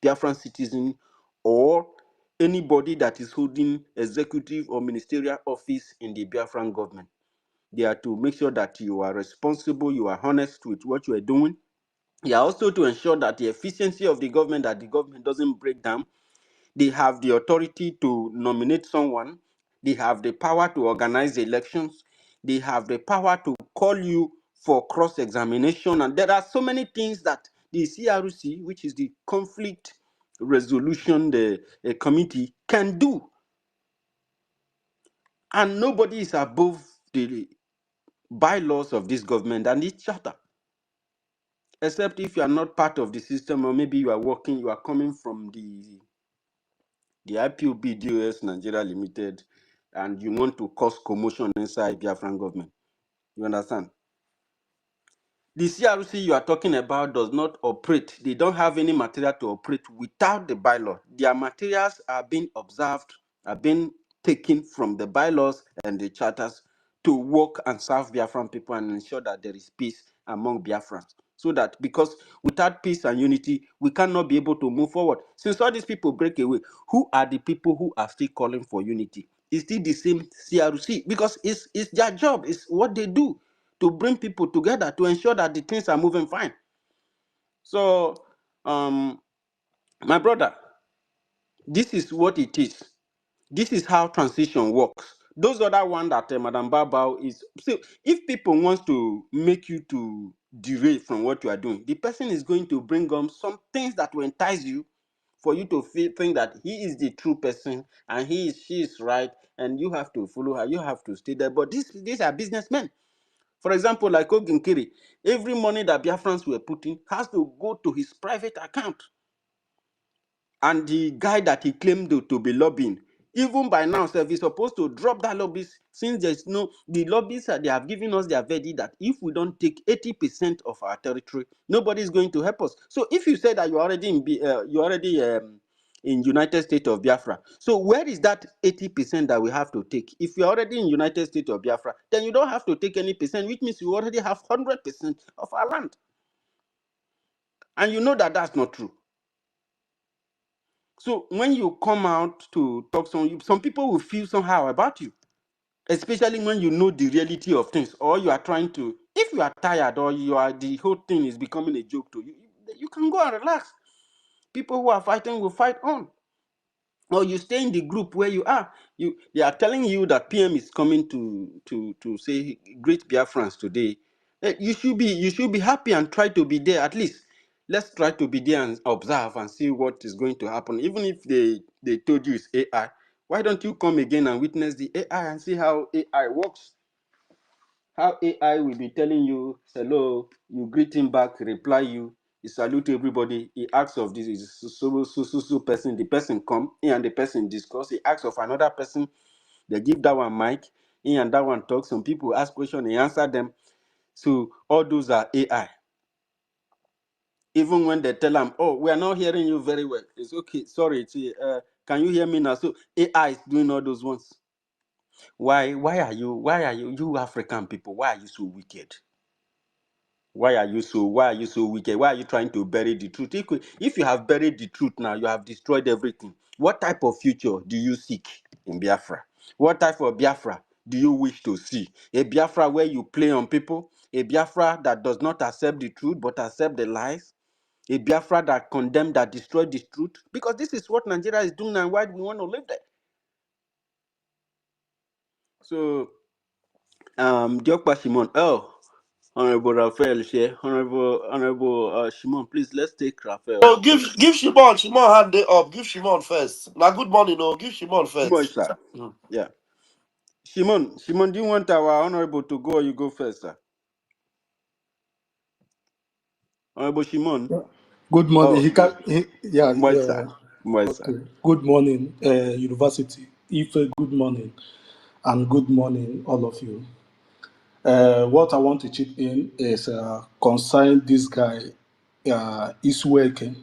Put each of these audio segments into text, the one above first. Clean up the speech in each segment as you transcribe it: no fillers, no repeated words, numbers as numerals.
Biafran citizen or anybody that is holding executive or ministerial office in the Biafran government. They are to make sure that you are responsible, you are honest with what you are doing. They are also to ensure that the efficiency of the government, that the government doesn't break down. They have the authority to nominate someone. They have the power to organize elections. They have the power to call you for cross-examination. And there are so many things that the CRC, which is the conflict resolution committee, can do. And nobody is above the bylaws of this government and its charter. Except if you are not part of the system, or maybe you are coming from the IPOB Nigeria Limited, and you want to cause commotion inside Biafran government. You understand? The CRC you are talking about does not operate. They don't have any material to operate without the bylaw. Their materials are being observed, are being taken from the bylaws and the charters to work and serve Biafran people and ensure that there is peace among Biafrans. So that, because without peace and unity, we cannot be able to move forward. Since all these people break away, who are the people who are still calling for unity? It's still the same CRC, because it's their job, it's what they do, to bring people together to ensure that the things are moving fine. So, my brother, this is what it is. This is how transition works. Those other one that Madam Babao is. So, if people wants to make you to derail from what you are doing, the person is going to bring on some things that will entice you, for you to think that he is the true person and she is right, and you have to follow her. You have to stay there. But these are businessmen. For example, like Oginkiri, every money that Biafrans were putting has to go to his private account. And the guy that he claimed to be lobbying, even by now, sir, he's supposed to drop that lobbies, since there's no, the lobbies, they have given us their verdict that if we don't take 80% of our territory, nobody is going to help us. So if you say that you're already in United States of Biafra, so where is that 80% that we have to take? If you're already in United States of Biafra, then you don't have to take any percent, which means you already have 100% of our land. And you know that that's not true. So when you come out to talk, some people will feel somehow about you, especially when you know the reality of things, or you are trying to, if you are tired, or the whole thing is becoming a joke to you, you can go and relax. People who are fighting will fight on. Or you stay in the group where you are. They are telling you that PM is coming to say great Biafrans today. You should be happy and try to be there at least. Let's try to be there and observe and see what is going to happen. Even if they told you it's AI, why don't you come again and witness the AI and see how AI works? How AI will be telling you hello, you greet him back, reply you, he salute everybody, he asks of this is so person, the person come, he and the person discuss, he asks of another person, they give that one mic, he and that one talk, some people ask questions, he answer them. So all those are AI. Even when they tell them, oh, we are not hearing you very well, it's okay, sorry, can you hear me now? So AI is doing all those ones. Why are you African people, why are you so wicked? Why are you so wicked? Why are you trying to bury the truth? If you have buried the truth now, you have destroyed everything. What type of future do you seek in Biafra? What type of Biafra do you wish to see? A Biafra where you play on people? A Biafra that does not accept the truth but accept the lies? A Biafra that condemn, that destroy the truth? Because this is what Nigeria is doing, and why do we want to live there? So, Diokpa Shimon, Honorable Raphael Shea, Honorable Shimon, please, let's take Raphael. Oh, give Shimon. Shimon hand it up. Give Shimon first. Now, good morning. No, give Shimon first. Sir. Yeah. Shimon, do you want our Honorable to go, or you go first, sir? Honorable Shimon. Good morning. Oh, yeah. Moisa. Okay. Good morning, University. Ife, good morning. And good morning, all of you. What I want to chip in is concern this guy, Isweke.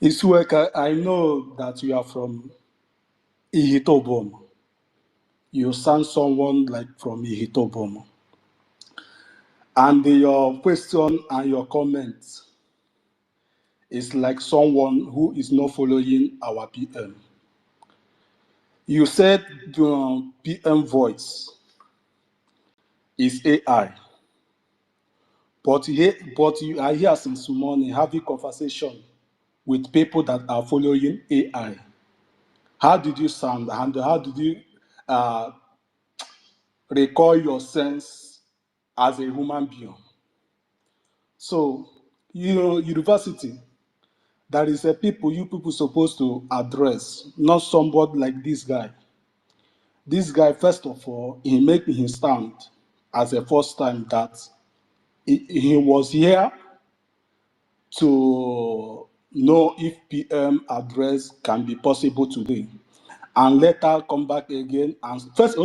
Isweke, I know that you are from Ihitobom. You sound someone like from Ihitobom. And your question and your comments is like someone who is not following our PM. You said the PM voice is AI, but you are here since morning having conversation with people that are following AI. How did you sound and how did you uh, recall your sense as a human being? So, university, there is a people you people supposed to address, not somebody like this guy. This guy, first of all, he made his stand as a first time that he was here to know if PM address can be possible today. And later come back again and first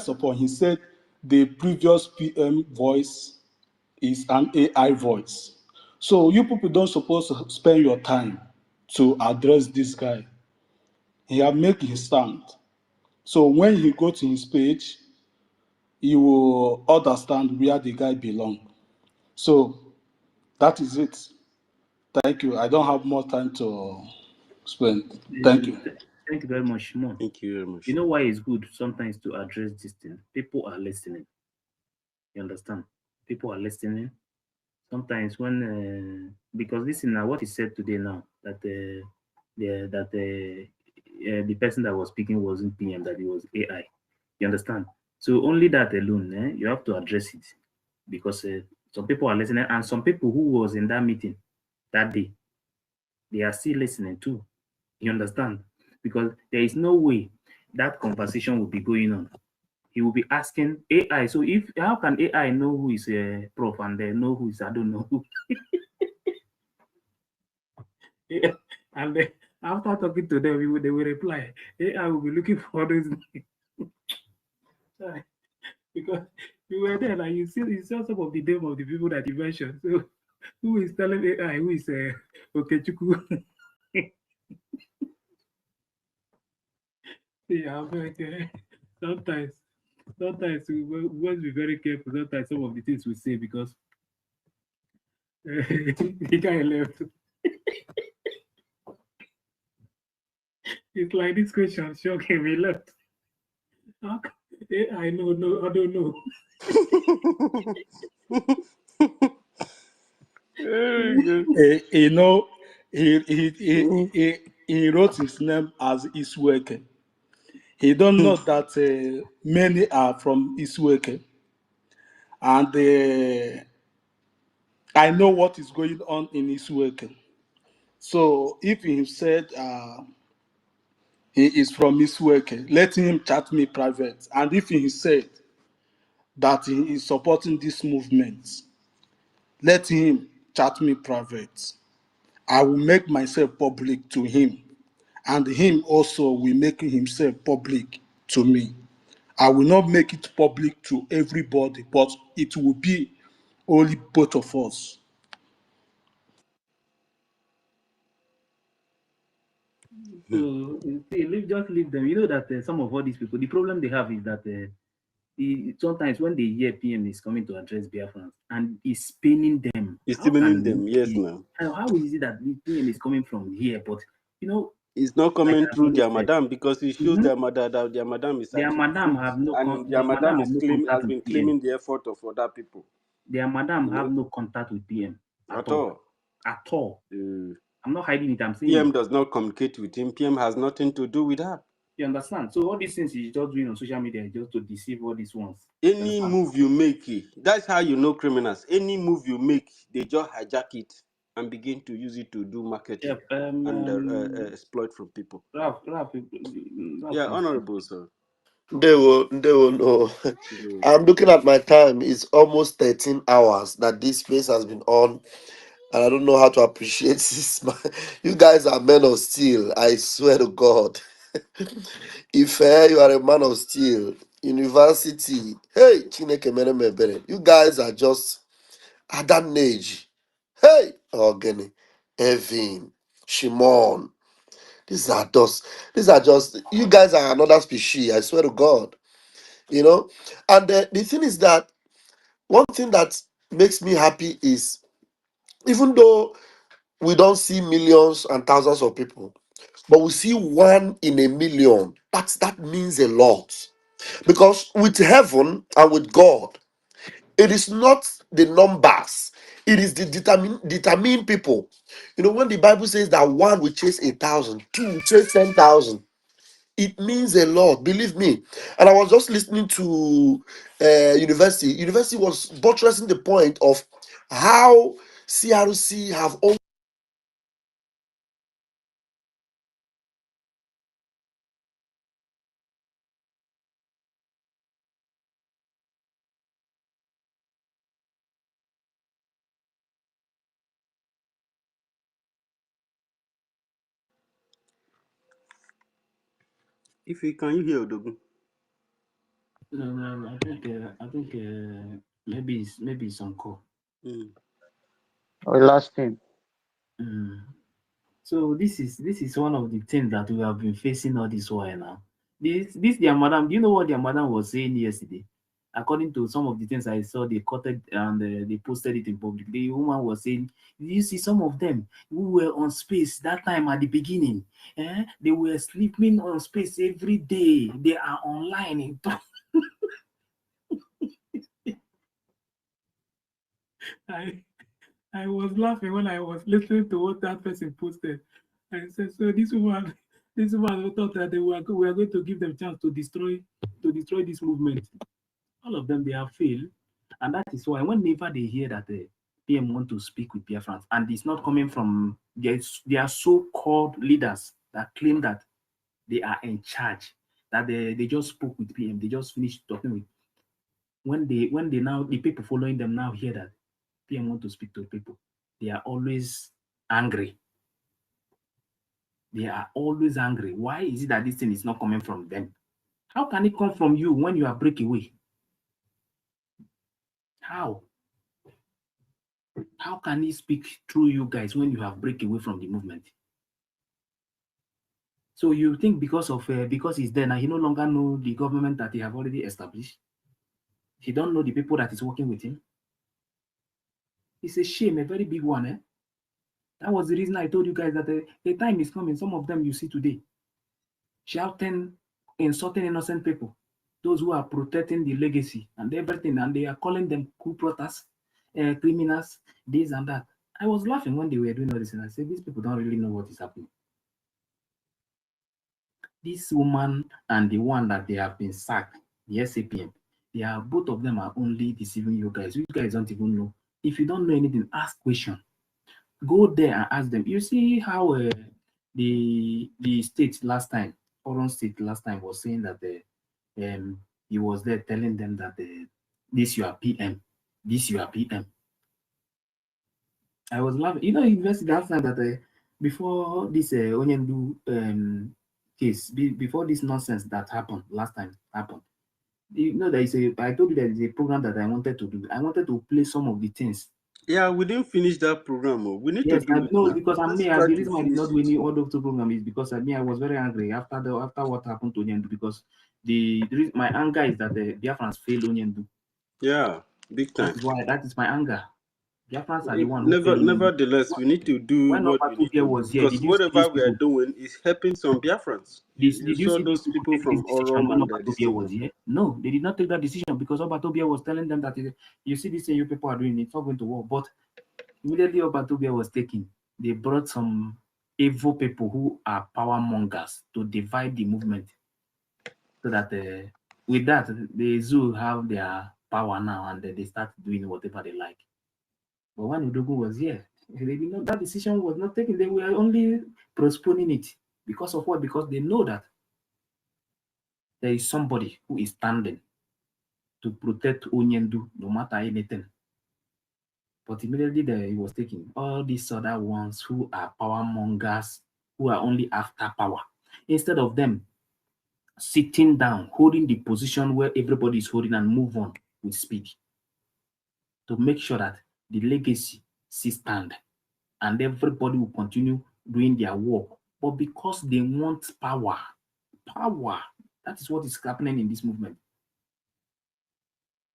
of all, he said the previous PM voice is an AI voice. So you people don't supposed to spend your time to address this guy. He have made his stand. So when he go to his page, he will understand where the guy belong. So that is it. Thank you. I don't have more time to spend. Thank you. Thank you very much, Shimon. Thank you very much. You know why it's good sometimes to address this thing? People are listening. You understand? People are listening. Sometimes when because this is now what is said today now that the person that was speaking wasn't PM, that it was AI. You understand? So only that alone, you have to address it because some people are listening, and some people who was in that meeting that day, they are still listening too. You understand? Because there is no way that conversation will be going on. He will be asking AI. So if how can AI know who is a prof and they know who is I don't know who? And then after talking to them, they will reply. AI will be looking for those because you were there and you saw some of the name of the people that you mentioned. So who is telling AI who is Okechukwu? Yeah, but sometimes we must be very careful. Sometimes some of the things we say because the guy left. It's like this question shocking me left. I know, no, I don't know. Very good. You know, he wrote his name as Isweke. He don't know that many are from Isweke. And I know what is going on in Isweke. So if he said he is from Isweke, let him chat me private. And if he said that he is supporting this movement, let him chat me private. I will make myself public to him, and him also will make himself public to me. I will not make it public to everybody, but it will be only both of us. So just leave them. You know that some of all these people, the problem they have is that sometimes when they hear PM is coming to address Biafrans and is paining them, He's how stimulating can them, yes, now. how is it that the PM is coming from here? But you know, It's not like coming I've through always their said, madam because it shows mhm, their mother that their madam is their at the madam foot, have and their their madam madam have is no has contact been with PM. claiming the effort of other people. Their madam You have know, no contact with PM at at all. all. At all. Uh, I'm not hiding it. I'm saying PM it. does not communicate with him. PM has nothing to do with her. You understand? So all these things he's just doing on social media is just to deceive all these ones. You Any understand? move you make, that's how you know criminals. Any move you make, they just hijack it and begin to use it to do marketing Yep. and exploit from people. Ralph, Yeah, can speak. honorable sir. They will know. I'm looking at my time. It's almost 13 hours that this space has been on. And I don't know how to appreciate this. You guys are men of steel. I swear to God. If you are a man of steel, university, hey, Chineke mere m ebere. You guys are just at that age. Hey, Ogeni, Evin, Shimon. These are just, you guys are another species. I swear to God. You know? And the thing is that one thing that makes me happy is even though we don't see millions and thousands of people, but we see 1 in a million. That means a lot. Because with heaven and with God, it is not the numbers, it is the determine people. You know, when the Bible says that one will chase 1,000, two will chase 10,000, it means a lot, believe me. And I was just listening to University was buttressing the point of how CRC have always. If you can, you hear Odogun? No, I think maybe it's on call. Mm. We lost him. Mm. So this is one of the things that we have been facing all this while now. This their madam. Do you know what their madam was saying yesterday? According to some of the things I saw, they quoted and they posted it in public. The woman was saying, "You see, some of them who were on space that time at the beginning, they were sleeping on space every day. They are online in." I I was laughing when I was listening to what that person posted. I said, so this woman thought that we are going to give them chance to destroy this movement. All of them, they have failed, and that is why whenever they hear that the PM want to speak with Biafrans, and it's not coming from their so-called leaders that claim that they are in charge, that they just spoke with PM, they just finished talking with. When they now the people following them now hear that PM want to speak to people, they are always angry. They are always angry. Why is it that this thing is not coming from them? How can it come from you when you are breakaway? How? How can he speak through you guys when you have break away from the movement? So you think because he's there now, he no longer know the government that he have already established? He don't know the people that is working with him? It's a shame, a very big one. That was the reason I told you guys that the time is coming. Some of them you see today shouting, insulting innocent people, those who are protecting the legacy and everything, and they are calling them coup protas, criminals, this and that. I was laughing when they were doing all this, and I said, these people don't really know what is happening. This woman and the one that they have been sacked, the SAPM, they are both of them are only deceiving you guys. You guys don't even know. If you don't know anything, ask question. Go there and ask them. You see how the state last time, Oron State last time was saying that he was there telling them that this you are PM, this you are PM. I was laughing. You know, university last time that before this Onyendu case, before this nonsense that happened last time happened. You know, I told you there is a program that I wanted to do. I wanted to play some of the things. Yeah, we didn't finish that program. Oh. We need to Yes, I do it know now. because I'm Let's me. try The to reason why I did finish not do it. any audio program is because I was very angry after what happened to Onyendu, because the reason, my anger is that the Biafrans failed Onyendu. Yeah, big time. That is my anger. Biafrans are the one who failed Onyendu. Nevertheless, we need to do When what we need Obatubia to do was here, because did you see whatever these we are people? doing is helping some Biafrans. You Did you saw see these those people people take this from decision Orom when and this Obatobia thing. was here? No, they did not take that decision because Obatobia was telling them that you see this thing you people are doing, it's not going to work. But immediately Obatobia was taken, they brought some evil people who are power mongers to divide the movement, so that with that the zoo have their power now, and they start doing whatever they like. But when Udogu was here, they did not, that decision was not taken. They were only postponing it because of what? Because they know that there is somebody who is standing to protect Onyendu no matter anything. But immediately there he was taking all these other ones who are power mongers, who are only after power. Instead of them sitting down, holding the position where everybody is holding and move on with speed to make sure that the legacy still stand and everybody will continue doing their work. But because they want power, that is what is happening in this movement.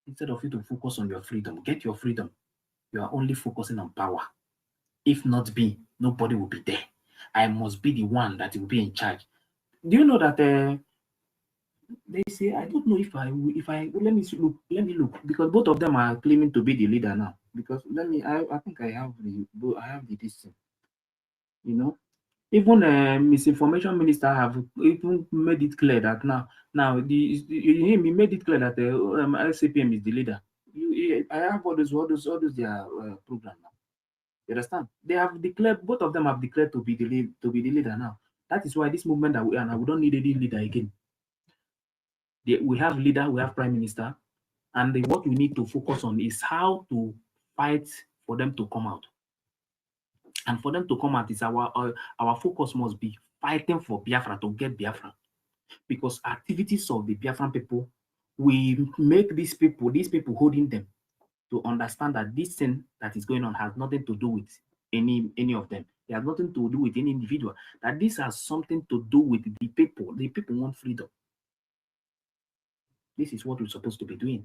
Instead of you to focus on your freedom, get your freedom, you are only focusing on power. If not me, nobody will be there. I must be the one that will be in charge. Do you know that they say, I don't know if I let me look, because both of them are claiming to be the leader now. Because I think I have the this thing, you know. Even misinformation minister have even made it clear that now he made it clear that SCPM is the leader. I have all those their program now. You understand? They have declared, both of them have declared to be the leader now. That is why this movement that we are now, we don't need any leader again. We have leader, we have prime minister, and what we need to focus on is how to fight for them to come out. And for them to come out, is our focus must be fighting for Biafra, to get Biafra. Because activities of the Biafran people, we make these people holding them to understand that this thing that is going on has nothing to do with any of them. It has nothing to do with any individual. That this has something to do with the people. The people want freedom. This is what we're supposed to be doing.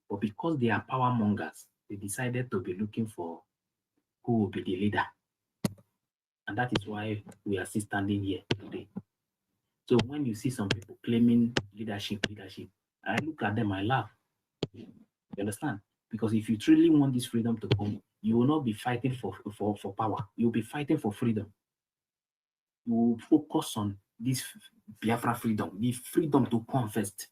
But because they are power mongers, they decided to be looking for who will be the leader. And that is why we are still standing here today. So when you see some people claiming leadership, I look at them, I laugh. You understand? Because if you truly want this freedom to come, you will not be fighting for power. You'll be fighting for freedom. You will focus on this Biafra freedom, the freedom to come first.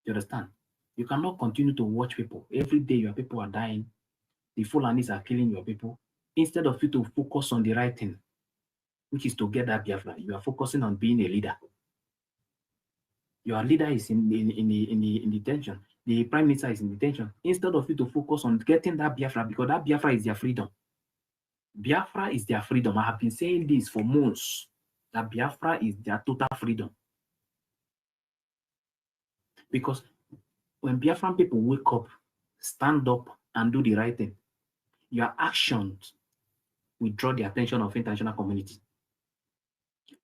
You understand? You cannot continue to watch people. Every day your people are dying. The Fulanis are killing your people. Instead of you to focus on the right thing, which is to get that Biafra, you are focusing on being a leader. Your leader is in detention. The prime minister is in detention. Instead of you to focus on getting that Biafra, because that Biafra is their freedom. Biafra is their freedom. I have been saying this for months, that Biafra is their total freedom. Because when Biafran people wake up, stand up, and do the right thing, your actions will draw the attention of international community.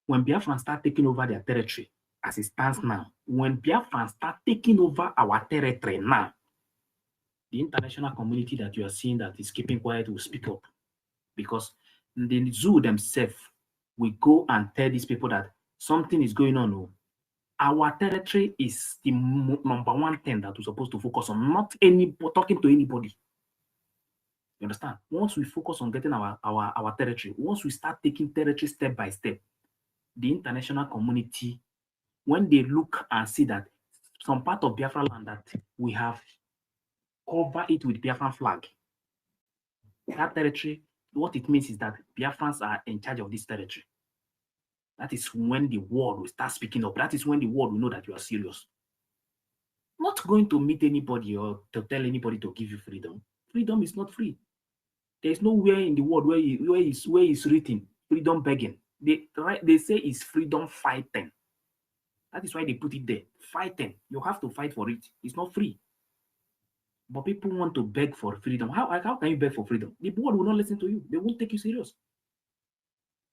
When Biafrans start taking over their territory, as it stands now, when Biafrans start taking over our territory now, the international community that you are seeing that is keeping quiet will speak up. Because the zoo themselves will go and tell these people that something is going on. Our territory is the number one thing that we're supposed to focus on, not talking to anybody. You understand? Once we focus on getting our territory, once we start taking territory step by step, the international community, when they look and see that some part of Biafra land that we have covered it with Biafran flag, that territory, what it means is that Biafrans are in charge of this territory. That is when the world will start speaking up. That is when the world will know that you are serious. Not going to meet anybody or to tell anybody to give you freedom. Freedom is not free. There is nowhere in the world where it's written freedom begging. They say it's freedom fighting. That is why they put it there. Fighting. You have to fight for it. It's not free. But people want to beg for freedom. How can you beg for freedom? The world will not listen to you. They won't take you serious.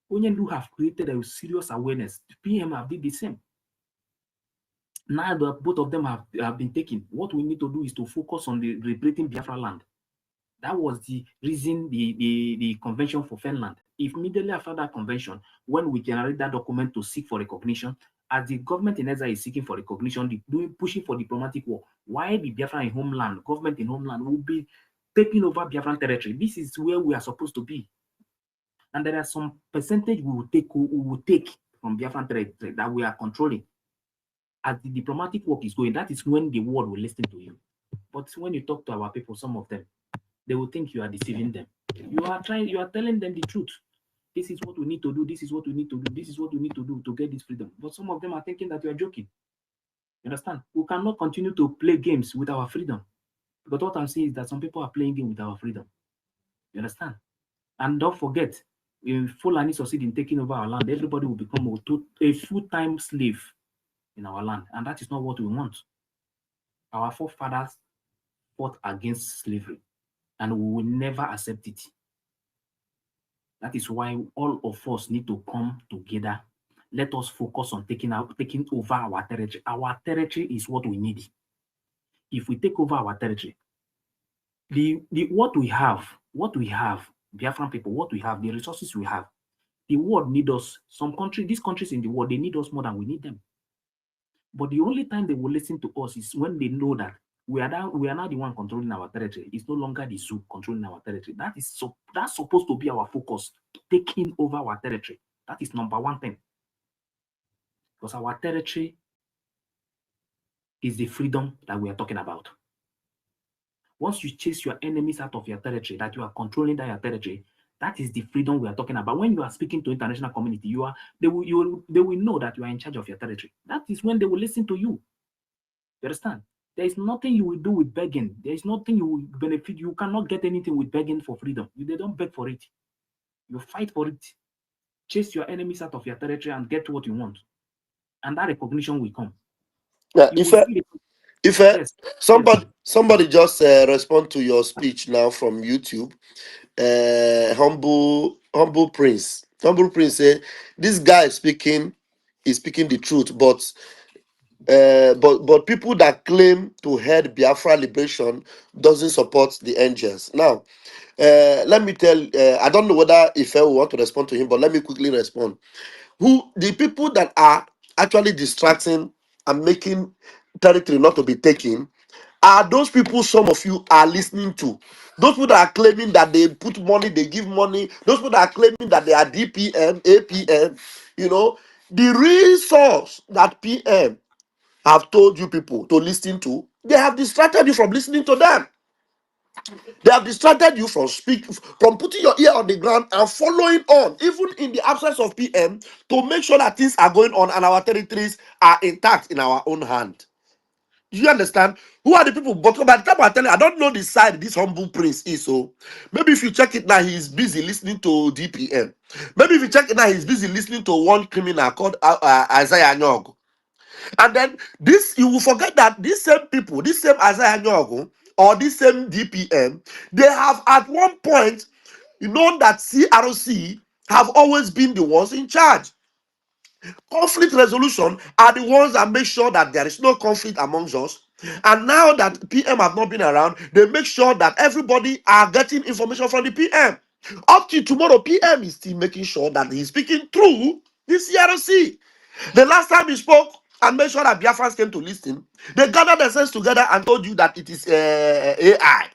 When you have created a serious awareness, the PM have did the same. Now that both of them have been taken, what we need to do is to focus on the liberating Biafra land. That was the reason the convention for Finland. If immediately after that convention, when we generate that document to seek for recognition, as the government in Israel is seeking for recognition, pushing for diplomatic war, why the Biafra in homeland, government in homeland will be taking over Biafran territory? This is where we are supposed to be. And there are some percentage we will take from Biafran territory that we are controlling. As the diplomatic work is going, that is when the world will listen to you. But when you talk to our people, some of them, they will think you are deceiving them. You are telling them the truth. This is what we need to do. This is what we need to do. This is what we need to do to get this freedom. But some of them are thinking that you are joking. You understand? We cannot continue to play games with our freedom. But what I'm saying is that some people are playing games with our freedom. You understand? And don't forget, if Fulani succeed in taking over our land, everybody will become a full-time slave in our land. And that is not what we want. Our forefathers fought against slavery, and we will never accept it. That is why all of us need to come together. Let us focus on taking over our territory. Our territory is what we need. If we take over our territory, what we have what we have, Biafran people, what we have, the resources we have, the world need us. These countries in the world, they need us more than we need them. But the only time they will listen to us is when they know that we are now the one controlling our territory. It's no longer the zoo controlling our territory. That's supposed to be our focus, taking over our territory. That is number one thing. Because our territory is the freedom that we are talking about. Once you chase your enemies out of your territory, that you are controlling that your territory, that is the freedom we are talking about. When you are speaking to international community, they will know that you are in charge of your territory. That is when they will listen to you. You understand? There is nothing you will do with begging. There is nothing you will benefit. You cannot get anything with begging for freedom. They don't beg for it. You fight for it. Chase your enemies out of your territory and get what you want. And that recognition will come. Yeah, You will see it. Yes. Somebody just respond to your speech now from YouTube. Humble Prince. Humble Prince say this guy is speaking the truth, but people that claim to head Biafra liberation doesn't support the angels. Now, let me tell. I don't know whether Ife will want to respond to him, but let me quickly respond. The people that are actually distracting and making territory not to be taken are those people some of you are listening to. Those people that are claiming that they put money, they give money. Those people that are claiming that they are DPM, APM. The real source that PM have told you people to listen to, they have distracted you from listening to them. They have distracted you from putting your ear on the ground and following on, even in the absence of PM, to make sure that things are going on and our territories are intact in our own hand. Do you understand? Who are the people? But by the time I tell you, I don't know the side this Humble Prince is. So maybe if you check it now, he's busy listening to DPM. Maybe if you check it now, he's busy listening to one criminal called Isaiah Nyog. And then you will forget that these same people, this same Isaiah Nyogo, or this same DPM, they have at one point known that CRC have always been the ones in charge. Conflict resolution are the ones that make sure that there is no conflict amongst us. And now that PM have not been around, they make sure that everybody are getting information from the PM. Up to tomorrow, PM is still making sure that he's speaking through the CRC. The last time he spoke and made sure that Biafrans came to listen, they gathered themselves together and told you that it is AI.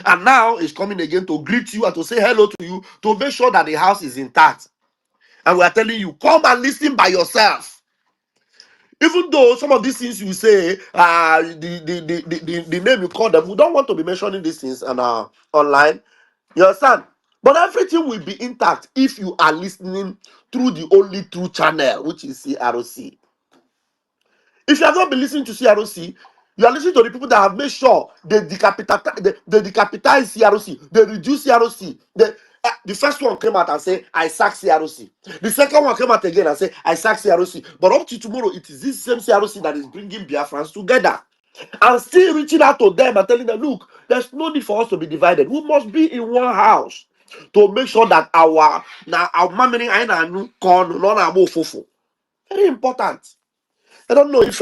And now it's coming again to greet you and to say hello to you, to make sure that the house is intact. And we are telling you, come and listen by yourself. Even though some of these things you say, the name you call them, we don't want to be mentioning these things online. You understand? But everything will be intact if you are listening through the only true channel, which is CROC. If you have not been listening to CROC, you are listening to the people that have made sure they decapitize CROC, they reduce CROC. The first one came out and said, I sack CROC. The second one came out again and said, I sack CROC. But up to tomorrow, it is this same CROC that is bringing Biafrans together. And still reaching out to them and telling them, look, there's no need for us to be divided. We must be in one house to make sure that our mammy and very important. I don't know if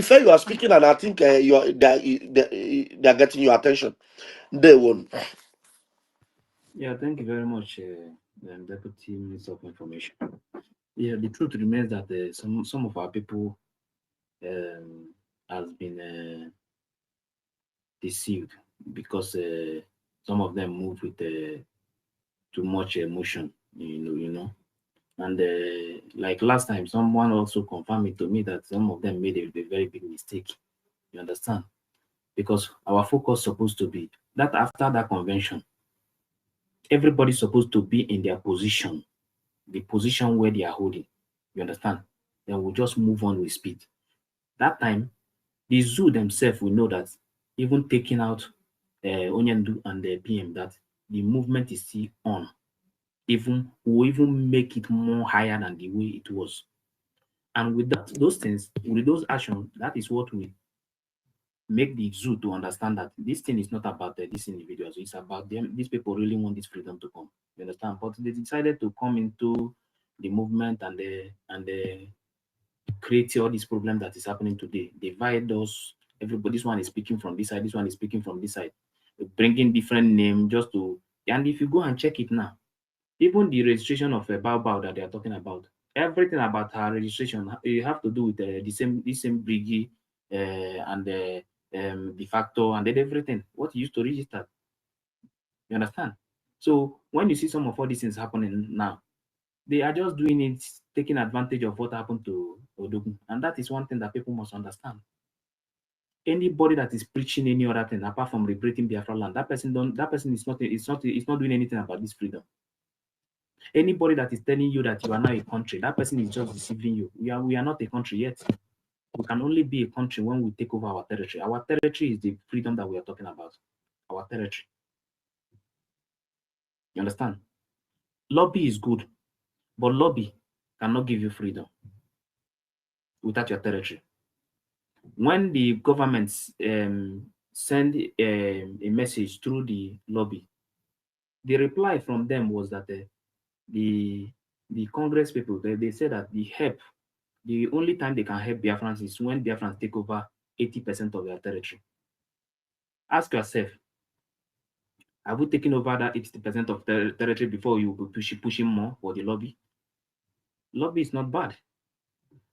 you are speaking and I think they are getting your attention. They won't. Yeah, thank you very much, Deputy Minister of Information. Yeah, the truth remains that some of our people has been deceived because some of them move with too much emotion, you know. And like last time, someone also confirmed it to me that some of them made a very big mistake. You understand? Because our focus supposed to be that after that convention, everybody's supposed to be in their position, the position where they are holding. You understand? Then we'll just move on with speed. That time, the zoo themselves will know that even taking out Onyendu and the PM, that the movement is still on. Will even make it more higher than the way it was. And with those things, with those actions, that is what will make the zoo to understand that this thing is not about these individuals. It's about them. These people really want this freedom to come. You understand? But they decided to come into the movement and create all this problem that is happening today. Divide us. Everybody. This one is speaking from this side. This one is speaking from this side. bringing different name just to. And if you go and check it now, even the registration of a Bao that they are talking about, everything about her registration, you have to do with the same BRGIE and de facto and then everything. What you used to register. You understand? So when you see some of all these things happening now, they are just doing it, taking advantage of what happened to Odogun. And that is one thing that people must understand. Anybody that is preaching any other thing apart from liberating Biafra land, that person is not doing anything about this freedom. Anybody that is telling you that you are not a country, that person is just deceiving you. We are not a country yet. We can only be a country when we take over our territory. Our territory is the freedom that we are talking about. Our territory. You understand? Lobby is good, but lobby cannot give you freedom without your territory. When the governments send a message through the lobby, the reply from them was that the Congress people, they said that the only time they can help Biafrans is when Biafrans take over 80% of their territory. Ask yourself, have we taken over that 80% of territory before you will be pushing more for the lobby? Lobby is not bad,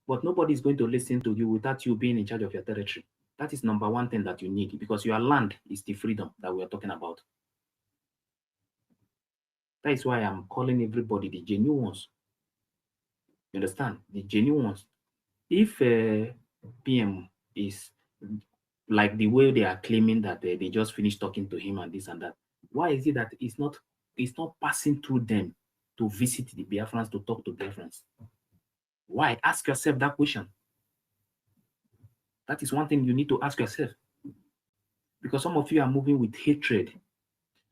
but nobody is going to listen to you without you being in charge of your territory. That is number one thing that you need, because your land is the freedom that we are talking about. That is why I'm calling everybody the genuine ones. You understand? The genuine ones. If PM is like the way they are claiming that they just finished talking to him and this and that, why is it that it's not passing through them to visit the Biafrans, to talk to Biafrans? Why? Ask yourself that question. That is one thing you need to ask yourself. Because some of you are moving with hatred.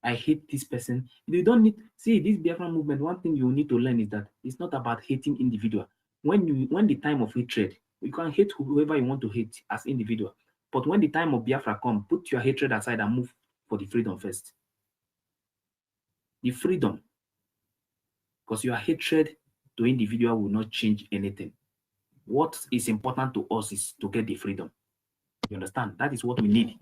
I hate this person. You don't need, see, this Biafran movement, one thing you need to learn is that it's not about hating individual. When the time of hatred, you can hate whoever you want to hate as individual. But when the time of Biafra come, put your hatred aside and move for the freedom first. The freedom. Because your hatred to individual will not change anything. What is important to us is to get the freedom. You understand? That is what we need.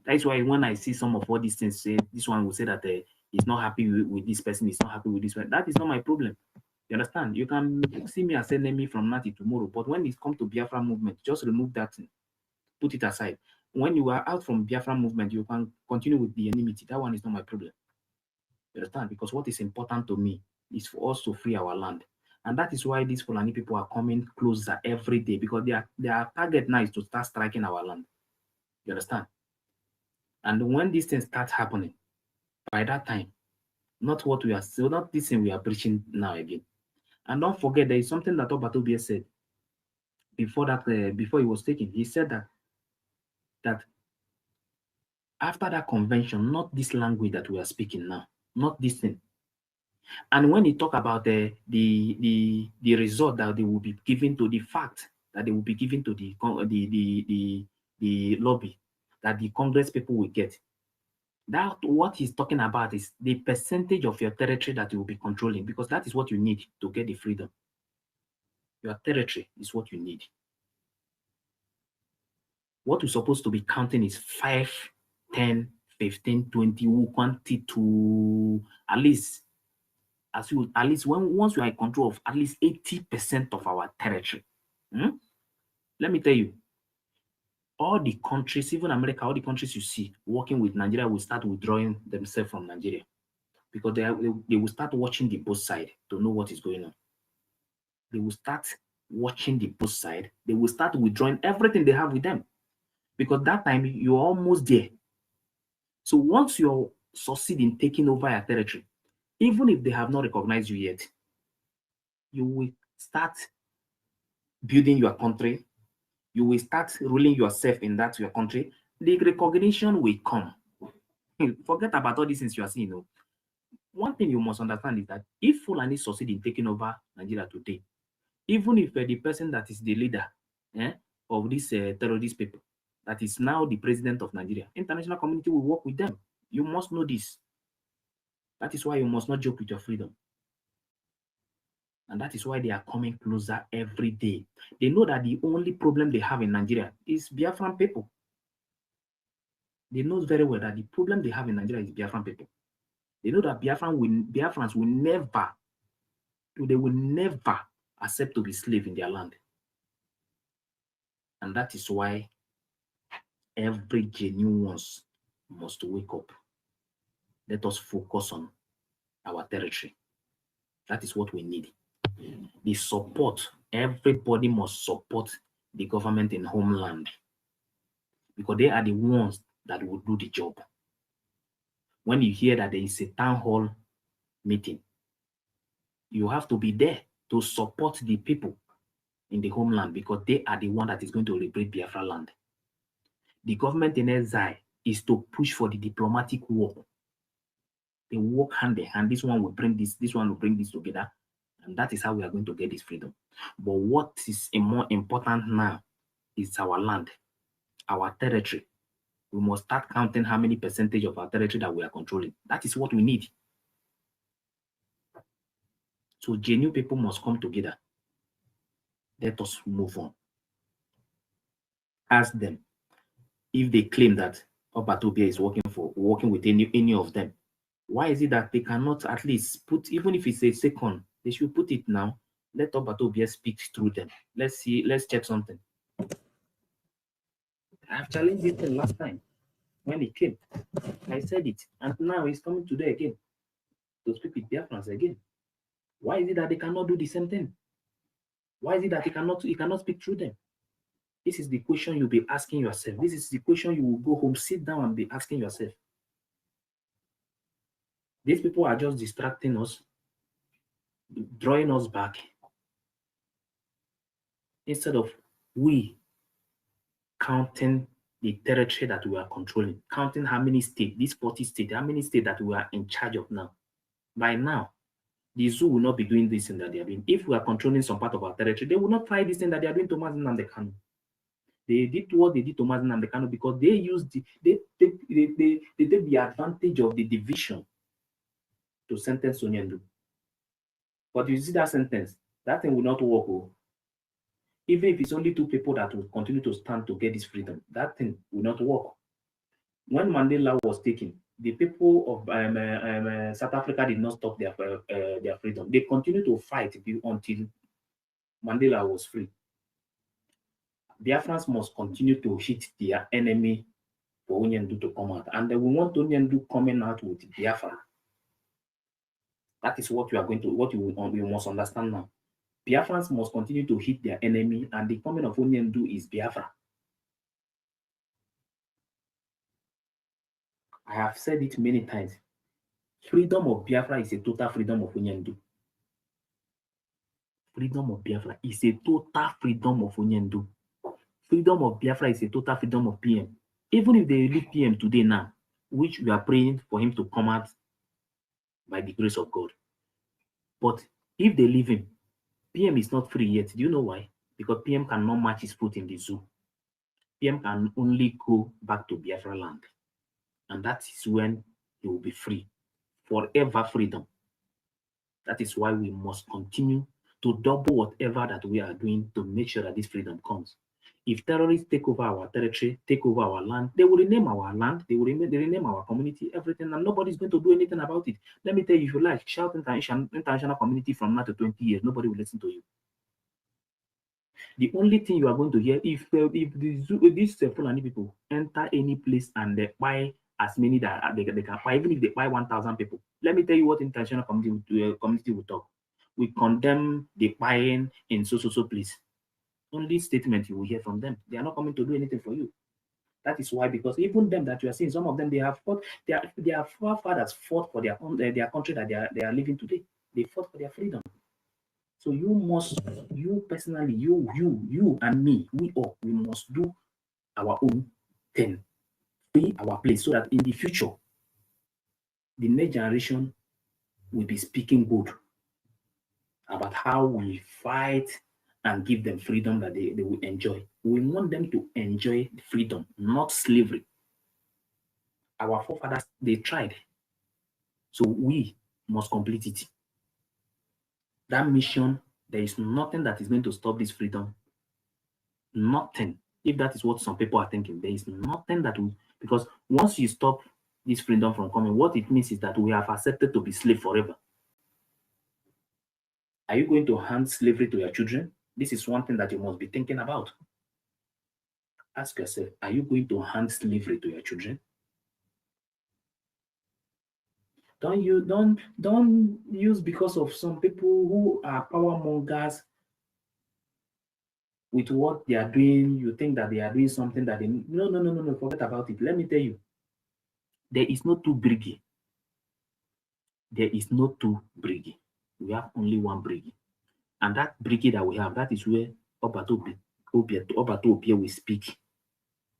That is why when I see some of all these things, say this one will say that he's not happy with this person, he's not happy with this one. That is not my problem. You understand? You can see me as enemy from now to tomorrow, but when it comes to Biafra movement, just remove that thing. Put it aside. When you are out from Biafra movement, you can continue with the enmity. That one is not my problem. You understand? Because what is important to me is for us to free our land. And that is why these Fulani people are coming closer every day, because their target now is to start striking our land. You understand? And when these things start happening, by that time, not this thing we are preaching now again. And don't forget, there is something that Obatobia said before he was taken. He said that after that convention, not this language that we are speaking now, not this thing. And when he talk about the result that they will be given to the fact that they will be given to the lobby, that the Congress people will get, that what he's talking about is the percentage of your territory that you will be controlling, because that is what you need to get the freedom. Your territory is what you need. What we're supposed to be counting is 5, 10, 15, 20. We want it to at least once you are in control of at least 80% of our territory. Let me tell you, all the countries, even America, all the countries you see working with Nigeria will start withdrawing themselves from Nigeria, because they will start watching the both side to know what is going on. They will start watching the both side. They will start withdrawing everything they have with them, because that time you're almost there. So once you succeed in taking over your territory, even if they have not recognized you yet, you will start building your country. You will start ruling yourself in that your country. The recognition will come. Forget about all these things you are seeing. No? One thing you must understand is that if Fulani succeed in taking over Nigeria today, even if the person that is the leader of these terrorist people, that is now the president of Nigeria, international community will work with them. You must know this. That is why you must not joke with your freedom. And that is why they are coming closer every day. They know that the only problem they have in Nigeria is Biafran people. They know very well that the problem they have in Nigeria is Biafran people. They know that Biafrans will never accept to be slave in their land. And that is why every genuine ones must wake up. Let us focus on our territory. That is what we need. The support, everybody must support the government in homeland because they are the ones that will do the job. When you hear that there is a town hall meeting, you have to be there to support the people in the homeland because they are the one that is going to liberate Biafra land. The government in exile is to push for the diplomatic war. They work hand in hand. This one will bring this one will bring this together. And that is how we are going to get this freedom. But what is more important now is our land, our territory. We must start counting how many percentage of our territory that we are controlling. That is what we need. So genuine people must come together. Let us move on. Ask them if they claim that Obatobia is working with any of them. Why is it that they cannot at least put, even if it's a second, they should put it now. Let Obatobia speak through them. Let's check something. I've challenged it the last time when he came. I said it, and now he's coming today again to speak with Biafrans again. Why is it that they cannot do the same thing? Why is it that he cannot speak through them? This is the question you'll be asking yourself. This is the question you will go home, sit down and be asking yourself. These people are just distracting us, drawing us back, instead of we counting the territory that we are controlling, counting how many states, these 40 states, how many states that we are in charge of now. By now, the zoo will not be doing this thing that they are doing. If we are controlling some part of our territory, they will not try this thing that they are doing to Mazi Nnamdi Kanu. They did what they did to Mazi Nnamdi Kanu because they used they take the advantage of the division to sentence Onyendu. But you see that sentence, that thing will not work. Oh. Even if it's only 2 people that will continue to stand to get this freedom, that thing will not work. When Mandela was taken, the people of South Africa did not stop their freedom. They continued to fight until Mandela was free. Biafrans must continue to hit their enemy for Onyendu to come out. And we want Onyendu coming out with Biafra. That is what you must understand now. Biafrans must continue to hit their enemy, and the coming of Onyendu is Biafra. I have said it many times. Freedom of Biafra is a total freedom of Onyendu. Freedom of Biafra is a total freedom of Onyendu. Freedom of Biafra is a total freedom of PM. Even if they leave PM today now, which we are praying for him to come out by the grace of God. But if they leave him, PM is not free yet. Do you know why? Because PM cannot match his foot in the zoo. PM can only go back to Biafra land. And that is when he will be free. Forever freedom. That is why we must continue to double whatever that we are doing to make sure that this freedom comes. If terrorists take over our territory, take over our land, they will rename our land, they rename our community, everything, and nobody's going to do anything about it. Let me tell you, if you like, shout international community from now to 20 years, nobody will listen to you. The only thing you are going to hear, if these Fulani people enter any place and they buy as many that they can buy, even if they buy 1,000 people, let me tell you what international community will talk. We condemn the buying in so place. Only statement you will hear from them. They are not coming to do anything for you. That is why, because even them that you are seeing, some of them, they have fought, their forefathers fought for their country that they are living today. They fought for their freedom. So you personally, you and me, we must do our own thing, free our place, so that in the future, the next generation will be speaking good about how we fight and give them freedom that they will enjoy. We want them to enjoy freedom, not slavery. Our forefathers, they tried. So we must complete it. That mission, there is nothing that is going to stop this freedom. Nothing. If that is what some people are thinking, there is nothing that will Because once you stop this freedom from coming, what it means is that we have accepted to be slave forever. Are you going to hand slavery to your children? This is one thing that you must be thinking about. Ask yourself, are you going to hand slavery to your children? Don't use because of some people who are power mongers with what they are doing. You think that they are doing something that they no. Forget about it. Let me tell you, there is no two BRGIE. There is no two BRGIE. We have only one BRGIE, and that BRGIE that we have, that is where Obato Opie will speak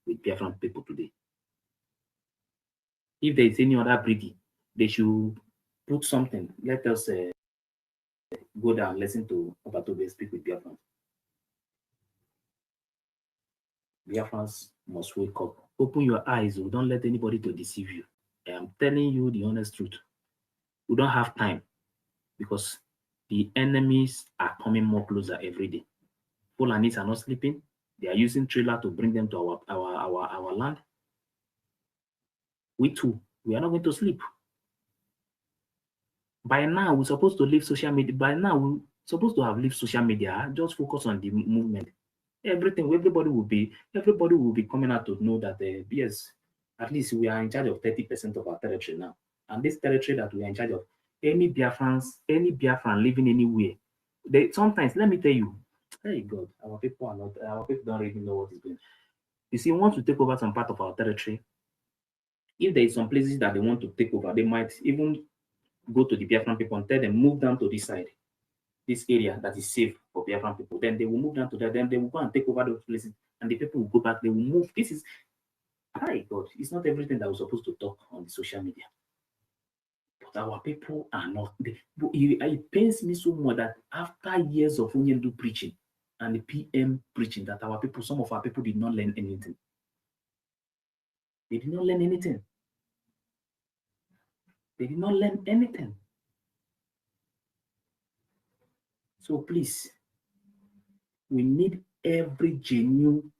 with Biafran people today. If there is any other BRGIE, they should put something. Let us go down, listen to Obato speak with Biafran. Biafrans must wake up. Open your eyes. Don't let anybody to deceive you. I am telling you the honest truth. We don't have time because the enemies are coming more closer every day. Fulanis are not sleeping. They are using trailer to bring them to our land. We too, we are not going to sleep. By now, we're supposed to leave social media. By now, we're supposed to have left social media. Just focus on the movement. Everybody will be coming out to know that yes, at least we are in charge of 30% of our territory now. And this territory that we are in charge of, any Biafran living anywhere, sometimes, let me tell you, hey God, our people don't really know what is going on. You see, once we take over some part of our territory, if there is some places that they want to take over, they might even go to the Biafran people and tell them, move down to this side, this area that is safe for Biafran people. Then they will move down to that. Then they will go and take over those places, and the people will go back. They will move. This is, hi God, it's not everything that we're supposed to talk on the social media. But our people are not. It pains me so much that after years of Unyendu preaching and the PM preaching, that some of our people did not learn anything. They did not learn anything. They did not learn anything. So please, we need every genuine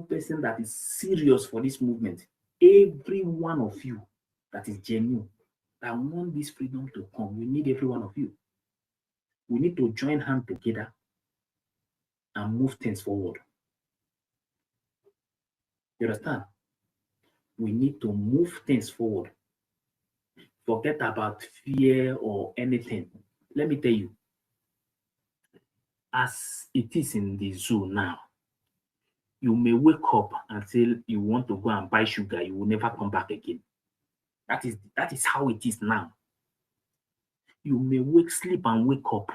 person that is serious for this movement, every one of you that is genuine, that want this freedom to come. We need every one of you. We need to join hands together and move things forward. You understand? We need to move things forward. Forget about fear or anything. Let me tell you, as it is in the zoo now, you may wake up and say you want to go and buy sugar, you will never come back again. That is how it is now. You may sleep and wake up.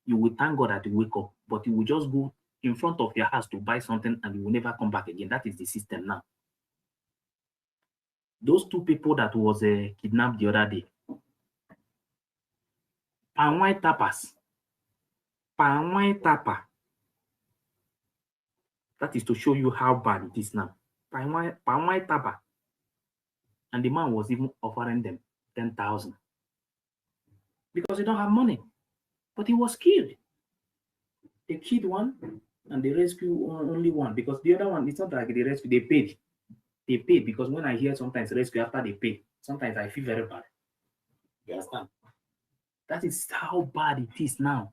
You will thank God that you wake up, but you will just go in front of your house to buy something and you will never come back again. That is the system now. Those two people that was kidnapped the other day, palm wine tapper. That is to show you how bad it is now. Palm wine tapper. And the man was even offering them 10,000 because they don't have money. But he was killed. They killed one and they rescued only one, because the other one, it's not like they rescued, they paid. They paid, because when I hear sometimes rescue after they pay, sometimes I feel very bad. You understand? That is how bad it is now.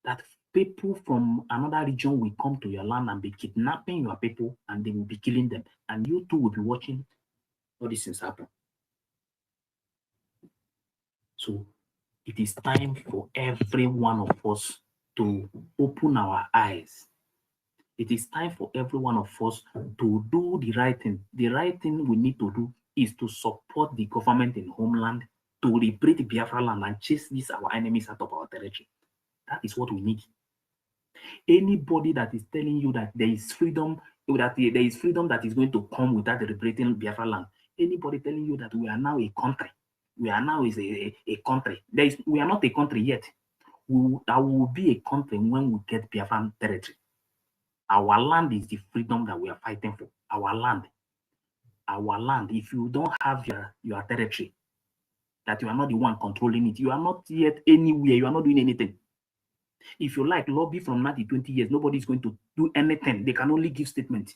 That people from another region will come to your land and be kidnapping your people, and they will be killing them. And you too will be watching all these things happen. So it is time for every one of us to open our eyes. It is time for every one of us to do the right thing. The right thing we need to do is to support the government in homeland, to liberate Biafra land and chase these our enemies out of our territory. That is what we need. Anybody that is telling you that there is freedom, that is going to come without liberating Biafra land, anybody telling you that we are now a country, we are now a country, we are not a country yet. That will be a country when we get Biafran territory. Our land is the freedom that we are fighting for. Our land. If you don't have your territory, that you are not the one controlling it, you are not yet anywhere, you are not doing anything. If you like lobby from now to 20 years, nobody is going to do anything. They can only give statements.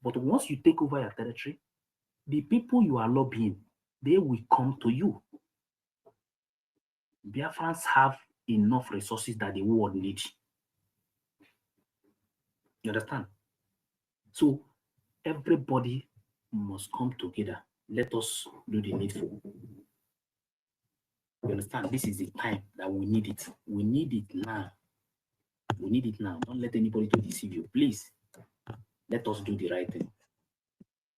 But once you take over your territory, the people you are lobbying, they will come to you. Biafrans have enough resources that the world needs. You understand? So everybody must come together. Let us do the needful. You understand? This is the time that we need it. We need it now. We need it now. Don't let anybody to deceive you. Please, let us do the right thing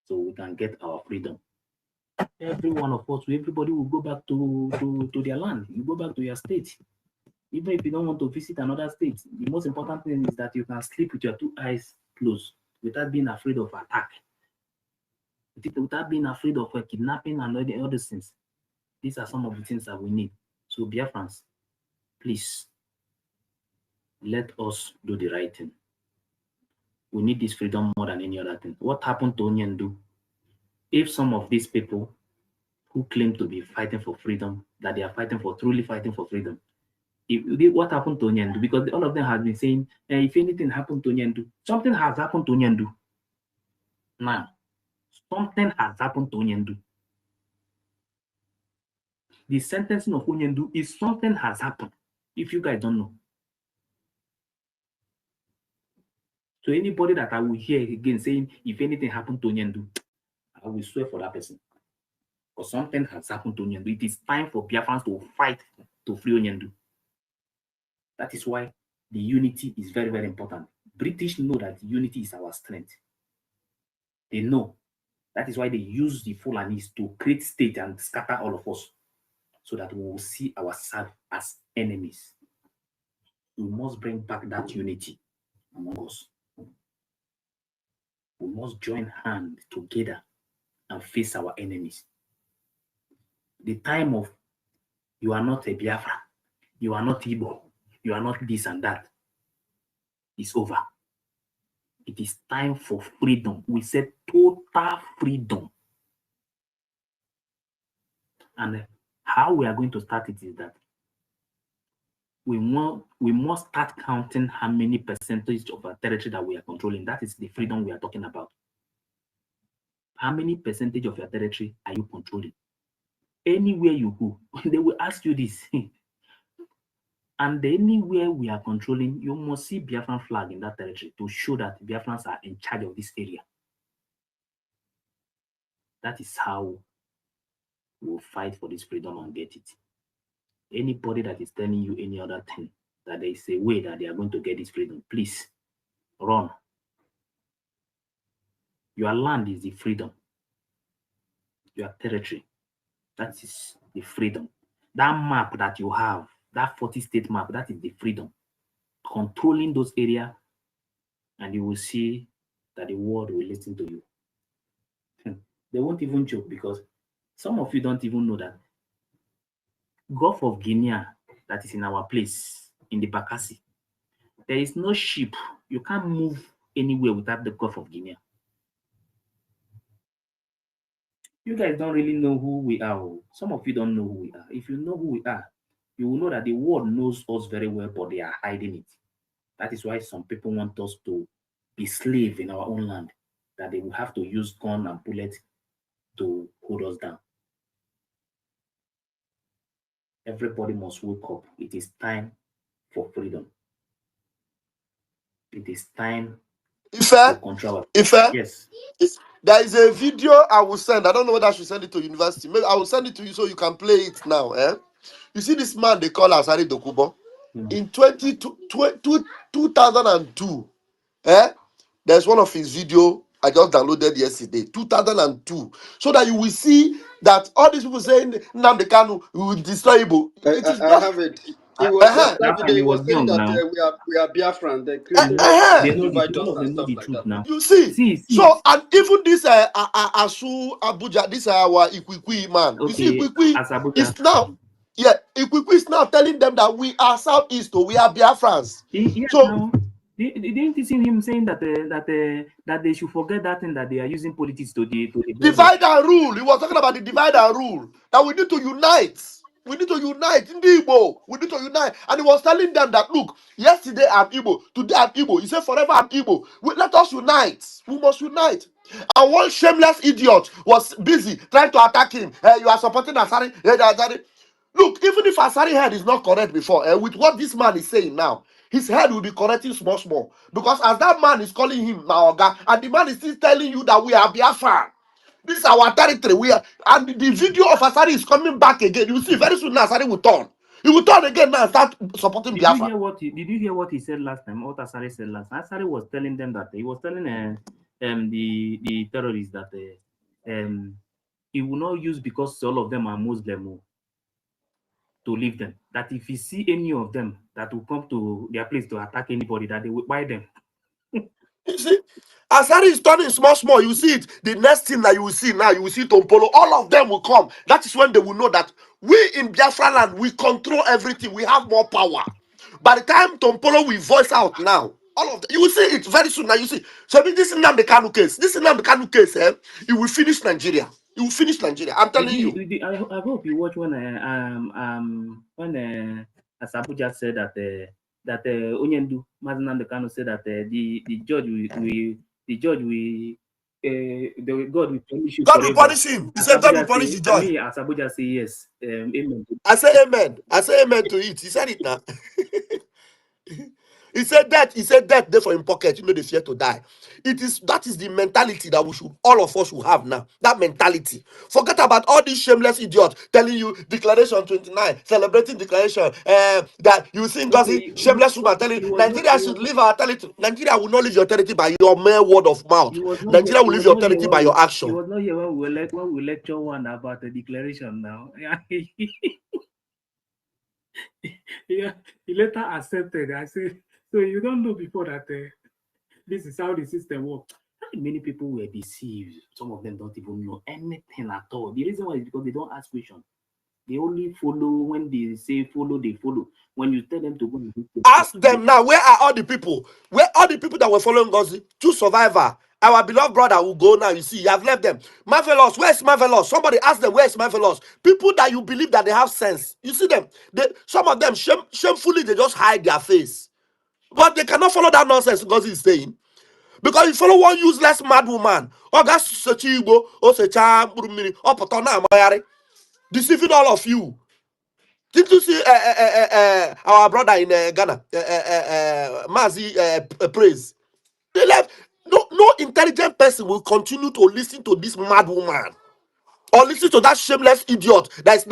so we can get our freedom. Every one of us, everybody will go back to their land. You go back to your state. Even if you don't want to visit another state, the most important thing is that you can sleep with your two eyes closed without being afraid of attack, without being afraid of kidnapping and other things. These are some of the things that we need. So, Biafrans, please, let us do the right thing. We need this freedom more than any other thing. What happened to Onyendu? If some of these people who claim to be fighting for freedom, that they are fighting for, truly fighting for freedom, what happened to Onyendu? Because all of them have been saying, if anything happened to Onyendu, something has happened to Onyendu. Now, something has happened to Onyendu. The sentencing of Onyendu is something has happened, if you guys don't know. So anybody that I will hear again saying, if anything happened to Onyendu, I will swear for that person. Because something has happened to Onyendu. It is time for Biafrans to fight to free Onyendu. That is why the unity is very, very important. British know that unity is our strength. They know. That is why they use the Fulanis to create state and scatter all of us so that we will see ourselves as enemies. We must bring back that unity among us. We must join hands together and face our enemies. The time of you are not a Biafra, you are not Igbo, you are not this and that is over. It is time for freedom. We said total freedom. And how we are going to start it is that we must start counting how many percentage of our territory that we are controlling. That is the freedom we are talking about. How many percentage of your territory are you controlling? Anywhere you go, they will ask you this. And anywhere we are controlling, you must see Biafran flag in that territory to show that Biafrans are in charge of this area. That is how we'll fight for this freedom and get it. Anybody that is telling you any other thing, that there is a way that they are going to get this freedom, please run. Your land is the freedom. Your territory, that is the freedom. That map that you have, that 40-state map, that is the freedom. Controlling those areas, and you will see that the world will listen to you. They won't even joke, because some of you don't even know that Gulf of Guinea, that is in our place, in the Bakassi, there is no ship. You can't move anywhere without the Gulf of Guinea. You guys don't really know who we are. Some of you don't know who we are. If you know who we are, you will know that the world knows us very well, but they are hiding it. That is why some people want us to be slaves in our own land, that they will have to use gun and bullets to hold us down. Everybody must wake up. It is time for freedom. It is time to control. Yes. There is a video I will send. I don't know whether I should send it to university. Maybe I will send it to you so you can play it now. You see this man they call Asari Dokubo? In 2002. There's one of his video I just downloaded yesterday, 2002. So that you will see that all these people saying Nnamdi Kanu will destroy Igbo. I have it. He was that video, he was saying that we are Biafran. They divide us and stuff like that. Now. You see? So and even this Asu Abuja, this our Ikwikwi man. Okay. You see, Ikwikwi is now, Ikwikwi is now telling them that we are Southeast, or we are Biafrans. So didn't you see him saying that that they should forget that thing, that they are using politics to divide and rule? He was talking about the divide and rule, that we need to unite. We need to unite. Ndi Igbo. We need to unite. And he was telling them that, look, yesterday I'm Igbo, today I'm Igbo. He said, forever I'm Igbo. Let us unite. We must unite. And one shameless idiot was busy trying to attack him. You are supporting Asari. Asari. Look, even if Asari head is not correct before, with what this man is saying now, his head will be correcting small. Because as that man is calling him Naoga, and the man is still telling you that we are Biafran. This is our territory. We are, and the video of Asari is coming back again. You see, very soon now Asari will turn. He will turn again now and start supporting Did Biafra. you hear what he said last time? What Asari said last time? Asari was telling them that he was telling the terrorists that he will not use, because all of them are Muslim, to leave them. That if he see any of them that will come to their place to attack anybody, that they will buy them. You see, Asari is turning small. You see it. The next thing that you will see now, you will see Tompolo. All of them will come. That is when they will know that we in Biafra land, we control everything. We have more power. By the time Tompolo will voice out now, all of them, you will see it very soon. Now you see. So I mean, this is not the Kanu case. This is not the Kanu case. It will finish Nigeria. It will finish Nigeria. I'm telling you. I hope you watch when Asabuja said that Onyendu Mazinam the Kanu said that the God will punish you God will forever. punish him. He said God will punish the judge. Asabuja say yes. Amen. I say amen. I say amen to it. He said it now. He said that there for him pocket, they fear to die. That is the mentality that all of us should have now. That mentality. Forget about all these shameless idiots telling you Declaration 29, celebrating Declaration, that you see Ngozi, shameless woman telling you Nigeria should leave our territory. Nigeria will not leave your territory by your mere word of mouth. Nigeria will leave your territory by your action. He was not here when we lecture one about the declaration now. Yeah, he later accepted. I said, so you don't know before that this is how the system works. Many people were deceived. Some of them don't even know anything at all. The reason why is because they don't ask questions. They only follow. When they say follow, they follow. When you tell them to go, ask them now, where are all the people? Where are the people that were following Ngozi? Two survivor. Our beloved brother will go now. You see, you have left them. Marvelous, where's Marvelous? Somebody ask them, where's Marvelous? People that you believe that they have sense. You see them. Some of them shamefully, they just hide their face. But they cannot follow that nonsense Ngozi is saying. Because you follow one useless mad woman, or that's Sechigo, or Secha Burmini, or Potona Mayari, deceiving all of you. Did you see our brother in Ghana, Mazi Praise? They left. No intelligent person will continue to listen to this mad woman, or listen to that shameless idiot that is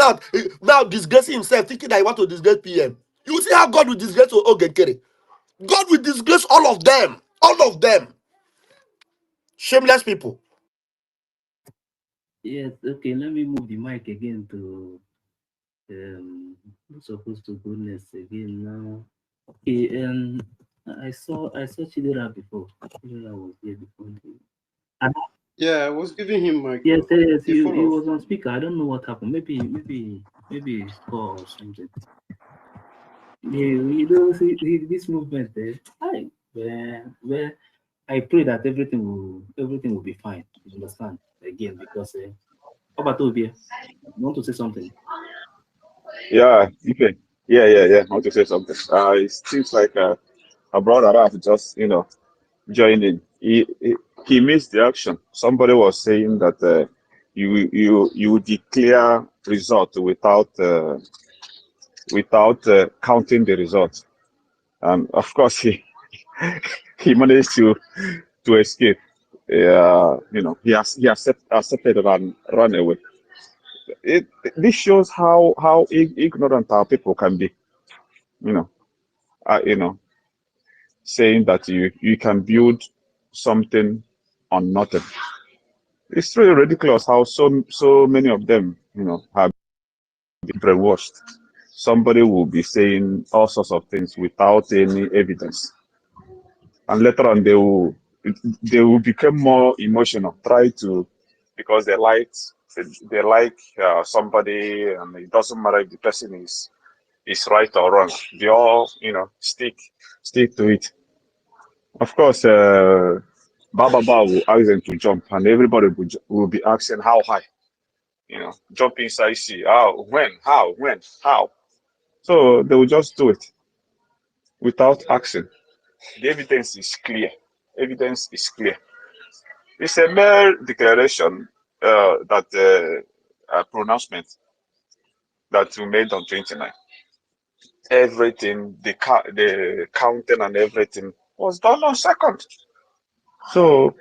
now disgracing himself, thinking that he want to disgrace PM. You see how God will disgrace Ogenkere. God will disgrace all of them. All of them. Shameless people. yes, okay, let me move the mic again to I'm supposed to go next again now. Okay, I saw Chidera before. Chidera was here before. Yeah, I was giving him my yes, he was on speaker. I don't know what happened. Maybe his call or something. You know, see, this movement there. Where I pray that everything will be fine. You understand? Again, because how about Obia? You want to say something? Yeah, okay. Yeah. I want to say something. It seems like a brother Raf just, joined in. He missed the action. Somebody was saying that you declare result without counting the result. And of course, he managed to escape. He accepted and run away. This shows how ignorant our people can be. You know, you know, saying that you can build something on nothing. It's really ridiculous how so many of them, have been brainwashed. Somebody will be saying all sorts of things without any evidence, and later on they will become more emotional. Try to, because they like somebody, and it doesn't matter if the person is right or wrong. They all stick to it. Of course, Baba will ask them to jump, and everybody will be asking how high. jump inside sea. How, when, how? So they will just do it without asking. The evidence is clear. Evidence is clear. It's a mere declaration, that pronouncement that we made on 29. Everything, the counting and everything was done on second. So,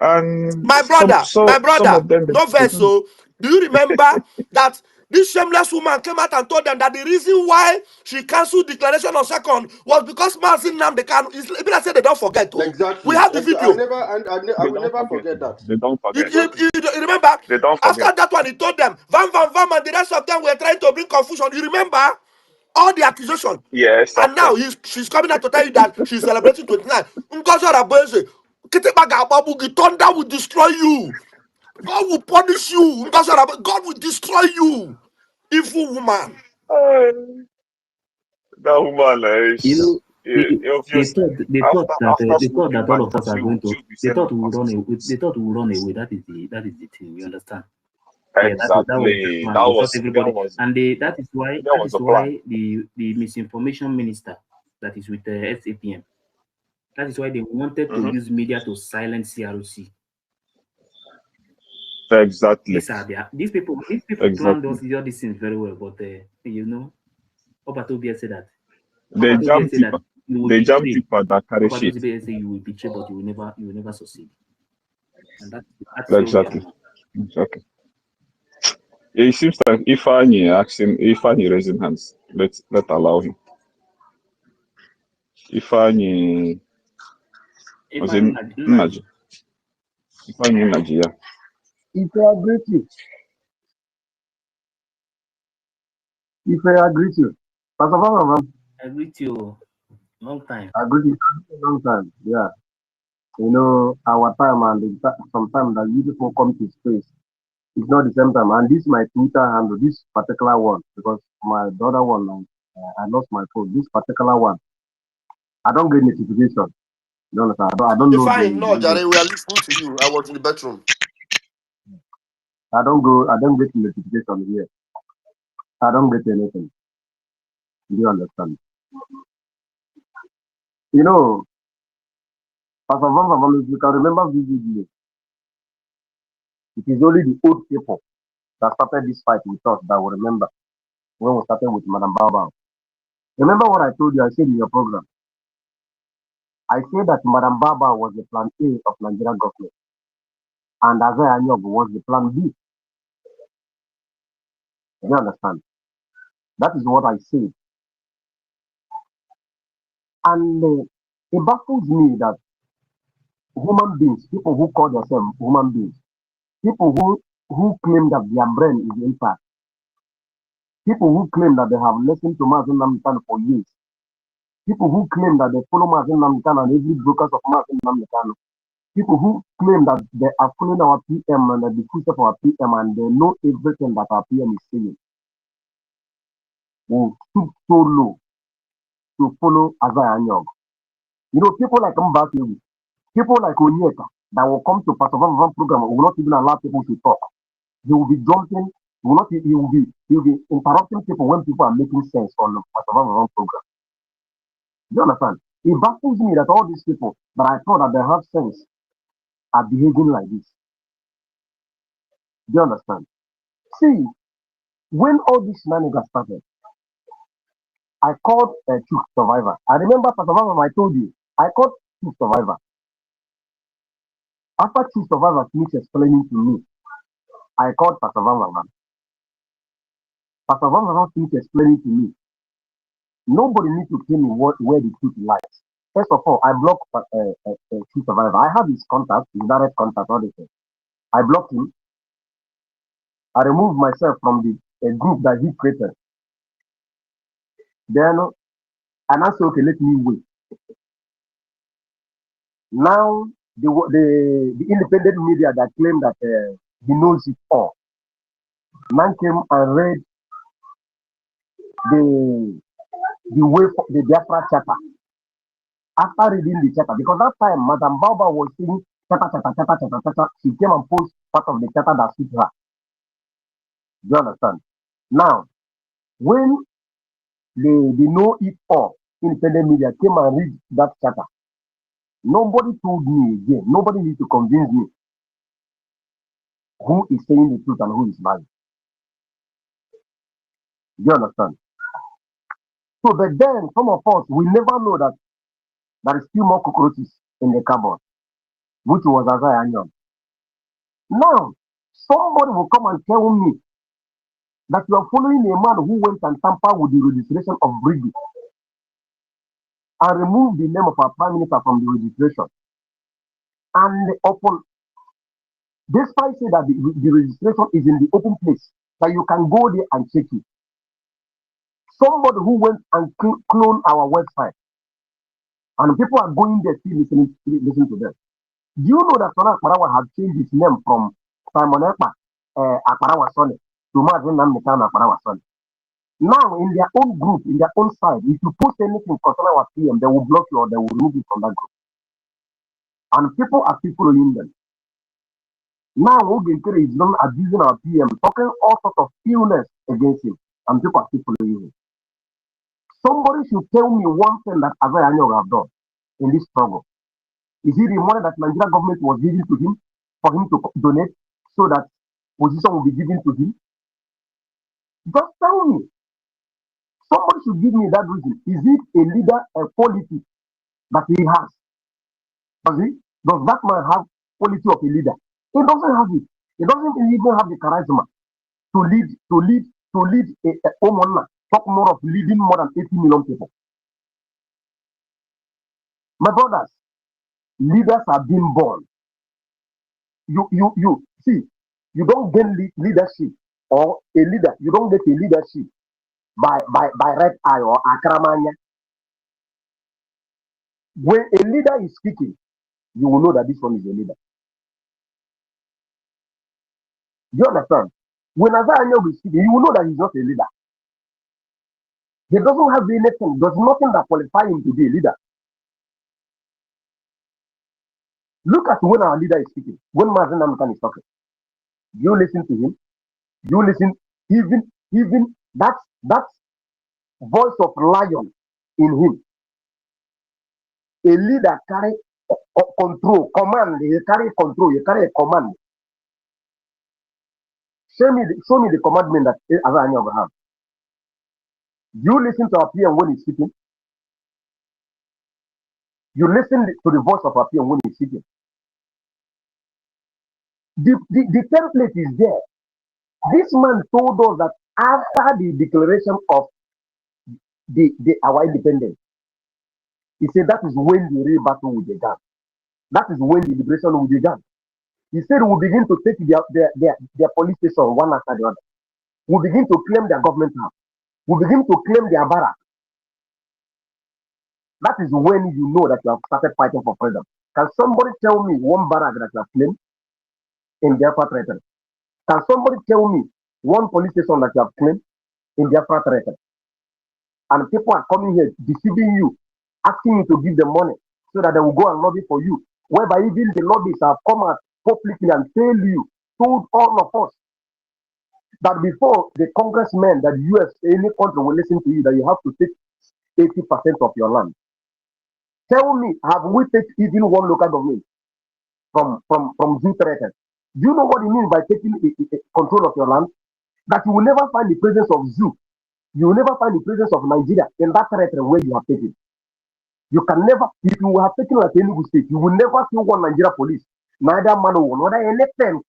and My brother, some of them no they verse. don't. So, do you remember that this shameless woman came out and told them that the reason why she cancelled declaration on second was because Mazin Namde can. Even I said they don't forget. Oh, we Exactly. have the video. I They will don't never forget. forget that. They don't forget. You remember? They don't After forget. that one, he told them, Vam, and the rest of them were trying to bring confusion. You remember? All the accusation. Yes, of And now course. she's coming out to tell you that she's celebrating 29. Thunder will destroy you. God will punish you. God will destroy you. Evil woman. That woman You is know, they obviously thought they thought that after they thought smoking that all of matcha, us are going to. she'll be They saying thought we will run nonsense. away. They thought we will run away. That is the thing. You understand? Yeah, that was the Exactly. plan. That They thought was everybody, and that that was is the plan. why the misinformation minister that is with the SAPM. That is why they wanted to Hmm. use media to silence CRC. Exactly. These people planned Exactly. all these things very well, but Obatobia said that. They Obatobia jam said that people. you will They jam betray. people that carry shit. Obatobia said you will betray, but you will never succeed. And that's where we are Exactly. now. Exactly. It seems like Ifani raising hands. Let allow him. Ifani If was I in Naji. Ifani Naji, yeah. If I agree to you, if I agree to you, Pastor Mama, I greet you, long time. I agree to you a long time. Yeah. Our time and sometimes that you people come to space, it's not the same time. And this my Twitter handle, this particular one, because my other one, I lost my phone. This particular one, I don't get notification. You understand? I don't If know I the know, Jare, we are listening to you. I was in the bedroom. I don't get notification here. I don't get anything. Do you understand? You know, Pastor Van, if you can remember vividly, it is only the old people that started this fight with us that will remember when we started with Madam Baba. Remember what I told you, I said in your program. I said that Madam Baba was the plan A of Nigerian government and Azai Anyob was the plan B. You understand? That is what I said. And it baffles me that human beings, people who call themselves human beings, people who claim that their brain is intact, people who claim that they have listened to Mazin Namitan for years, people who claim that they follow Mazin Namitan and every brokers of Mazin Namitan, people who claim that they are following our PM and the footsteps of our PM and they know everything that our PM is saying, will stoop so low to follow Azai Anyog. People like Mbaki, people like Onyeka that will come to Pastor Van program will not even allow people to talk. He will be jumping, he will be interrupting people when people are making sense on the Pastor Van program. Do you understand? It baffles me that all these people that I thought that they have sense are behaving like this. Do you understand? See, when all this shenanigans started, I called a Chief Survivor. I remember Pastor Van, I told you, I called Chief Survivor. After Chief Survivor finished explaining to me, I called Pastor Van. Pastor Van finished explaining to me. Nobody needs to tell me where the truth lies. First of all, I blocked Chief Survivor. I have his contact, his direct contact, all this thing. I blocked him. I removed myself from the group that he created. Then, and I said, okay, let me wait. Now, the independent media that claim that he knows it all, man came and read the way for the Biafra charter. After reading the charter, because that time Madam Baba was saying charter, she came and posted part of the charter that suits her. Do you understand? Now, when the know it all independent media came and read that charter, nobody told me again. Nobody needs to convince me who is saying the truth and who is lying. Do you understand? So, but then some of us we never know that there is still more cockroaches in the cupboard, which was Isaiah Young. Now, somebody will come and tell me that you are following a man who went and tampered with the registration of BRGIE and removed the name of our prime minister from the registration. And upon, despite say that the registration is in the open place, that you can go there and check it. Somebody who went and cloned our website, and people are going there still listening to them. Do you know that Sona Akparawa had changed his name from Simon Ekpa Akparawa Sonny to Mazin Namdekan Akparawa Sonny? Now, in their own group, in their own side, if you post anything concerning our PM, they will block you or they will remove you from that group. And people are still following them. Now, Ogenkere is not abusing our PM, talking all sorts of illness against him, and people are still following him. Somebody should tell me one thing that Azai Anyog have done in this struggle. Is it the money that Nigeria government was giving to him for him to donate so that position will be given to him? Just tell me. Somebody should give me that reason. Is it a leader, a quality that he has? Does that man have quality of a leader? He doesn't have it. He doesn't even have the charisma to lead a woman, talk more of leading more than 80 million people. My brothers, leaders are being born. You see, you don't gain leadership or a leader. You don't get a leadership by red eye or akramanya. When a leader is speaking, you will know that this one is a leader. Do you understand? When Azariah is speaking, you will know that he's not a leader. He doesn't have anything. There's nothing that qualifies him to be a leader. Look at when our leader is speaking. When Mazen Namkan is talking, you listen to him. You listen. Even that voice of lion in him. A leader carry control, command. He carry control. He carry a command. Show me the commandment that Azariah have. You listen to our PM when he's speaking. You listen to the voice of our PM when he's speaking. The template is there. This man told us that after the declaration of our independence, he said that is when the real battle will begin. That is when the liberation will begin. He said we'll begin to take their police station one after the other. We'll begin to claim their government house. We'll begin to claim their barrack. That is when you know that you have started fighting for freedom. Can somebody tell me one barrack that you have claimed in Biafra territory? Can somebody tell me one police station that you have claimed in Biafra territory? And people are coming here deceiving you, asking you to give them money so that they will go and lobby for you. Whereby even the lobbies have come out publicly and told all of us that before the congressmen that US, any country will listen to you, that you have to take 80% of your land. Tell me, have we taken even one local government from zoo territory? Do you know what it means by taking control of your land? That you will never find the presence of zoo. You will never find the presence of Nigeria in that territory where you have taken. You can never, if you have taken like Enugu state, you will never see one Nigeria police, neither Mano, nor anything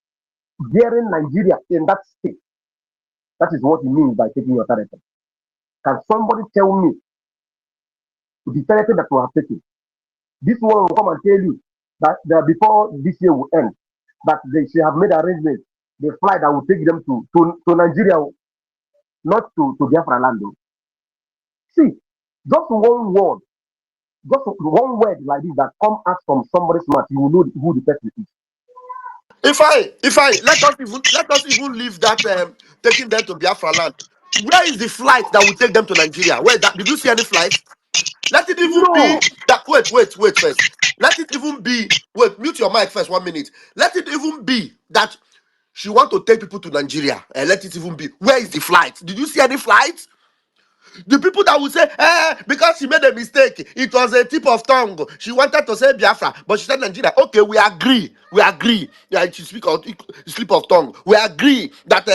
bearing Nigeria in that state. That is what it means by taking your territory. Can somebody tell me the territory that you have taken? This one will come and tell you that before this year will end, that they should have made arrangements, the flight that will take them to Nigeria, not to Biafra land. See, just one word like this that come out from somebody's mouth, you will know who the person is. If I let us even leave that taking them to Biafra land. Where is the flight that will take them to Nigeria? Where that did you see any flight? Let it even No. be that wait first. Let it even be mute your mic first 1 minute. Let it even be that She want to take people to Nigeria and let it even be. Where is the flight? Did you see any flight? The people that will say, because she made a mistake, it was a tip of tongue. She wanted to say Biafra, but she said Nigeria. Okay, we agree. We agree. Yeah, she speak of slip of tongue. We agree that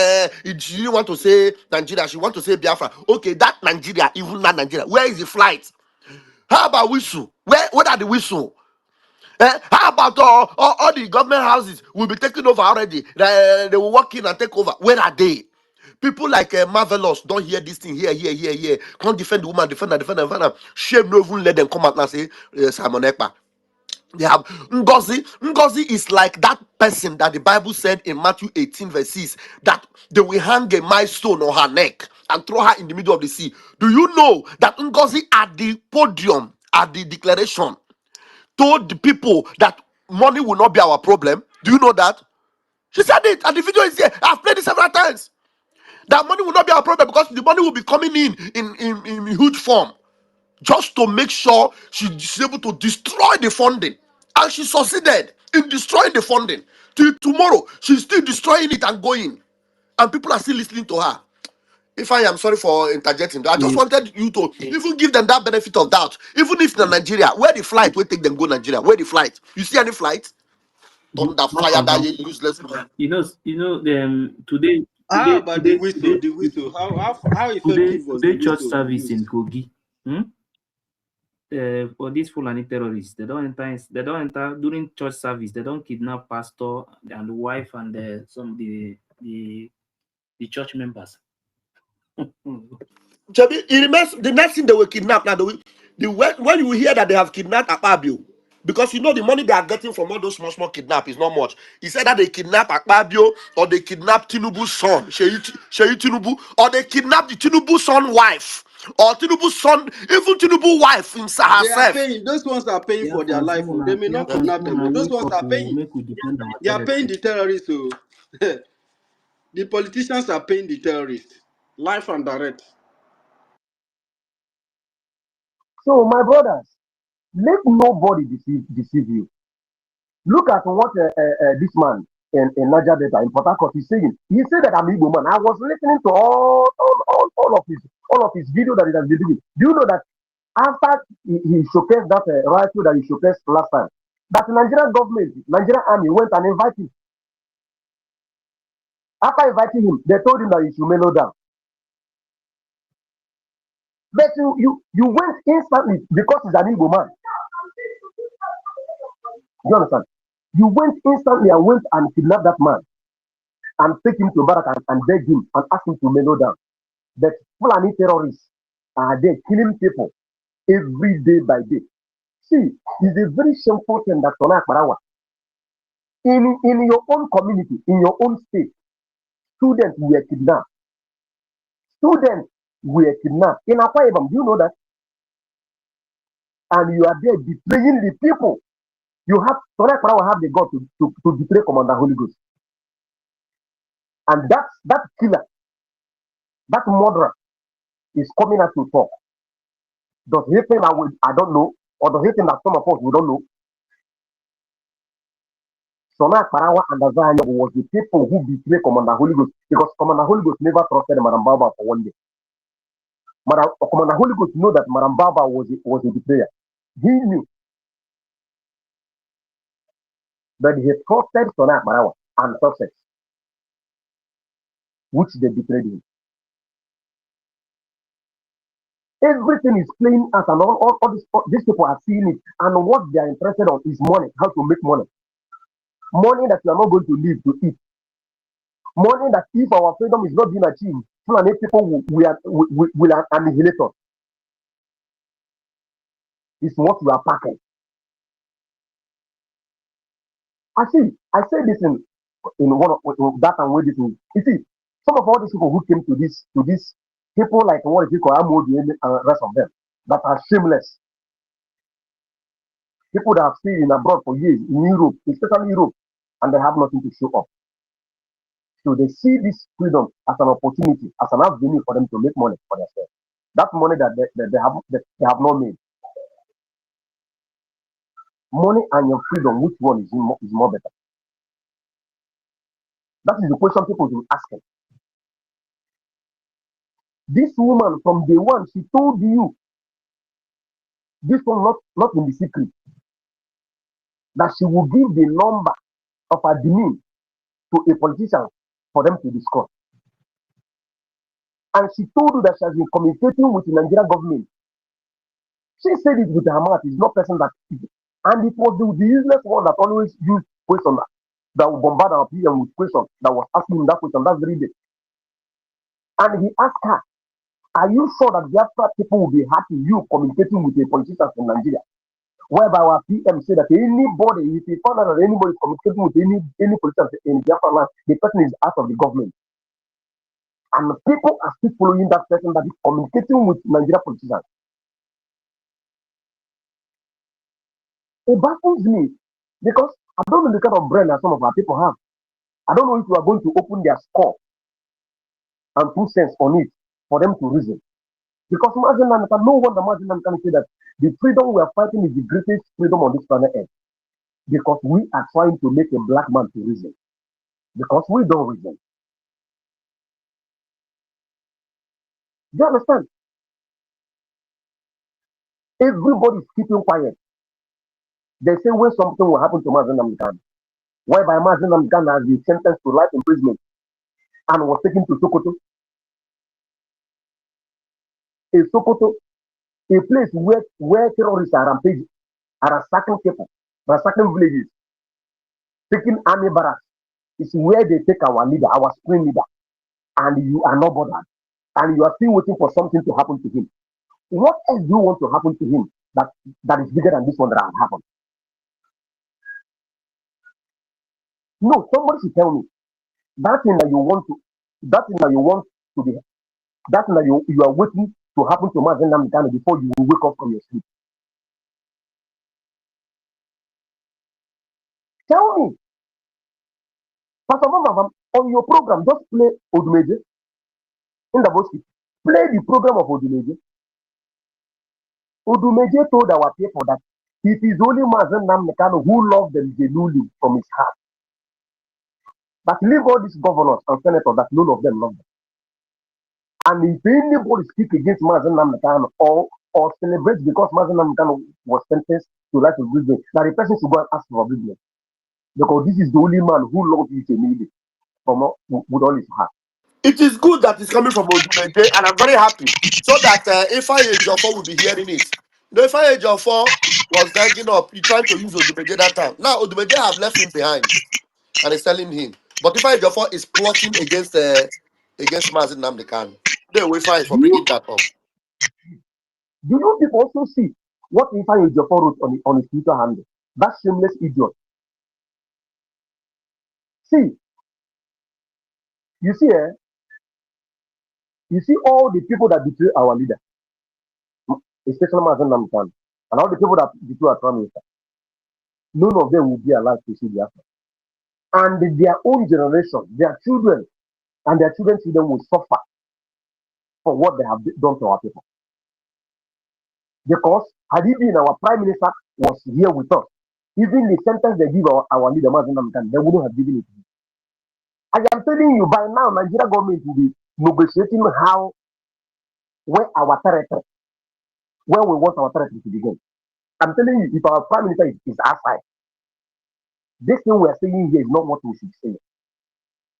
she didn't want to say Nigeria. She want to say Biafra. Okay, that Nigeria, even not Nigeria. Where is the flight? How about whistle? Where are the whistle? How about all the government houses will be taken over already? They will walk in and take over. Where are they? People like Marvelous don't hear this thing here. Can't defend the woman, defend her. Shame no even let them come out and say Simon Ekpa. They have Ngozi. Ngozi is like that person that the Bible said in Matthew 18 verse 6 that they will hang a milestone on her neck and throw her in the middle of the sea. Do you know that Ngozi at the podium, at the declaration, told the people that money will not be our problem? Do you know that? She said it, and the video is here. I've played it several times. That money will not be our problem because the money will be coming in huge form, just to make sure she's able to destroy the funding. And she succeeded in destroying the funding. Till tomorrow, she's still destroying it and going. And people are still listening to her. If I am sorry for interjecting, I just You, wanted you to even give them that benefit of doubt. Even if in Nigeria, where the flight will take them go Nigeria? Where the flight? You see any flight? Thunder not fire that confirm. useless. Today, How about the whistle? The whistle. How effective was the today church whistle service in used? Kogi. For these Fulani terrorists, they don't enter during church service. They don't kidnap pastor and the wife and some of the church members. Jabi, it remains the next thing they will kidnap now. When you hear that they have kidnapped Akpabio, because you know the money they are getting from all those small kidnap is not much. He said that they kidnap Akpabio or they kidnap Tinubu's son, Sheyi Tinubu, or they kidnap the Tinubu son wife, or Tinubu's son, even Tinubu wife They are herself. paying. Those ones are paying for their Biafrans, life. Oh. They may not kidnap them, but those wake ones up, are paying. make we defend our They are paying territory. the terrorists. Oh. The politicians are paying the terrorists. Life and direct. So, my brothers, let nobody deceive you. Look at what this man in Niger Delta in Port Harcourt is saying. He said that I'm Igbo man. I was listening to all of his video that he has been doing. Do you know that after he showcased that rifle that he showcased last time, that Nigerian government, Nigerian army went and invited him. After inviting him, they told him that he should mellow down. But you went instantly because he's an Igbo man. Do you understand? You went instantly and went and kidnapped that man and take him to Barak and beg him and ask him to mellow down. But Fulani terrorists are there killing people every day by day. See, it's a very shameful thing that Tona Akbarawa, in your own community, in your own state, students were kidnapped. Students were kidnapped. In Akwa Ibom, do you know that? And you are there betraying the people. You have Tona Akbarawa have the God to betray Commander Holy Ghost. And that killer, that murderer is coming out to talk. Does he think I don't know? Or does he think that some of us we don't know? Sona Akbarawa and Azania was the people who betrayed Commander Holy Ghost because Commander Holy Ghost never trusted Madam Baba for one day. Commander Holy Ghost knew that Madam Baba was a betrayer. He knew that he trusted Sona Akbarawa and success, which they betrayed him. Everything is playing out, and all these people are seeing it, and what they are interested in is money, how to make money. Money that you are not going to live to eat. Money that if our freedom is not being achieved, Fulani people will annihilate us. It's what you are packing. I say this in one of that and where this is. You see, some of all these people who came to this people like what is it called Amodi and the rest of them that are shameless. People that have stayed in abroad for years in Europe, especially Europe, and they have nothing to show up. So they see this freedom as an opportunity, as an avenue for them to make money for themselves. That money that they have not made. Money and your freedom, which one is more better? That is the question people will ask him. This woman from day one, she told you this one not in the secret that she will give the number of admin to a politician for them to discuss. And she told you that she has been communicating with the Nigerian government. She said it with her mouth. It's not person that, and it was the useless one that always used question that would bombard our PM with questions that was asking him that question that very day. And he asked her, "Are you sure that Biafra people will be happy you communicating with a politician from Nigeria?" Whereby our PM said that anybody, if he found out that anybody is communicating with any politician in Biafra land, the person is out of the government. And people are still following that person that is communicating with Nigerian politicians. It baffles me because I don't know the kind of brain that some of our people have. I don't know if we are going to open their score and put sense on it for them to reason. Because no wonder Mazen can say that the freedom we are fighting is the greatest freedom on this planet Earth. Because we are trying to make a black man to reason. Because we don't reason. Do you understand? Everybody is keeping quiet. They say when something will happen to Mazen Namdekan, whereby Mazen Namdekan has been sentenced to life imprisonment and was taken to Sokoto. A Sokoto, a place where terrorists are rampaging, are attacking people, attacking villages, taking army barracks, is where they take our leader, our supreme leader, and you are not bothered. And you are still waiting for something to happen to him. What else do you want to happen to him that is bigger than this one that has happened? No, somebody should tell me that thing that you want to be, that thing that you are waiting to happen to Mazen Namdekan before you will wake up from your sleep. Tell me. Pastor Mama, on your program, just play Odumeje in the voice. Play the program of Odumeje. Odumeje told our people that it is only Mazen Namdekan who loves them genuinely from his heart. But leave all these governors and senators that none of them love them. And if anybody speak against Mazen Namdekan or celebrate because Mazen Namdekan was sentenced to life imprisonment, that the person should go and ask for forgiveness. Because this is the only man who loves you genuinely with all his heart. It is good that it's coming from Odumeje, and I'm very happy. So that Ifeanyi Ejiofor will be hearing it. Ifeanyi Ejiofor was ganging up. He tried to use Odumeje that time. Now Odumeje have left him behind and is telling him. But Ifeanyi Ejiofor is plotting against Mazen Namdekan. They will fight for bringing that up. Do you people also see what Ifeanyi Ejiofor wrote on his Twitter handle? That shameless idiot. See, you see all the people that betray our leader, especially Mazen Namdekan, and all the people that betray our prime minister. None of them will be alive to see the after. And their own generation, their children, and their children's children will suffer for what they have done to our people. Because had he been our prime minister was here with us, even the sentence they give our leader, Mazen Namdekan, they wouldn't have given it to him. I am telling you, by now, Nigeria government will be negotiating where our territory, where we want our territory to begin. I'm telling you, if our prime minister is outside, this thing we are saying here is not what we should say.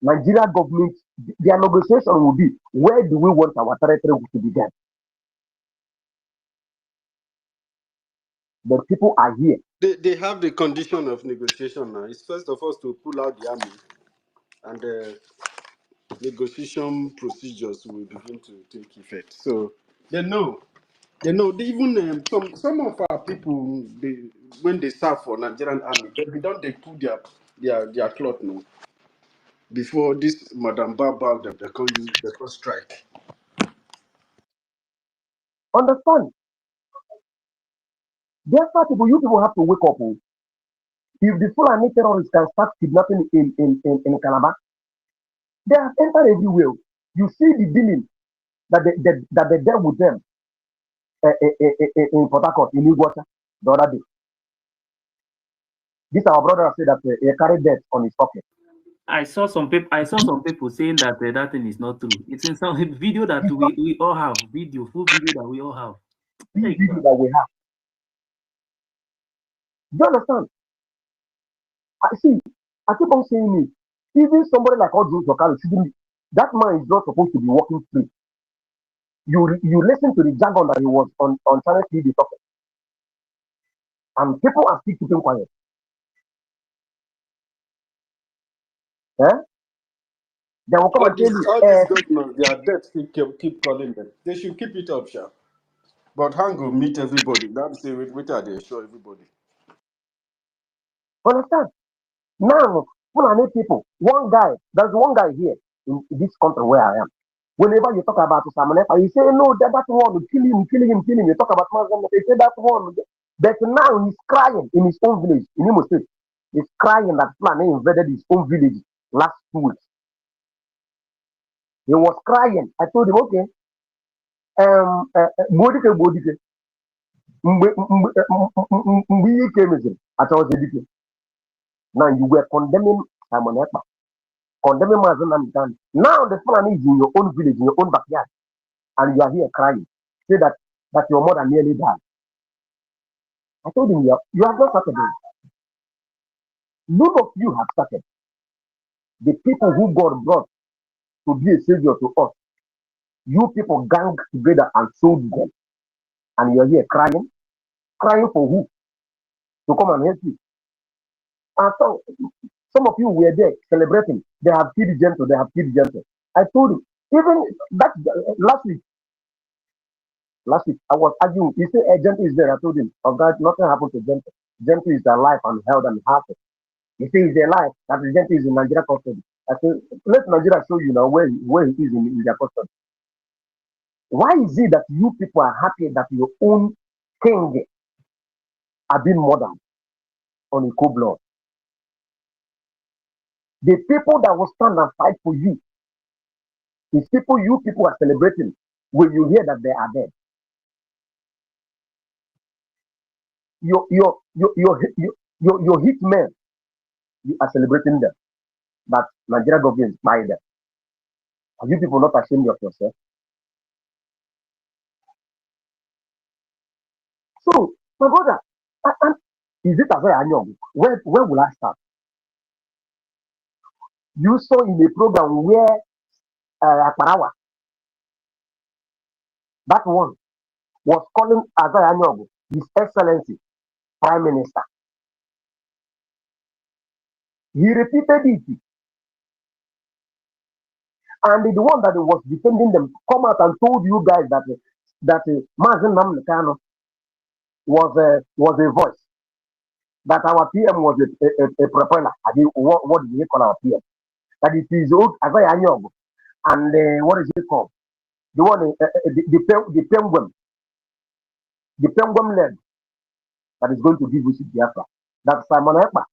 Nigeria government, their negotiation will be, where do we want our territory to begin? The people are here. They have the condition of negotiation now. It's first of all to pull out the army, and negotiation procedures will begin to take effect. So they know. Even some of our people, when they serve for Nigerian army, they pull their cloth now. Before this Madam Baba, they can't strike. Understand? Therefore, you people have to wake up. If the Fulani terrorists can start kidnapping in Calabar, they have entered everywhere. You see the dealing that they dealt with them in Port Harcourt, in Iguacha, the other day. This our brother said that he carried death on his pocket. I saw some people saying that that thing is not true. It's in some video that It's not we all have, full video that we all have. the Hey, video that we have. Do you understand? I see. I keep on saying it. Even somebody like Odun Sokalo shouldn't. That man is not supposed to be walking straight. You listen to the jargon that he was on Channel TV talking, and people are still keeping quiet. Eh? They will come and tell you, All these governors, they are dead. Keep calling them. They should keep it up, sha. But hang will meet everybody. That's the which are they show everybody. understand? Now, Fulani people, there's one guy here in this country where I am. Whenever you talk about Simon Ekpa, you say, no, that one, kill him. You talk about Muslim, you say that one. But now he's crying in his own village, in Imo State. He's crying that Fulani invaded his own village last 2 weeks. He was crying. I told him, okay, Bodike, mgbe ihe ike meziri, achọghịzi dike. Now you were condemning Simon Ekpa, condemning Mazen Namikani. Now the Fulani is in your own village, in your own backyard, and you are here crying. Say that your mother nearly died. I told him, you have not started it. None of you have started. The people who God brought to be a savior to us, you people gang together and sold them. And you're here crying. Crying for who? To come and help you. And so, some of you were there celebrating. They have killed Gentle. I told you, even that last week, I was arguing. He said, Gentle is there. I told him, oh God, nothing happened to Gentle. Gentle is alive and held and happy. He said he's alive. That Gentle is in Nigeria custody. I said, let Nigeria show you now where he is in their custody. Why is it that you people are happy that your own king are being murdered on a cold blood? The people that will stand and fight for you is people you people are celebrating when you hear that they are dead. Your hitmen, you are celebrating them. That Nigeria government buy them. Are you people not ashamed of yourself? So, my brother, is it as I know? Where will I start? You saw in a program where Akparawa, that one, was calling Azai Anyogu His Excellency Prime Minister. He repeated it. And the one that was defending them come out and told you guys that Mazen Namdekano was a voice. That our PM was a propeller. What did he call our PM? That it is old Azai Anyogu. And what is it called? The one, the penguin. The penguin leg that is going to give us Biafra. That's Simon Ekpa,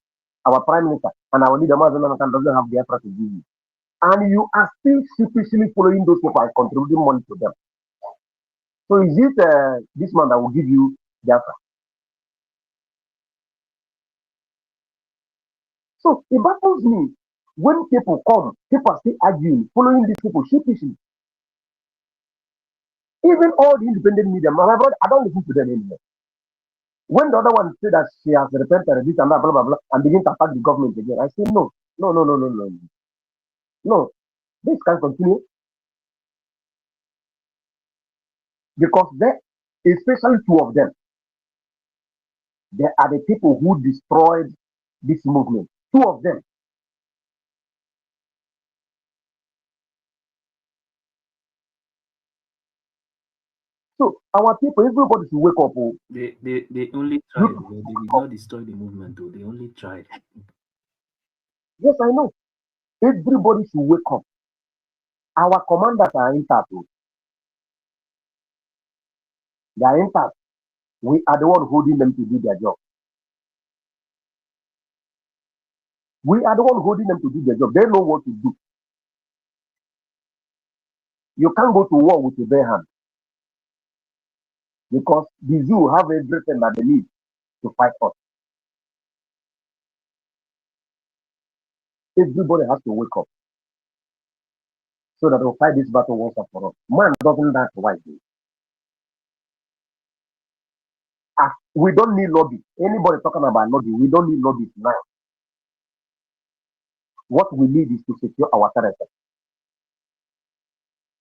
our prime minister, and our leader Mazen Namdekano doesn't have Biafra to give you. And you are still sheepishly following those people and contributing money to them. So is it this man that will give you Biafra? So it baffles me when people come, people are still arguing, following these people sheepishly. Even all the independent media, my brother, I don't listen to them anymore. When the other one say that she has repented, this and that, blah, blah, blah, and begin to attack the government again, I say, no. No, this can continue. Because they, especially two of them, they are the people who destroyed this movement. Two of them. So our people, everybody should wake up. They only tried. They did not destroy the movement, though. They only tried. Yes, I know. Everybody should wake up. Our commanders are intact. They are intact. We are the one holding them to do their job. We are the one holding them to do their job. They know what to do. You can't go to war with a bare hand. Because the zoo have everything that they need to fight us. Everybody has to wake up so that we'll fight this battle once and for all. Man doesn't die twice. We don't need lobby. Anybody talking about lobby, we don't need lobbies now. What we need is to secure our territory.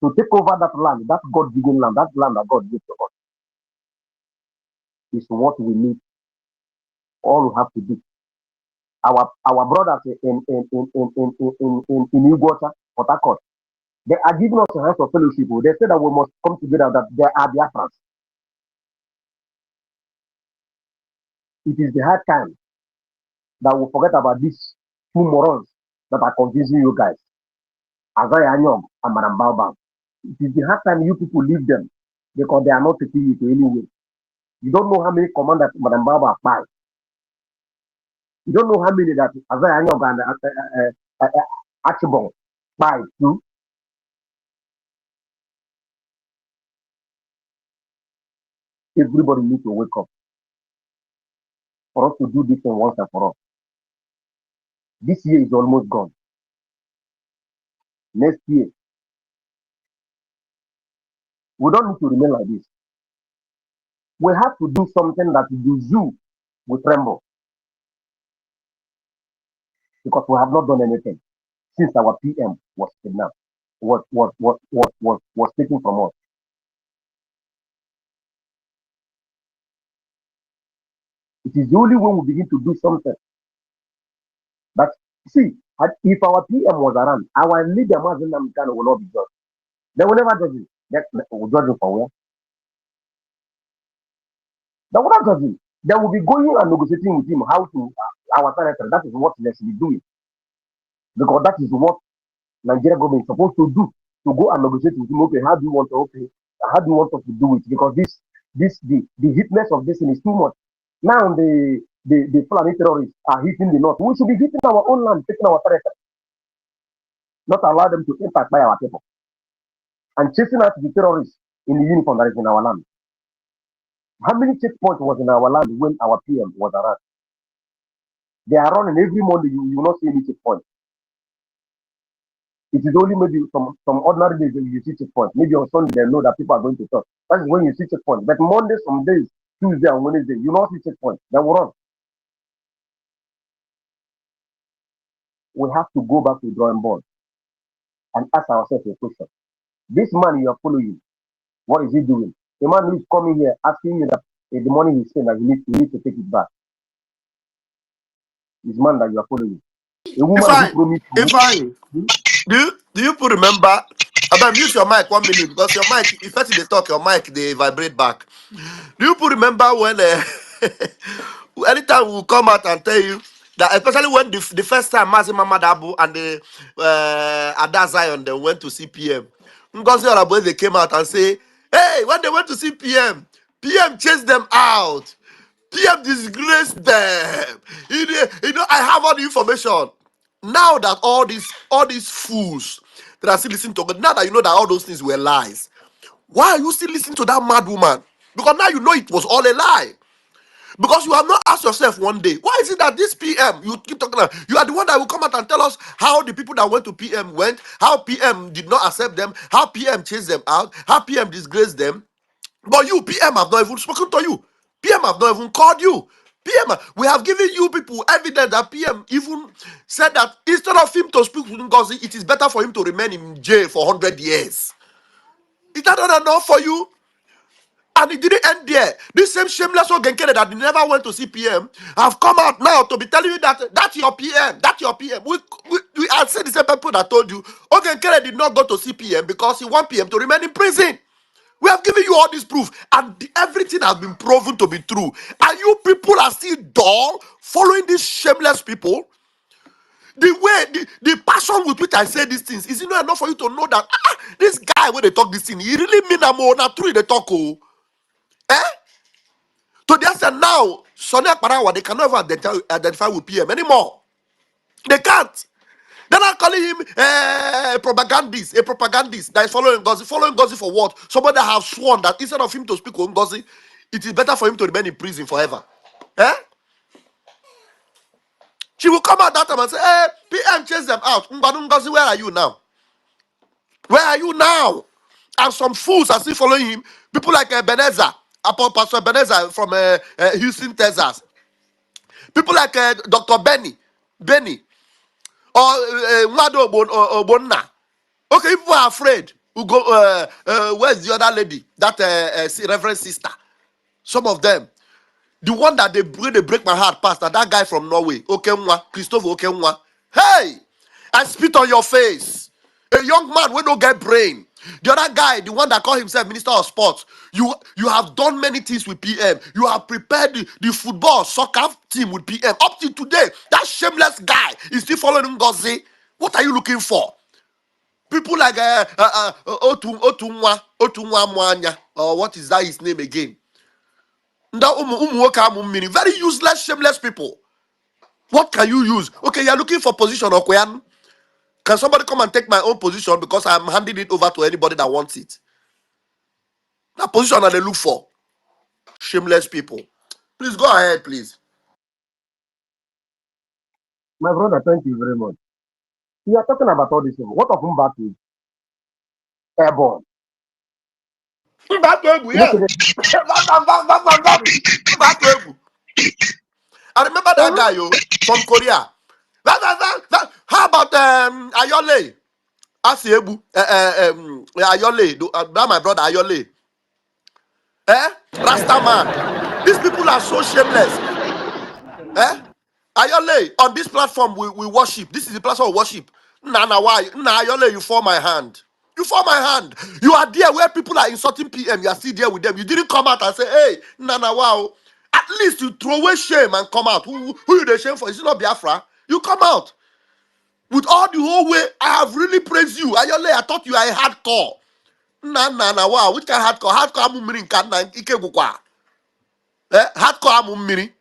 To take over that land, that God-given land, that land that God gave to us, is what we need. All we have to do. Our brothers in Uganda, Port Harcourt, they are giving us a hands of fellowship. They say that we must come together, that there are Biafrans. It is the hard time that we forget about these two morons that are confusing you guys. Azaya Anyong and Madam Baobab. It is the hard time you people leave them because they are not taking you to anywhere. You don't know how many commanders Madam Baobab fight. You don't know how many that Azaya Anyong and Archibald fight too. Everybody needs to wake up for us to do this thing once and for all. This year is almost gone. Next year, we don't need to remain like this. We have to do something that the zoo will tremble because we have not done anything since our PM was kidnapped, was taken from us. It is only when we begin to do something that, see, if our PM was around, our leader Mazen Namikano will not be judged. They will never judge him. They will judge him for where? They will not judge him. They will be going and negotiating with him how to our territory. That is what they should be doing. Because that is what Nigeria government is supposed to do. To go and negotiate with him. Okay, how do you want to how do you want us to do it? Because the hitness of this thing is too much. Now the Fulani terrorists are hitting the north. We should be hitting our own land, taking our territory. Not allow them to impact by our people. And chasing out the terrorists in the uniform that is in our land. How many checkpoints was in our land when our PM was around? They are running every Monday. You will not see any checkpoint. It is only maybe some ordinary days when you see checkpoint. Maybe on Sunday they know that people are going to talk. That is when you see checkpoint. But Monday, some days, Tuesday and Wednesday, you not see checkpoint. They will run. We have to go back to the drawing board and ask ourselves a question. This man you are following, what is he doing? A man who is coming here asking you that the money he spent that you need to take it back. This man that you are following. A woman who promised you. Do you put remember? About mute your mic 1 minute because your mic, if they talk, your mic they vibrate back. Do you put remember when anytime we come out and tell you that, especially when the first time Mazin Mamadabu and the Ada Zion they went to CPM, Ngozi Olaboye they came out and say, hey, when they went to CPM, PM chased them out. PM disgraced them. You know, I have all the information. Now that all these fools that are still listening to God, now that you know that all those things were lies, why are you still listening to that mad woman? Because now you know it was all a lie. Because you have not asked yourself one day, why is it that this PM, you keep talking about, you are the one that will come out and tell us how the people that went to PM went, how PM did not accept them, how PM chased them out, how PM disgraced them. But you, PM, have not even spoken to you. PM have not even called you. PM, we have given you people evidence that PM even said that instead of him to speak with Ngozi, it is better for him to remain in jail for 100 years. Is that not enough for you? And it didn't end there. This same shameless Ogenkere that never went to see PM have come out now to be telling you that that's your PM. That's your PM. We are saying the same people that told you Ogenkere did not go to see PM because he want PM to remain in prison. We have given you all this proof, and everything has been proven to be true. And you people are still dull following these shameless people. The way, the passion with which I say these things, is it not enough for you to know that this guy, when they talk this thing, he really mean I'm not true. They talk, oh, eh? To the extent now, Sonia Parawa, they cannot even identify with PM anymore. They can't. They're not calling him a propagandist that is following Ngozi. Following Ngozi for what? Somebody that has sworn that instead of him to speak with Ngozi, it is better for him to remain in prison forever. Eh? She will come out that time and say, hey, PM chase them out. Ngwanu Ngozi, where are you now? Where are you now? And some fools are still following him. People like Ebenezer, Pastor Ebenezer from Houston, Texas. People like Dr. Benny, or Mwado Obonna. Okay, people are afraid. Who go? Where's the other lady? That Reverend sister. Some of them. The one that they break my heart past, that guy from Norway, Okemwa, Christopher Okemwa. Hey, I spit on your face. A young man will not get brain. The other guy, the one that called himself Minister of Sports, you have done many things with PM. You have prepared the football, soccer team with PM. Up till today, that shameless guy is still following Ngozi. What are you looking for? People like Otunwa Mwanya, or what is that his name again? Very useless, shameless people. What can you use? Okay, you're looking for position, Okoyan. Can somebody come and take my own position because I'm handing it over to anybody that wants it? That position that they look for. Shameless people. Please go ahead, please. My brother, thank you very much. You are talking about all this. What of Mbappe? Airborne. Yes. I remember that guy, from Korea. How about Ayole? Asiebu. Ayole. That my brother Ayole. Rasta man. These people are so shameless. Ayole, on this platform we worship. This is the platform of worship. Why? Ayole, you fall my hand. You fall my hand. You are there where people are insulting PM. You are still there with them. You didn't come out and say, hey, wow. At least you throw away shame and come out. Who you the shame for? Is it not Biafra? You come out. With all the whole way, I have really praised you. Ayole, I thought you are a hardcore. Wow. Which kind of hardcore? Hardcore amu miri nkanna ike gukwa. Hardcore amu miri.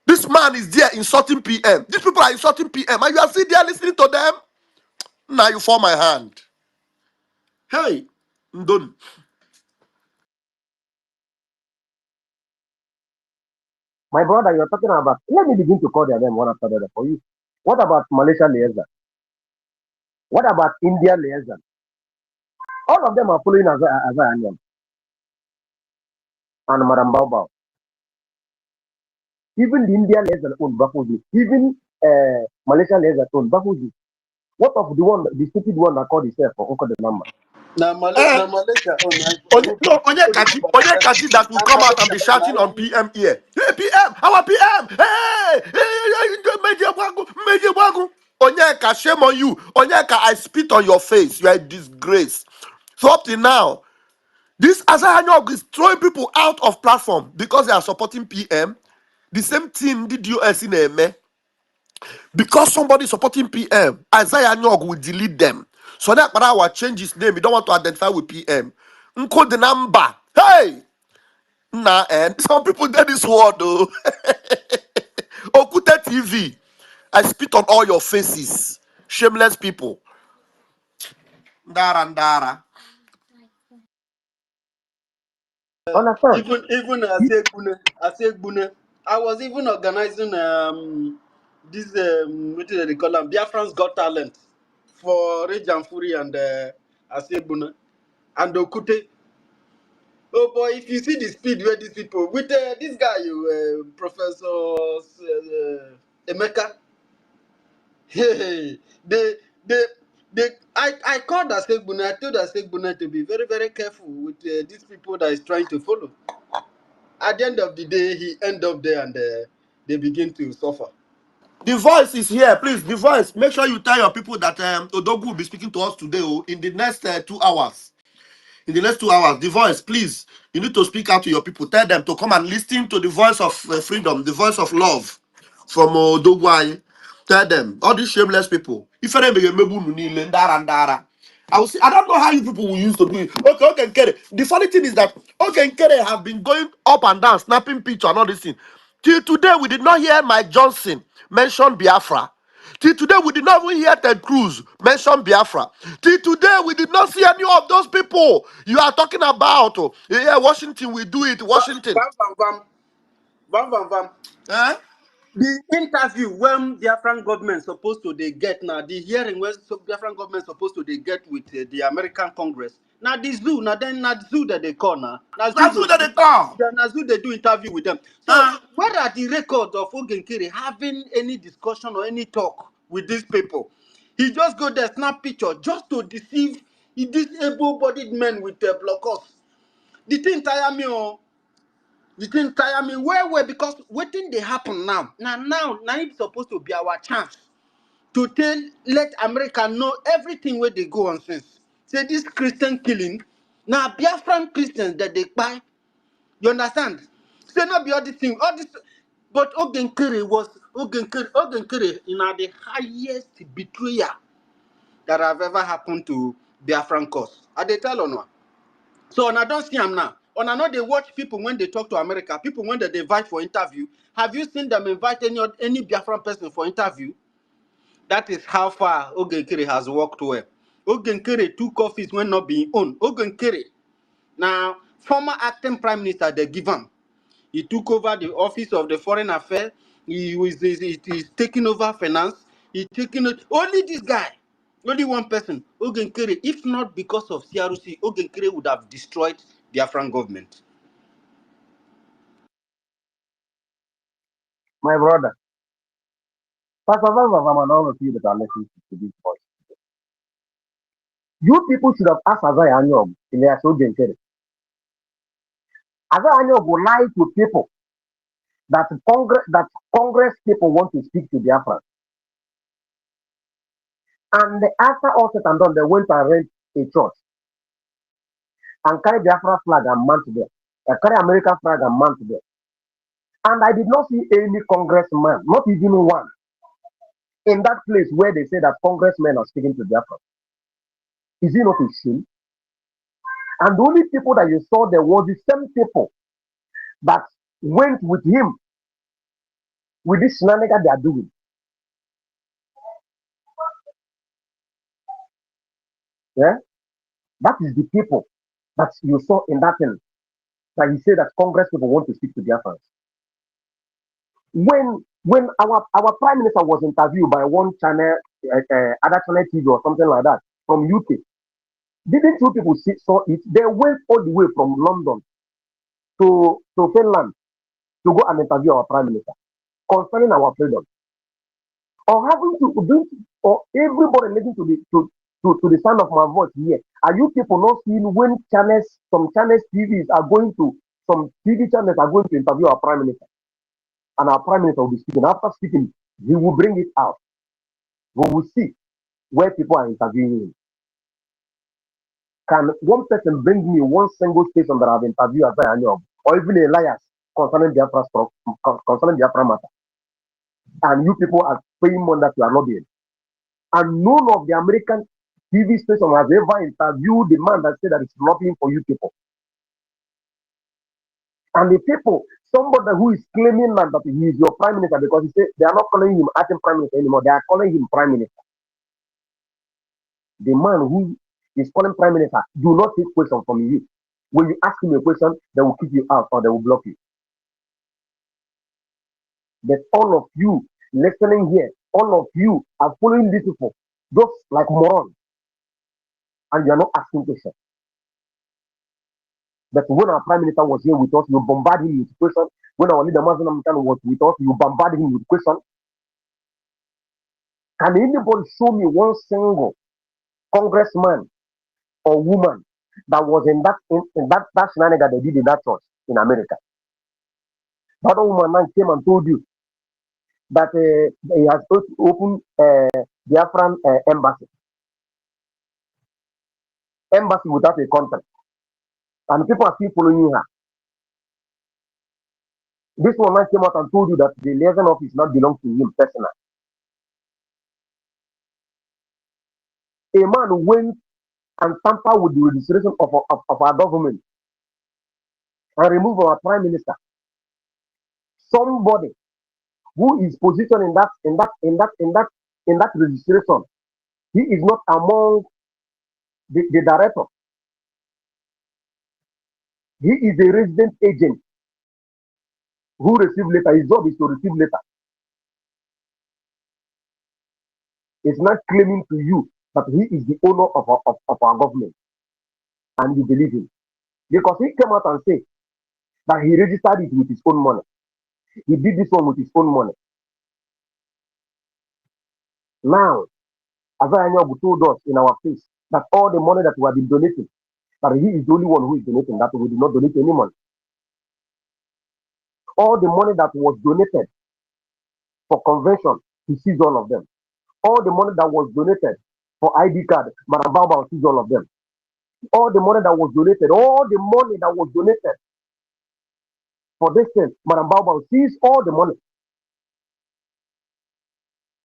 This man is there insulting PM. These people are insulting PM, and you are sitting there listening to them. Now you fall my hand. Hey, Ndon. My brother, you're talking about. Let me begin to call their name one after the other for you. What about Malaysia liaison? What about India liaison? All of them are following Azayanyam and Madam Bao. Even the India liaison own baffles me. Even Malaysia liaison own baffles me. What of the stupid one that called himself for Uncle the number? Now, Eh, Malaysia, oh, Onyekachi that will come out and be shouting on PM here. Hey, PM, our PM. Major Wagu. Onyeka, shame on you. Onyeka, I spit on your face. You are a disgrace. So up till now, this Azahanyog is throwing people out of platform because they are supporting PM. The same thing did US in Eme. Because somebody is supporting PM, Isaiah Nyog will delete them. So that Para will change his name. He don't want to identify with PM. Nko the number. Hey! Nah, and some people get this word though. Okute TV. I spit on all your faces. Shameless people. Dara Dara. Understand? even as Egbune, I was even organizing this what do they call them? Biafrans Got Talent for Rage and Fury and Asegbune and Okute. Oh boy, if you see the speed where these people with this guy, Professor Emeka, hey, they, I called Asegbune. I told Asegbune to be very, very careful with these people that is trying to follow. At the end of the day, he end up there and they begin to suffer. The voice is here, please. The voice. Make sure you tell your people that Odogu will be speaking to us today in the next 2 hours. In the next 2 hours, the voice, please. You need to speak out to your people. Tell them to come and listen to the voice of freedom, the voice of love from Dogwai. Tell them, all these shameless people. If I will see, I don't know how you people will use to do it. Okay, Nkere. The funny thing is that Nkere have been going up and down, snapping picture and all this thing. Till today, we did not hear Mike Johnson mention Biafra. Till today, we did not even hear Ted Cruz mention Biafra. Till today, we did not see any of those people you are talking about. Yeah, Washington will do it. Washington. Vam. Eh? The interview when Biafran government supposed to they get now, the hearing when Biafran government supposed to they get with the American Congress. Now the zoo, now then not zoo that they call now. Now zoo That's they what they do, call. now zoo they do interview with them. So where are the records of Ogenkiri having any discussion or any talk with these people? He just go there, snap picture, just to deceive these able-bodied men with the blockers. The thing tire me, oh. The thing tire me well because waiting they happen now. Now it's supposed to be our chance to let America know everything where they go on since. Say this Christian killing, now Biafran Christians that they buy. You understand? Say not be all this thing, all this. But Ogenkiri in the highest betrayer that have ever happened to Biafran cause. Are they tell or not? So I don't see them now. On know they watch people when they talk to America, people when they invite for interview. Have you seen them invite any Biafran person for interview? That is how far Ogenkiri has walked well. Ogenkiri took office when not being owned. Ogenkiri, now former acting prime minister, they give him. He took over the office of the foreign affairs. He's taking over finance. He's taking it. Only this guy, only one person, Ogenkiri. If not because of CRC, Ogenkiri would have destroyed the Biafran government. My brother, first of all, and all of you that are listening to this voice, you people should have asked Azai Anyog in their soldier. Azai Anyog will lie to people that Congress people want to speak to Biafra. And after all said and done, they went and rent a church and carry Biafra flag and mount there. Carry American flag and mount there. And I did not see any congressman, not even one, in that place where they say that congressmen are speaking to Biafra. Is it not a shame? And the only people that you saw there was the same people that went with him with this shenanigan they are doing. Yeah? That is the people that you saw in that thing that he said that Congress people want to speak to Biafrans. When our prime minister was interviewed by one channel, other channel TV or something like that from UK, didn't two people saw it? They went all the way from London to Finland to go and interview our prime minister concerning our freedom. Or having to do, or everybody listening to the sound of my voice here. Are you people not seeing when some channels TVs are going to, some TV channels are going to interview our prime minister? And our prime minister will be speaking. After speaking, he will bring it out. We will see where people are interviewing him. Can one person bring me one single station that I've interviewed as I know, or even Elias concerning Biafra matter? And you people are paying money that you are not doing. And none of the American TV station has ever interviewed the man that said that it's lobbying for you people. And the people, somebody who is claiming that he is your prime minister, because he said they are not calling him acting prime minister anymore, they are calling him prime minister. The man who is calling prime minister do not take questions from you. When you ask him a question, they will kick you out or they will block you. But all of you listening here, all of you are following these people just like morons, and you are not asking questions. But when our prime minister was here with us, you bombard him with questions. When our leader Muslim was with us, you bombard him with questions. Can anybody show me one single congressman or woman that was in that shenanigan they did in that church in America? That woman man came and told you that he has opened Biafran embassy without a contract, and people are still following her. This woman came out and told you that the liaison office not belongs to him personally. A man went and tampered with the registration of our government and removed our prime minister. Somebody who is positioned in that registration, he is not among the director. He is a resident agent who receive letter. His job is to receive letter. is not claiming to you that he is the owner of our government and you believe him. Because he came out and said that he registered it with his own money. He did this one with his own money. Now, Azanyogu told us in our face that all the money that we have been donating, that he is the only one who is donating, that we did not donate any money. All the money that was donated for convention, he sees all of them. All the money that was donated for ID card, Madam Baobab sees all of them. All the money that was donated, for this thing, Madam Baobab sees all the money.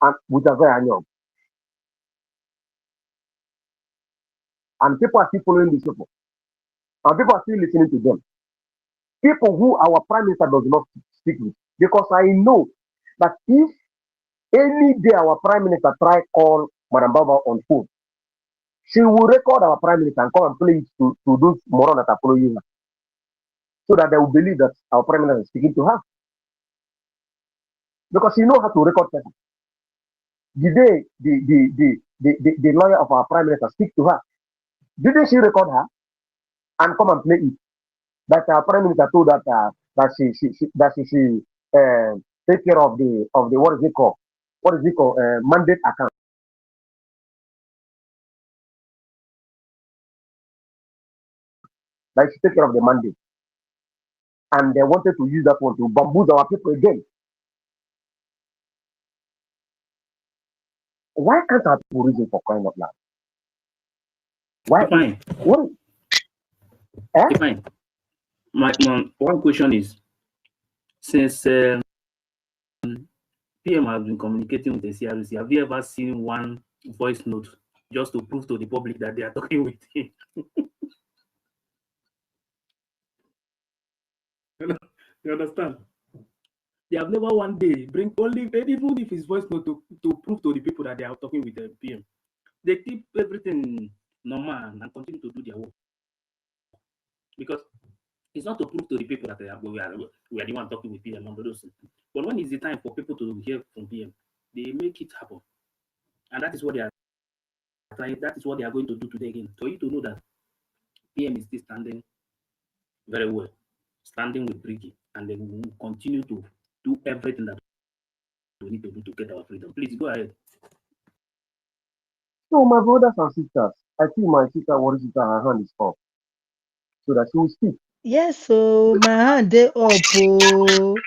And with Azanyogu. And people are still following these people. And people are still listening to them. People who our prime minister does not speak with. Because I know that if any day our prime minister try call Madam Baba on phone, she will record our prime minister and come and play it to those morons that are following her. So that they will believe that our prime minister is speaking to her. Because she knows how to record people. The day the lawyer of our prime minister speak to her, didn't she record her and come and play it? That our prime minister told that she take care of the what is it called mandate account. Like she take care of the mandate, and they wanted to use that one to bamboozle our people again. Why can't our people reason for crying out loud? Why? Fine. What? Fine. My one question is, since PM has been communicating with the CRC, have you ever seen one voice note just to prove to the public that they are talking with him? You understand? They have never one day bring only, even if his voice note to prove to the people that they are talking with the PM. They keep everything normal and continue to do their work. Because it's not to prove to the people that we are the one talking with PM. But when is the time for people to hear from PM, they make it happen. And that is what they are trying, that is what they are going to do today again. For you to know that PM is still standing very well, standing with BRGIE, and then we will continue to do everything that we need to do to get our freedom. Please go ahead. So my brothers and sisters, I think my sister Warisita, her hand is up, so that she will speak. Yes, so my hand dey up, oh,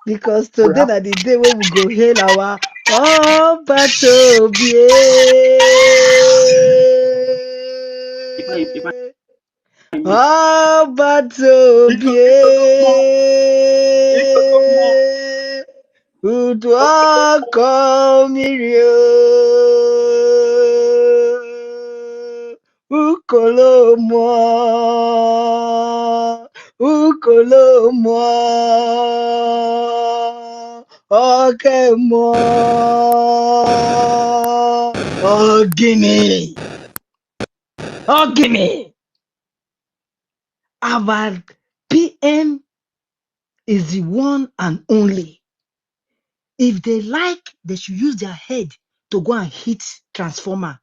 because today na the day wey we go hail our Oba Tobie. Oba Tobie. Udu aka mmiri ukolomo okemo ogini our PM is the one and only. If they like, they should use their head to go and hit transformer.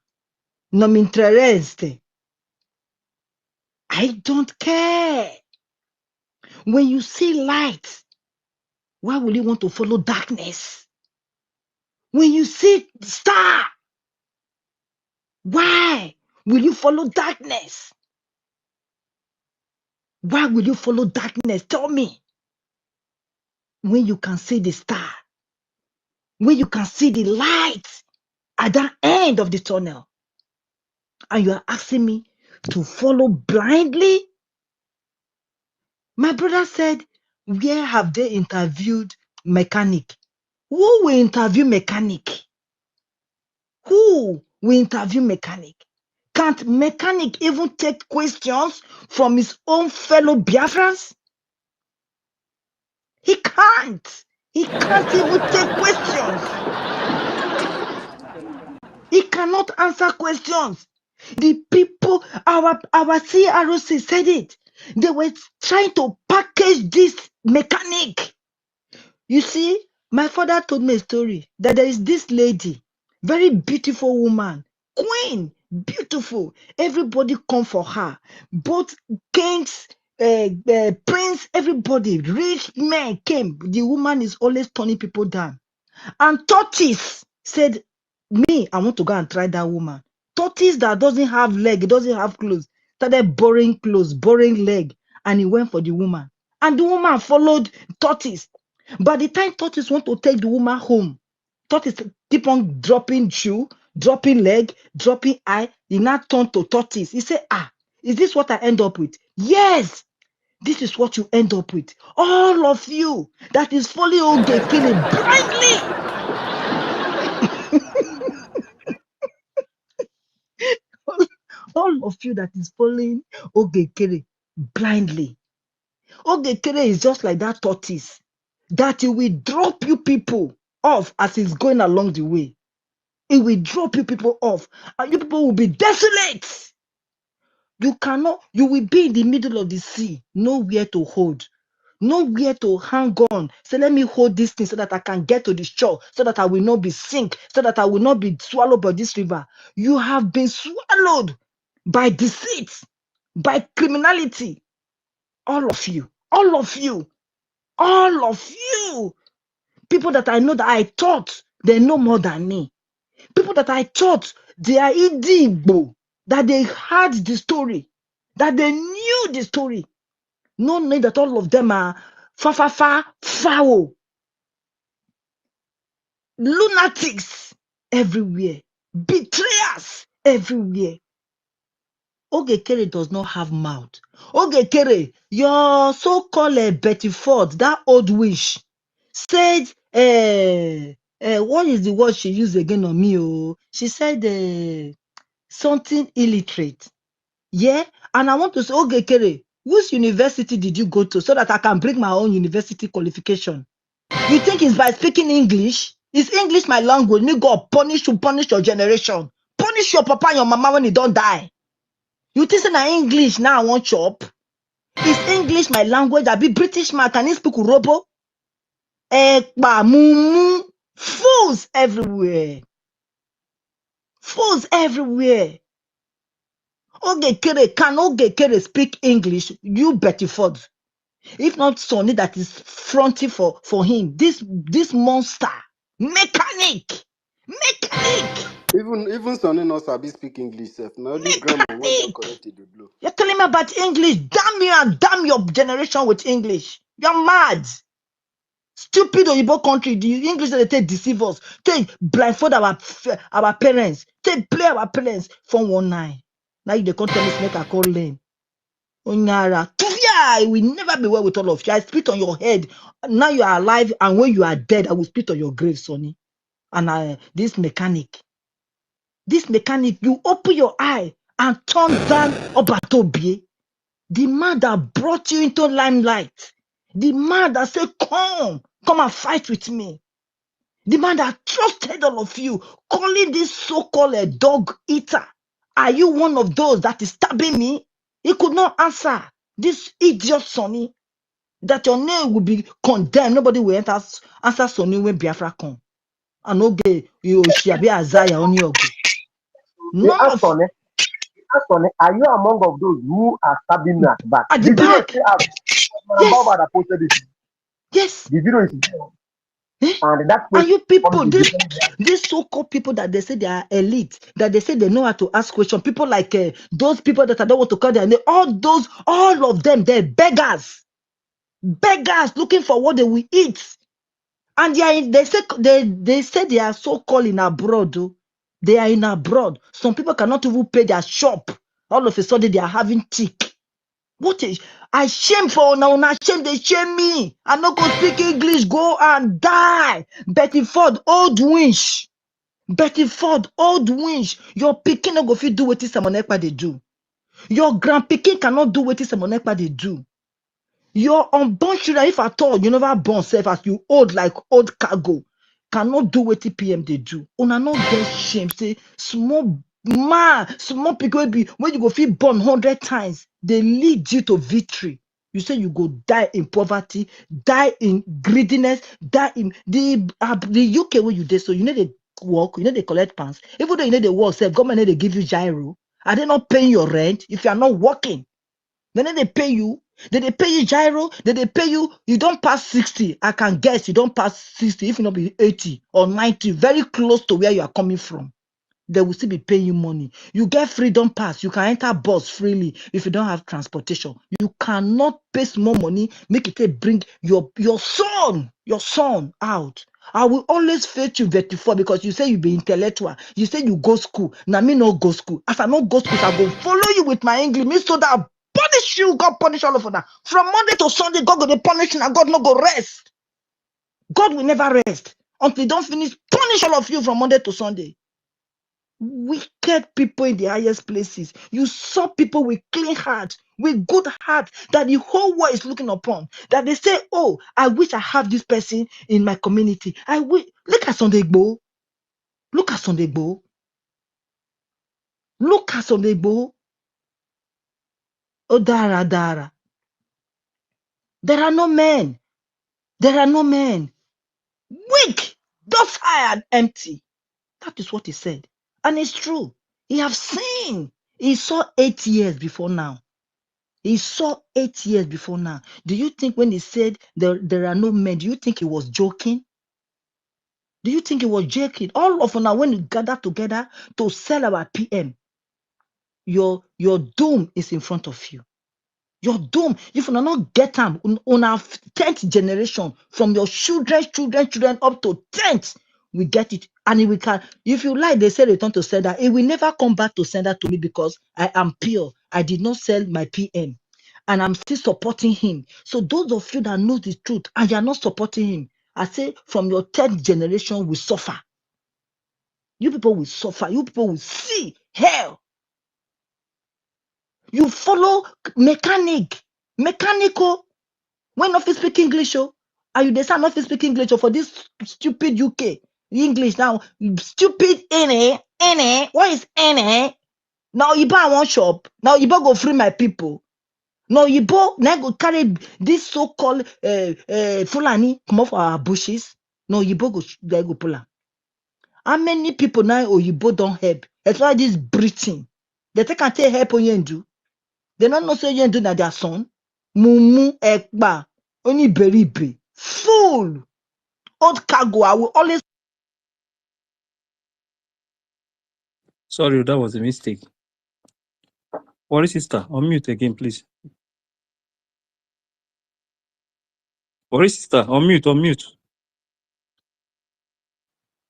No me intereste. I don't care. When you see light, why will you want to follow darkness? When you see star, why will you follow darkness? Why will you follow darkness? Tell me. When you can see the star, when you can see the light at that end of the tunnel, and you are asking me to follow blindly? My brother said, where have they interviewed mechanic? Who will interview mechanic? Who will interview mechanic? Can't mechanic even take questions from his own fellow Biafrans? He can't. He can't even take questions. He cannot answer questions. The people, our CROC said it. They were trying to package this mechanic. You see, my father told me a story that there is this lady Very beautiful woman. Queen. Beautiful. Everybody come for her. Both kings, prince, everybody, rich men came. The woman is always turning people down. And Tortoise said, me, I want to go and try that woman. Tortoise that doesn't have leg, it doesn't have clothes, started borrowing clothes, borrowing leg, and he went for the woman. And the woman followed Tortoise. By the time Tortoise want to take the woman home, Tortoise keep on dropping shoe, dropping leg, dropping eye. He now turned to Tortoise. He said, is this what I end up with? Yes, this is what you end up with. All of you that is following Ogekere blindly. All of you that is following Ogekere blindly. Ogekere is just like that tortoise that he will drop you people off as he's going along the way. He will drop you people off and you people will be desolate. You will be in the middle of the sea, nowhere to hold, nowhere to hang on. So let me hold this thing so that I can get to the shore, so that I will not be sink, so that I will not be swallowed by this river. You have been swallowed by deceit, by criminality. All of you, all of you, all of you. People that I know that I thought they know more than me. People that I thought they are Igbo, that they heard the story, that they knew the story. No need that all of them are foul, lunatics everywhere, betrayers everywhere. Ogekere does not have mouth. Ogekere, your so-called Betty Ford, that old witch, said, what is the word she used again on me? Oh, she said something illiterate. Yeah, and I want to say, Ogekere, which university did you go to so that I can bring my own university qualification? You think it's by speaking English? Is English my language? Me God punish your generation. Punish your papa and your mama when he don't die. You think say na English now I want chop? Is English my language? I be British man, can he speak Urobo? Mumu. Fools everywhere. Fools everywhere. Ogekere, can Ogekere speak English? You Betty Ford. If not Sonny that is fronting for him. This monster. Mechanic. Even Sonny no sabi speak English sef. Na only grammar wey don correct the blow. You're telling me about English. Damn you and damn your generation with English. You're mad. Stupid Oyibo country. The English that they take deceive us. Take blindfold our parents. Take play our parents. 419. Now you can't tell me to make a call lane. Onyara. I will never be well with all of you. I spit on your head. Now you are alive, and when you are dead, I will spit on your grave, Sonny. And this mechanic, you open your eye and turn down Obatobie, the man that brought you into limelight, the man that said, come and fight with me, the man that trusted all of you, calling this so-called dog eater. Are you one of those that is stabbing me? He could not answer. This idiot Sonny, that your name will be condemned. Nobody will answer Sonny when Biafra come. And okay, you shall be Isaiah on your go. They None asked of on it. Are you among of those who are stabbing me at the back? at the Video back. is out. Yes. That posted it. Yes. The video is there. And that and you people, these so-called people that they say they are elite, that they say they know how to ask questions, people like those people that I don't want to call their name, all of them, they're beggars looking for what they will eat. And they say they are so-called in abroad. Though. They are in abroad. Some people cannot even pay their shop. All of a sudden, they are having tick. What is I shame for now? Shame, they shame me. I not go speak English, go and die. Betty Ford, old winch. Betty Ford, old winch. Your pikin no go fit do what Samonekpa they do. Your grand pikin cannot do what Samonekpa they do. Your unborn children, if at all, you never born self as you old like old cargo, cannot do what PM they do. Una not get shame. Say small people will be when you go feel born 100 times, they lead you to victory. You say you go die in poverty, die in greediness, die in the UK where you did. So you need to work, you know they collect pants. Even though you know they work, say government they give you gyro. Are they not paying your rent if you are not working? Then they pay you. They pay you gyro. They pay you. You don't pass 60. I can guess you don't pass 60 if you not be 80 or 90, very close to where you are coming from. They will still be paying you money. You get freedom pass. You can enter bus freely if you don't have transportation. You cannot pay more money, make it bring your son out. I will always fetch you 34 because you say you be intellectual. You say you go school. Now me no go school. As I not go school, so I go follow you with my English. Me so that I punish you. God punish all of that. From Monday to Sunday, God go dey punish you and God no go rest. God will never rest until he don't finish punish all of you from Monday to Sunday. Wicked people in the highest places. You saw people with clean heart, with good heart that the whole world is looking upon. That they say, oh, I wish I have this person in my community. I wish. Look at Sunday Igboho. Look at Sunday Igboho. Look at Sunday Igboho. Oh, Dara. There are no men. There are no men. Weak, docile, and empty. That is what he said. And it's true. He have seen. He saw 8 years before now. He saw 8 years before now. Do you think when he said there are no men, do you think he was joking? Do you think he was joking? All of now, when you gather together to sell our PM, your doom is in front of you. Your doom, if you not get them on our 10th generation, from your children up to 10th, we get it. And we can, if you like, they say return to sender. It will never come back to sender to me because I am pure. I did not sell my PM. And I'm still supporting him. So those of you that know the truth and you are not supporting him, I say from your 10th generation will suffer. You people will suffer. You people will see hell. You follow mechanical. When not speak English, oh, and you decide not to speak English for this stupid UK English now, stupid NA. What is NA? Now you buy one shop. Now you go free my people. Now you now go carry this so-called Fulani come off our bushes. No, you go pull am. How many people now Oyibo don't help? It's why this breathing. They can't take help on you do. They don't know say you do na their son. Mumu Ekba. Only beribe. Fool. Old cargo. I will always. Sorry, that was a mistake. Worry sister, unmute again, please. Worry sister, unmute.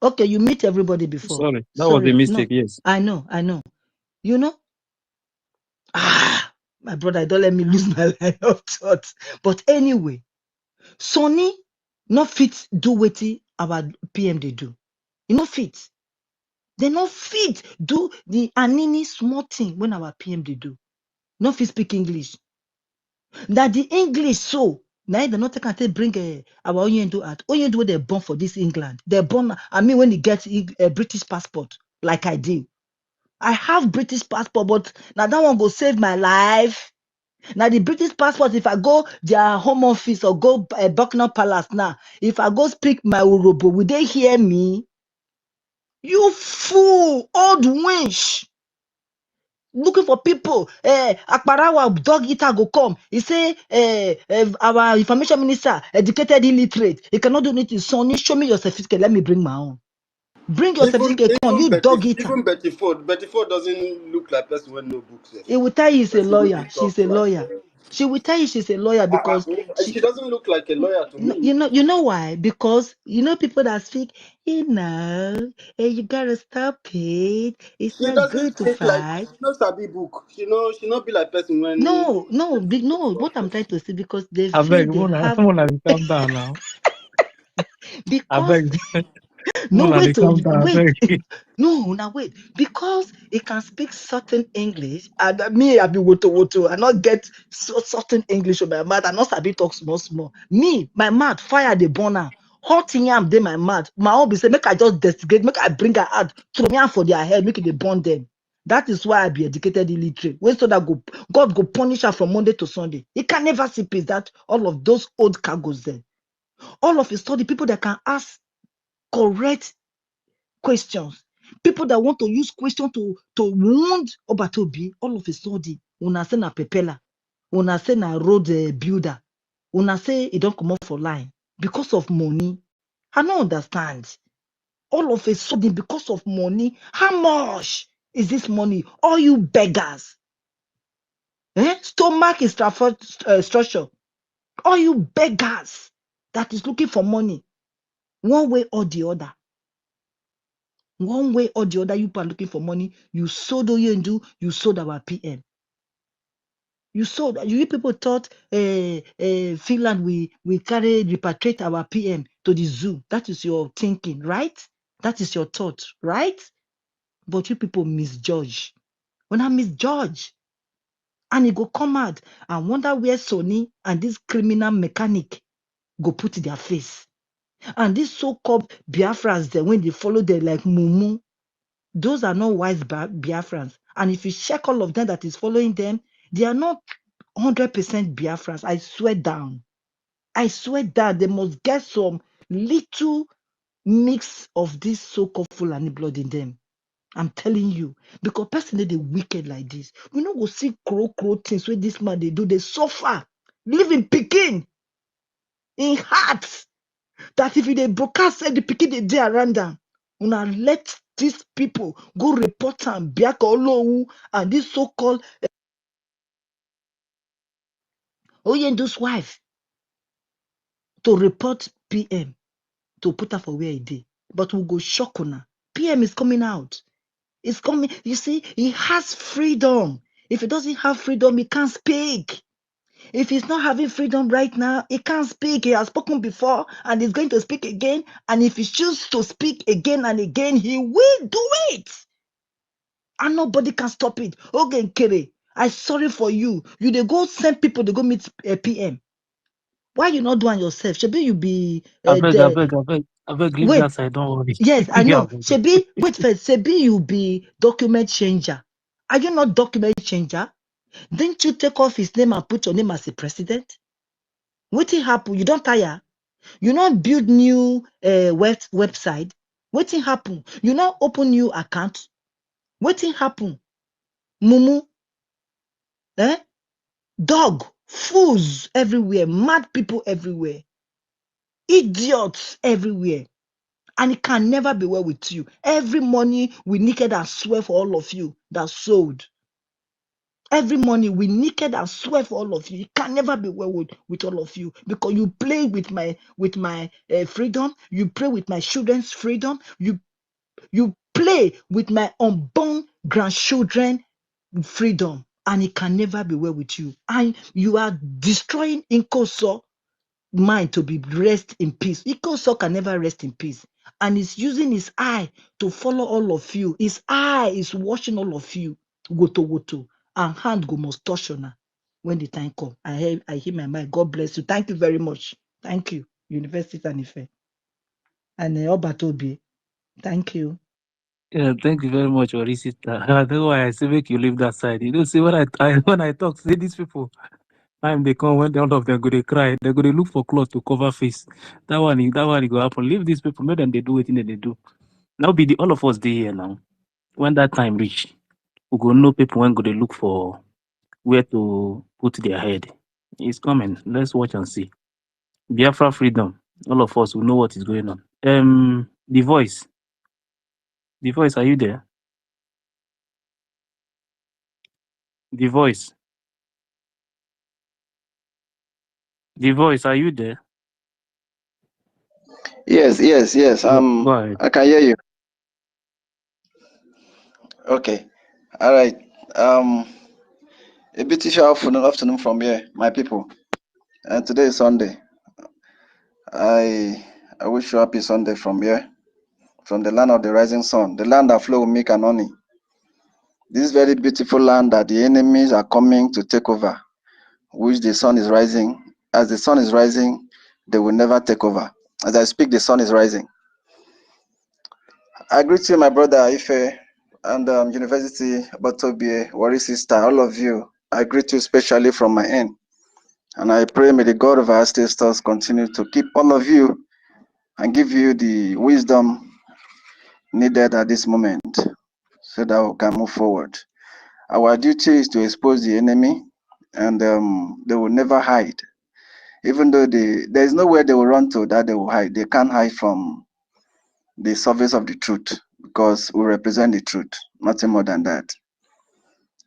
Okay, you meet everybody before. Sorry, that was a mistake, no. yes. I know. You know? My brother, don't let me lose my line of thought. But anyway, Sonny not fit do wetin our PM they do. You not fit. They not fit do the anini small thing when our PM they do. Not fit speak English. That the English so now they not take bring our Oyendu out. Oyendu they born for this England. They're born. I mean, when you get a British passport, like I did. I have British passport, but now that one go save my life. Now the British passport, if I go their home office or go Buckingham Palace now, if I go speak my Urobo, will they hear me? You fool, old winch. Looking for people. Akparawa dog eater go come. He say our information minister, educated illiterate. He cannot do anything. Sonny, show me your certificate. Let me bring my own. Bring your certificate. Come, you dog eater. Even Betty Ford doesn't look like person with no books. He will tell you he's a Person will lawyer. they She's talk a like lawyer. She will tell you she's a lawyer because she doesn't look like a lawyer to me. you know why? Because you know people that speak, you gotta stop it. It's She not good doesn't to speak like fight. she knows Sabi book. She not be like person when No. What I'm trying to say because they I feel beg, they have Mona, calm down now. I because beg, no Mona, wait to calm down, I wait. beg. No, now wait. Because it can speak certain English, and me, I be woto. I not get certain English on my mouth. I not sabi talk small. Me, my mouth, fire the burner. Hot yam dey my mouth. My own be say, make I just investigate, make I bring her out, throw me out for their head, make it they burn them. That is why I be educated illiterate. When so that God go punish her from Monday to Sunday. He can never see peace. That all of those old cargoes there. All of a sudden, people that can ask correct questions. People that want to use question to wound Obatobi, all of a sudden, una say na pepela, una say na road builder, una say it don't come up for line because of money. I don't understand. All of a sudden, because of money, how much is this money? All you beggars, stomach is structure. All you beggars that is looking for money, one way or the other. One way or the other, you are looking for money. You sold Oyendu, you sold our PM. You sold. You people thought Finland we carry repatriate our PM to the zoo. That is your thinking, right? That is your thought, right? But you people misjudge. When I misjudge, and it go come out and wonder where Sony and this criminal mechanic go put their face. And these so-called Biafrans, when they follow them like Mumu, those are not wise Biafrans. And if you check all of them that is following them, they are not 100% Biafrans. I swear down. I swear down. They must get some little mix of this so-called Fulani blood in them. I'm telling you. Because personally, they wicked like this. We don't go see crow things where this man they do. They suffer. Live in Peking. In hearts. That if they broadcast the Peking they do around them, una let these people go report and Biaka Olowu and this so-called Oyendu's wife to report PM to put her for where he did. But we go shock una. PM is coming out. It's coming. You see, he has freedom. If he doesn't have freedom, he can't speak. If he's not having freedom right now, he can't speak. He has spoken before and he's going to speak again. And if he chooses to speak again and again, he will do it. And nobody can stop it. Okay, Kere, I'm sorry for you. You they go send people to go meet a PM. Why you not doing yourself? Shebi you be I beg, leave wait. that side. Don't worry. Yes, I Yeah, know. Shebi, wait first. Shebi you be document changer. Are you not document changer? Didn't you take off his name and put your name as a president? What happen? You don't tire. You not build new website. What happen? You not open new account. What happen? Mumu, dog, fools everywhere, mad people everywhere, idiots everywhere. And it can never be well with you. Every money we naked and swear for all of you that sold. Every money we naked and swear for all of you. It can never be well with all of you because you play with my freedom. You play with my children's freedom. You play with my unborn grandchildren freedom, and it can never be well with you. And you are destroying Inkoso mind to be rest in peace. Inkoso can never rest in peace. And he's using his eye to follow all of you. His eye is watching all of you. Woto. And hand go must touch on her when the time come. I hear my mind. God bless you. Thank you very much. Thank you. University Tanife. And Obatobi. Thank you. Yeah, thank you very much, Ori sister. I know why I say make you leave that side. You know, see when I talk, say these people, time they come when all of them go they cry, they go they look for cloth to cover face. That one it go happen. Leave these people, make them they do it they do. Now be the all of us dey here now. When that time reach, we go know people when go they look for where to put their head. It's coming. Let's watch and see. Biafra freedom. All of us will know what is going on. The voice. The voice, are you there? The voice. The voice, are you there? Yes. Go ahead. I can hear you. Okay. All right. A beautiful afternoon from here, my people. And today is Sunday. I wish you happy Sunday from here, from the land of the rising sun, the land that flow with milk and honey. This very beautiful land that the enemies are coming to take over, which the sun is rising. As the sun is rising, they will never take over. As I speak, the sun is rising. I greet you, my brother Ife, and University Batobie, Wari sister, all of you. I greet you especially from my end. And I pray may the God of our ancestors continue to keep all of you and give you the wisdom needed at this moment so that we can move forward. Our duty is to expose the enemy, and they will never hide. Even though there is nowhere they will run to that they will hide. They can't hide from the surface of the truth because we represent the truth, nothing more than that.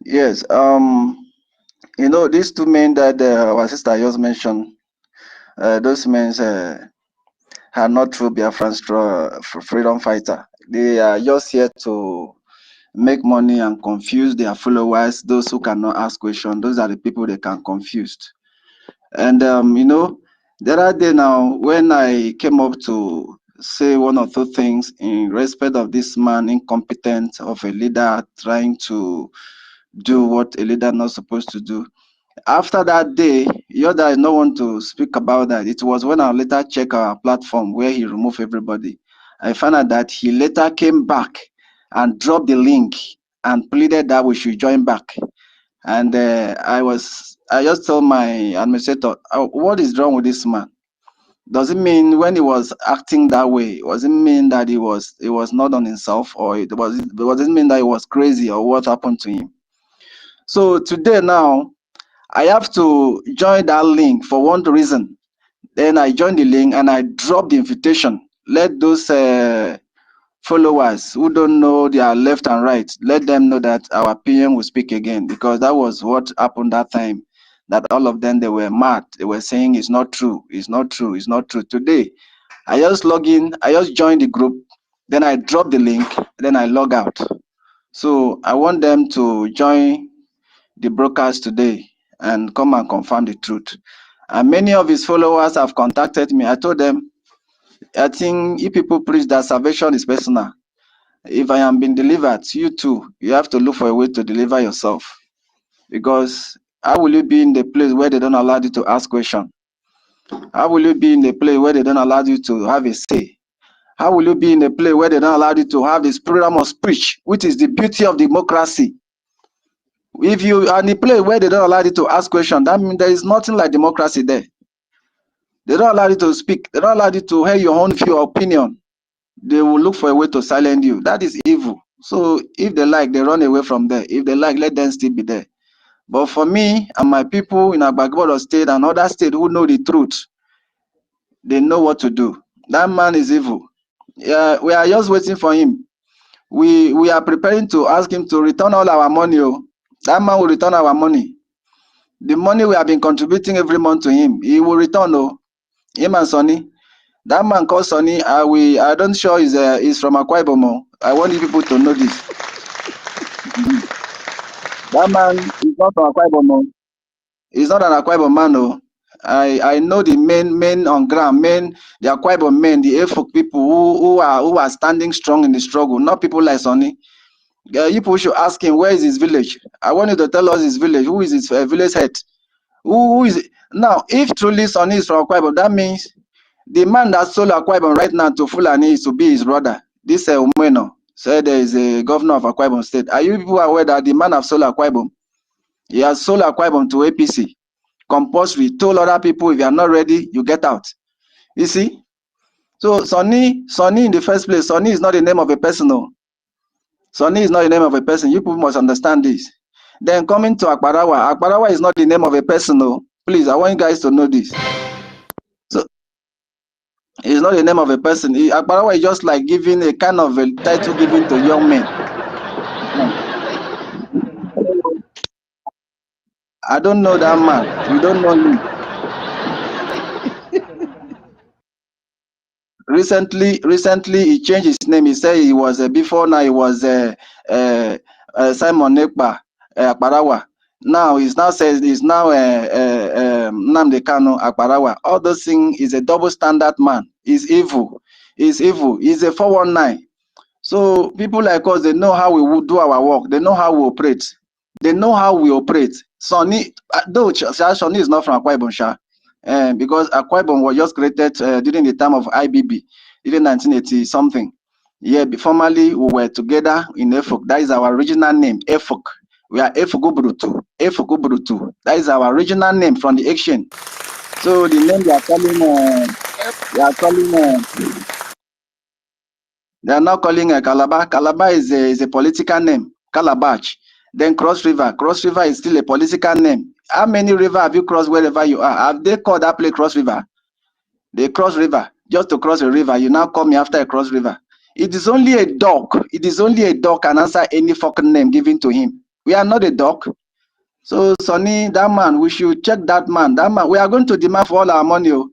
Yes, these two men that our sister just mentioned, those men are not true Biafran freedom fighter. They are just here to make money and confuse their followers, those who cannot ask questions. Those are the people they can confuse. And the other day now, when I came up to say one or two things in respect of this man incompetent of a leader trying to do what a leader not supposed to do. After that day, Yoda is no one to speak about that. It was when I later checked our platform where he removed everybody. I found out that he later came back and dropped the link and pleaded that we should join back. And I just told my administrator, what is wrong with this man? Does it mean when he was acting that way, does it mean that he was not on himself, or does it mean that he was crazy, or what happened to him? So today now, I have to join that link for one reason. Then I joined the link and I dropped the invitation. Let those followers who don't know their left and right, let them know that our PM will speak again, because that was what happened that time. That all of them, they were mad. They were saying it's not true, it's not true, it's not true. Today, I just log in, I just joined the group, then I drop the link, then I log out. So I want them to join the broadcast today and come and confirm the truth. And many of his followers have contacted me. I told them, I think if people preach that salvation is personal, if I am being delivered, you too, you have to look for a way to deliver yourself. Because how will you be in the place where they don't allow you to ask questions? How will you be in the place where they don't allow you to have a say? How will you be in a place where they don't allow you to have this freedom of speech, which is the beauty of democracy? If you are in a place where they don't allow you to ask questions, that means there is nothing like democracy there. They don't allow you to speak. They don't allow you to hear your own view or opinion. They will look for a way to silence you. That is evil. So if they like, they run away from there. If they like, let them still be there. But for me and my people in Agbagbodo state and other states who know the truth, they know what to do. That man is evil. Yeah, we are just waiting for him. We are preparing to ask him to return all our money. Oh. That man will return our money. The money we have been contributing every month to him, he will return. Oh, him and Sonny. That man called Sonny. I don't sure he's from Akwa Ibom. Oh. I want you people to know this. That man is not from Akwa Ibom. Oh. He's not an Akwa Ibom man. Oh. I know the men on ground, the Akwa Ibom men, the AFOC people who are standing strong in the struggle. Not people like Sonny. You people should ask him, where is his village? I want you to tell us his village. Who is his village head? Who is it? Now, if truly Sonny is from Akwa Ibom, that means the man that sold Akwa Ibom right now to Fulani is to be his brother. This Umeno said there is a governor of Akwa Ibom state. Are you people aware that the man have sold Akwa Ibom? He has sold Akwa Ibom to APC. Compulsory. Told other people, if you are not ready, you get out. You see? So Sonny in the first place, Sonny is not the name of a person. No. Sonny is not the name of a person. You people must understand this. Then coming to Akbarawa. Akbarawa is not the name of a person. No. Please, I want you guys to know this. So it's not the name of a person. Akbarawa is just like giving a kind of a title given to young men. I don't know that man. You don't know him. Recently, he changed his name. He said he was before now he was Simon Ekpa Akbarawa. Now he's now says he's now Nnamdi Kanu Akbarawa. All those things is a double standard man. He's evil. He's evil. He's a 419. So people like us, they know how we will do our work. They know how we operate. They know how we operate. Sonny, though Sonny is not from Akwa Ibom, Sha. Because Akwa Ibom was just created during the time of IBB, during 1980 something. Yeah, formerly we were together in EFOC. That is our original name, EFOC. We are EFOC Brutu. That is our original name from the exchange. So the name they are calling They are now calling a Calabar. Calabar is a political name. Calabash. Then Cross River. Cross River is still a political name. How many river have you crossed wherever you are? Have they called that place Cross River? They cross river. Just to cross a river, you now call me after a cross river. It is only a dog. It is only a dog can answer any fucking name given to him. We are not a dog. So, Sonny, that man, we should check that man. That man, we are going to demand for all our money. Oh.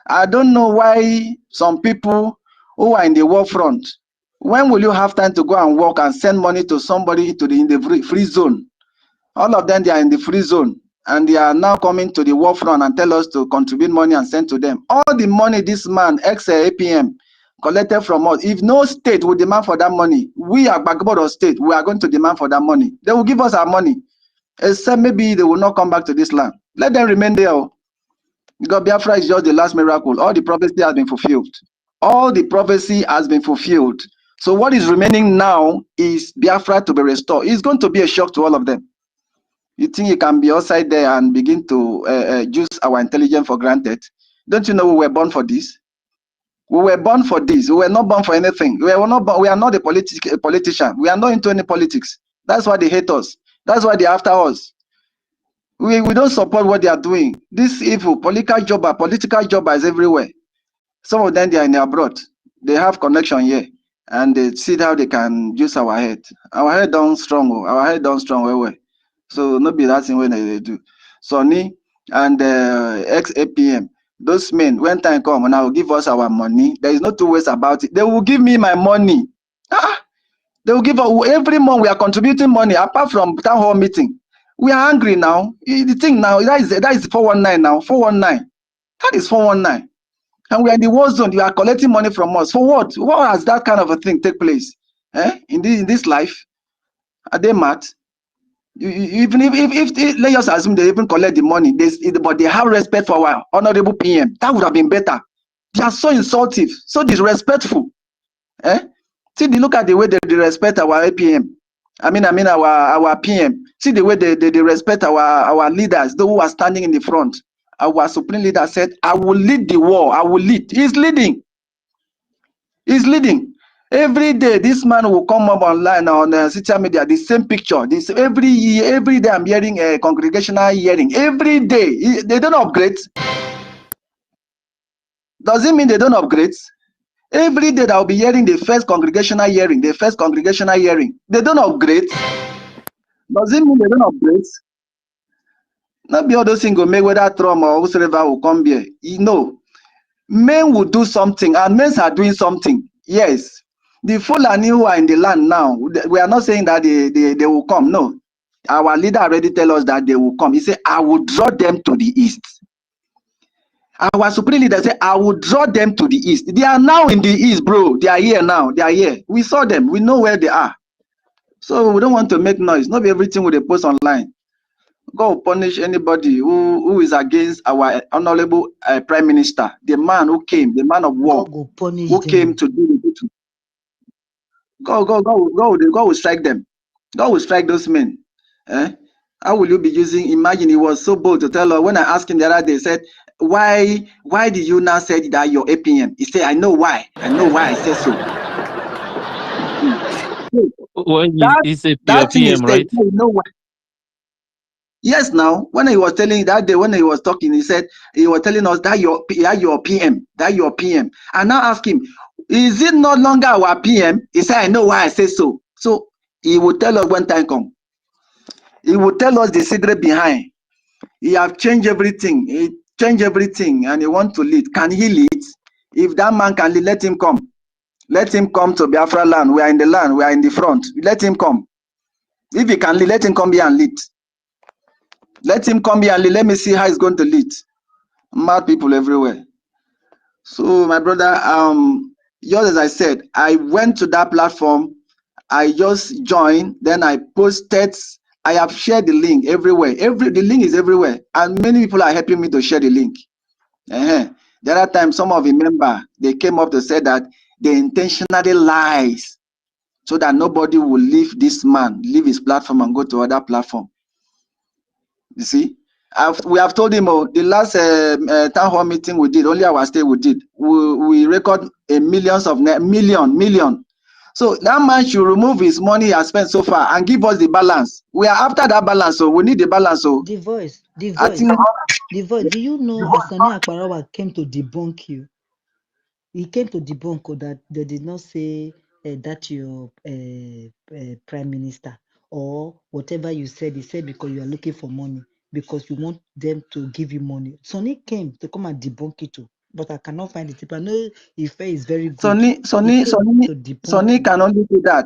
I don't know why some people who are in the war front, when will you have time to go and work and send money to somebody in the free zone? All of them, they are in the free zone, and they are now coming to the war front and tell us to contribute money and send to them. All the money this man, ex-APM, collected from us, if no state will demand for that money, we are Bagboro state, we are going to demand for that money. They will give us our money, except maybe they will not come back to this land. Let them remain there. Because Biafra is just the last miracle. All the prophecy has been fulfilled. All the prophecy has been fulfilled. So what is remaining now is Biafra to be restored. It's going to be a shock to all of them. You think you can be outside there and begin to use our intelligence for granted? Don't you know we were born for this? We were born for this. We were not born for anything. We are not a politician. We are not into any politics. That's why they hate us. That's why they're after us. We don't support what they are doing. This evil political jobbers everywhere. Some of them, they are in abroad. They have connection here, and they see how they can use our head. Our head down strong. Our head down strong. Well. So not be that thing when they do. Sonny and ex-APM, those men, when time come, and I will give us our money. There is no two ways about it. They will give me my money. They will give us every month. We are contributing money apart from town hall meeting. We are angry now. The thing now that is 419 now. 419. That is 419. And we are in the war zone. You are collecting money from us. For what? What has that kind of a thing take place? In this life? Are they mad? Even if let us assume they even collect the money, but they have respect for our honorable PM. That would have been better. They are so insultive, so disrespectful. See, look at the way they respect our APM. I mean our PM. See the way they respect our leaders, those who are standing in the front. Our supreme leader said, I will lead the war. I will lead. He's leading. He's leading. Every day, this man will come up online on social media, the same picture. Every day I'm hearing a congregational hearing. Every day. They don't upgrade. Does it mean they don't upgrade? Every day I'll be hearing the first congregational hearing, the first congregational hearing. They don't upgrade. Does it mean they don't upgrade? Not be all those things go make whether Trump or whoever will come here. You know, men will do something, and men are doing something. Yes. The Fulani who are in the land now, we are not saying that they will come. No. Our leader already tell us that they will come. He said, I will draw them to the east. Our supreme leader said, I will draw them to the east. They are now in the east, bro. They are here now. They are here. We saw them. We know where they are. So we don't want to make noise. Not everything will they post online. God will punish anybody who is against our honorable prime minister, the man who came, the man of war, God will punish who them. came to do the good. God will strike them. God will strike those men. How will you be using? Imagine he was so bold to tell her. When I asked him the other day, he said, why did you now say that you're APM? He said, I know why. I know why I said so. When it's a That thing is PM, said, right? you know why. Yes, now when he was telling that day, when he was talking, he said he was telling us that your PM, that your PM. And now ask him, is it no longer our PM? He said, I know why I say so. So he will tell us when time comes. He will tell us the secret behind. He have changed everything. He changed everything, and he want to lead. Can he lead? If that man can lead, let him come. Let him come to Biafra land. We are in the land. We are in the front. Let him come. If he can lead, let him come here and lead. Let him come here and lead. Let me see how he's going to lead. Mad people everywhere. So my brother, just as I said, I went to that platform. I just joined. Then I posted. I have shared the link everywhere. The link is everywhere, and many people are helping me to share the link. The other time, some of the members they came up to say that they intentionally lies so that nobody will leave this man, leave his platform and go to other platform. You see? We have told him, oh, the last town hall meeting we did, only our state we did. We record a million. So that man should remove his money he has spent so far and give us the balance. We are after that balance, so we need the balance. So The voice, I think do you know Sani Akparawa came to debunk you? He came to debunk that they did not say that your prime minister or whatever you said. He said because you are looking for money, because you want them to give you money. Sonny came to come and debunk it too, but I cannot find it. I know Ife is very good. He came to debunk Sonny you. can only do that.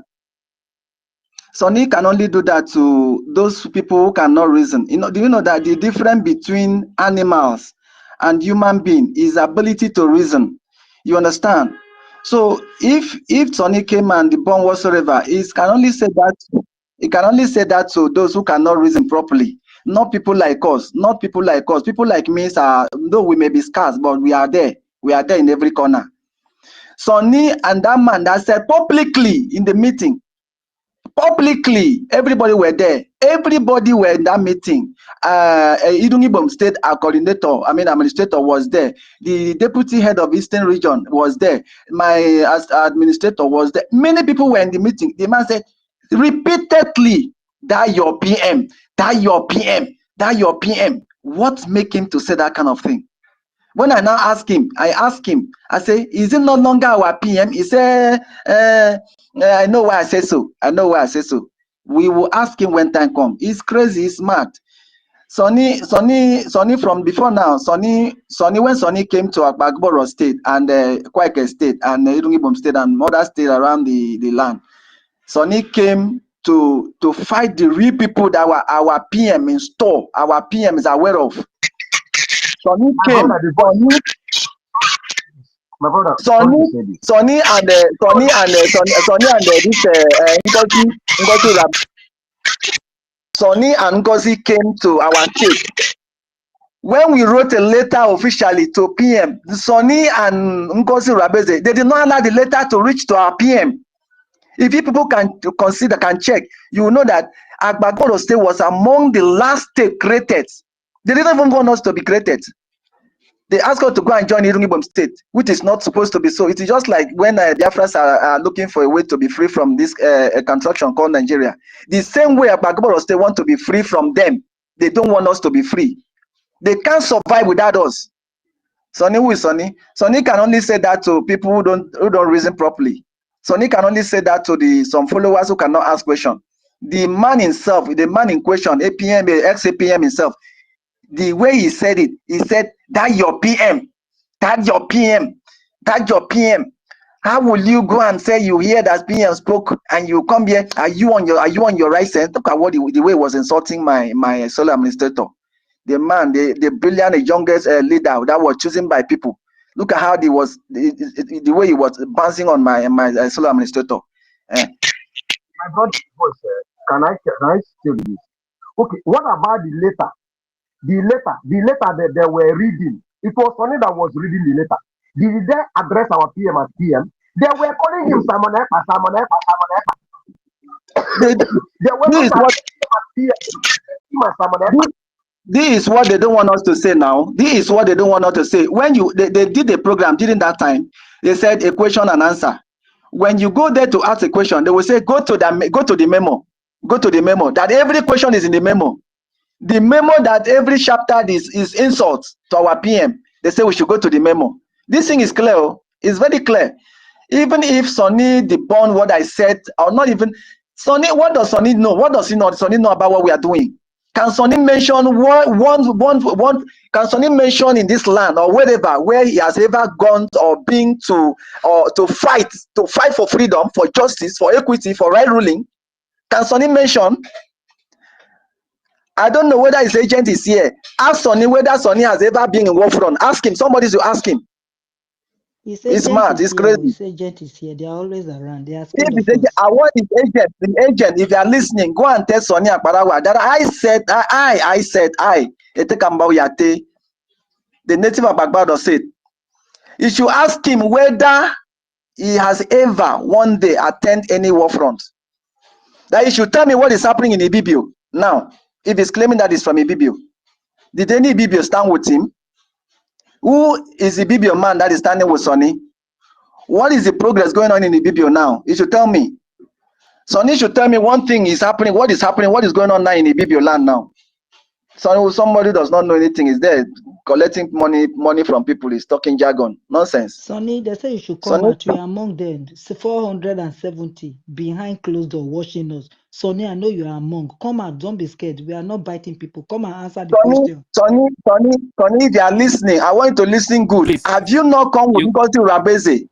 Sonny can only do that to those people who cannot reason. Do you know that the difference between animals and human being is ability to reason? You understand? So if Sonny came and debunk whatsoever, he can only say that to those who cannot reason properly. Not people like us. Not people like us. People like me are, though we may be scarce, but we are there. We are there in every corner. Sonny and that man that said publicly in the meeting, publicly, everybody were there. Everybody were in that meeting. Idungibom State administrator was there. The deputy head of Eastern Region was there. My administrator was there. Many people were in the meeting. The man said repeatedly, that your PM, that your PM, that your PM. What make him to say that kind of thing? When I now ask him, I say, is it no longer our PM? He said, I know why I say so. We will ask him when time comes. He's crazy, he's mad. Sonny from before now, Sonny when Sonny came to Agbagboro State and Kweke State and Irungibom State and other states around the land, Sonny came to fight the real people that were our PM in store, our PM is aware of. Sonny came. My brother, Sonny and this Sonny and Ngozi came to our state. When we wrote a letter officially to PM, Sonny and Ngozi Rabeze, they did not allow the letter to reach to our PM. If you people can check, you will know that Agbagboro State was among the last state created. They didn't even want us to be created. They asked us to go and join Irungibom State, which is not supposed to be so. It is just like when Biafrans are looking for a way to be free from this construction called Nigeria. The same way Agbagboro State want to be free from them. They don't want us to be free. They can't survive without us. Sonny, who is Sonny? Sonny can only say that to people who don't reason properly. Sonny can only say that to some followers who cannot ask questions. The man himself, the man in question, APM, ex-APM himself, the way he said it, he said, that your PM, that your PM, that your PM. How will you go and say you hear that PM spoke and you come here? Are you on your right sense? Look at what the way he was insulting my solo administrator. The man, the brilliant, youngest leader that was chosen by people. Look at how the way he was bouncing on my solo administrator. My brother, can I tell this? Okay, what about the letter? The letter that they were reading, it was only that was reading the letter. Did they address our PM as PM? They were calling him Simon Ekpa, Simon Ekpa. They were not PM as Simon Ekpa. This is what they don't want us to say now. This is what they don't want us to say. When they did the program during that time, they said a question and answer. When you go there to ask a question, they will say, go to the memo. Go to the memo. That every question is in the memo. The memo that every chapter is insult to our PM. They say we should go to the memo. This thing is clear. It's very clear. Even if Sonny debunk what I said, or not even Sonny, what does Sonny know? What does Sonny know about what we are doing? Can Sonny mention can Sonny mention in this land or wherever where he has ever gone or been to fight for freedom, for justice, for equity, for right ruling? Can Sonny mention? I don't know whether his agent is here. Ask Sonny whether Sonny has ever been in war front. Ask him. Somebody should ask him. He's mad. He's crazy. His agent is here. They are always around. They are scared of us. I want his agent. The agent, if you are listening, go and tell Sonny Akparawa that I said, the native of Agbado said, you should ask him whether he has ever one day attended any war front. That he should tell me what is happening in Ibibio now. If he's claiming that it's from Ibibio. Did any Ibibio stand with him? Who is the Ibibio man that is standing with Sonny? What is the progress going on in Ibibio now? You should tell me. Sonny should tell me one thing is happening. What is happening? What is going on now in Ibibio land now? Somebody does not know anything is there collecting money from people, is talking jargon. Nonsense. Sonny, they say you should come Sonny, out. You are among them. 470 behind closed door watching us. Sonny, I know you are among. Come out. Don't be scared. We are not biting people. Come and answer the question. Sonny, if you are listening, I want you to listen good. Please, Have you not come with Ngozi Rabeze?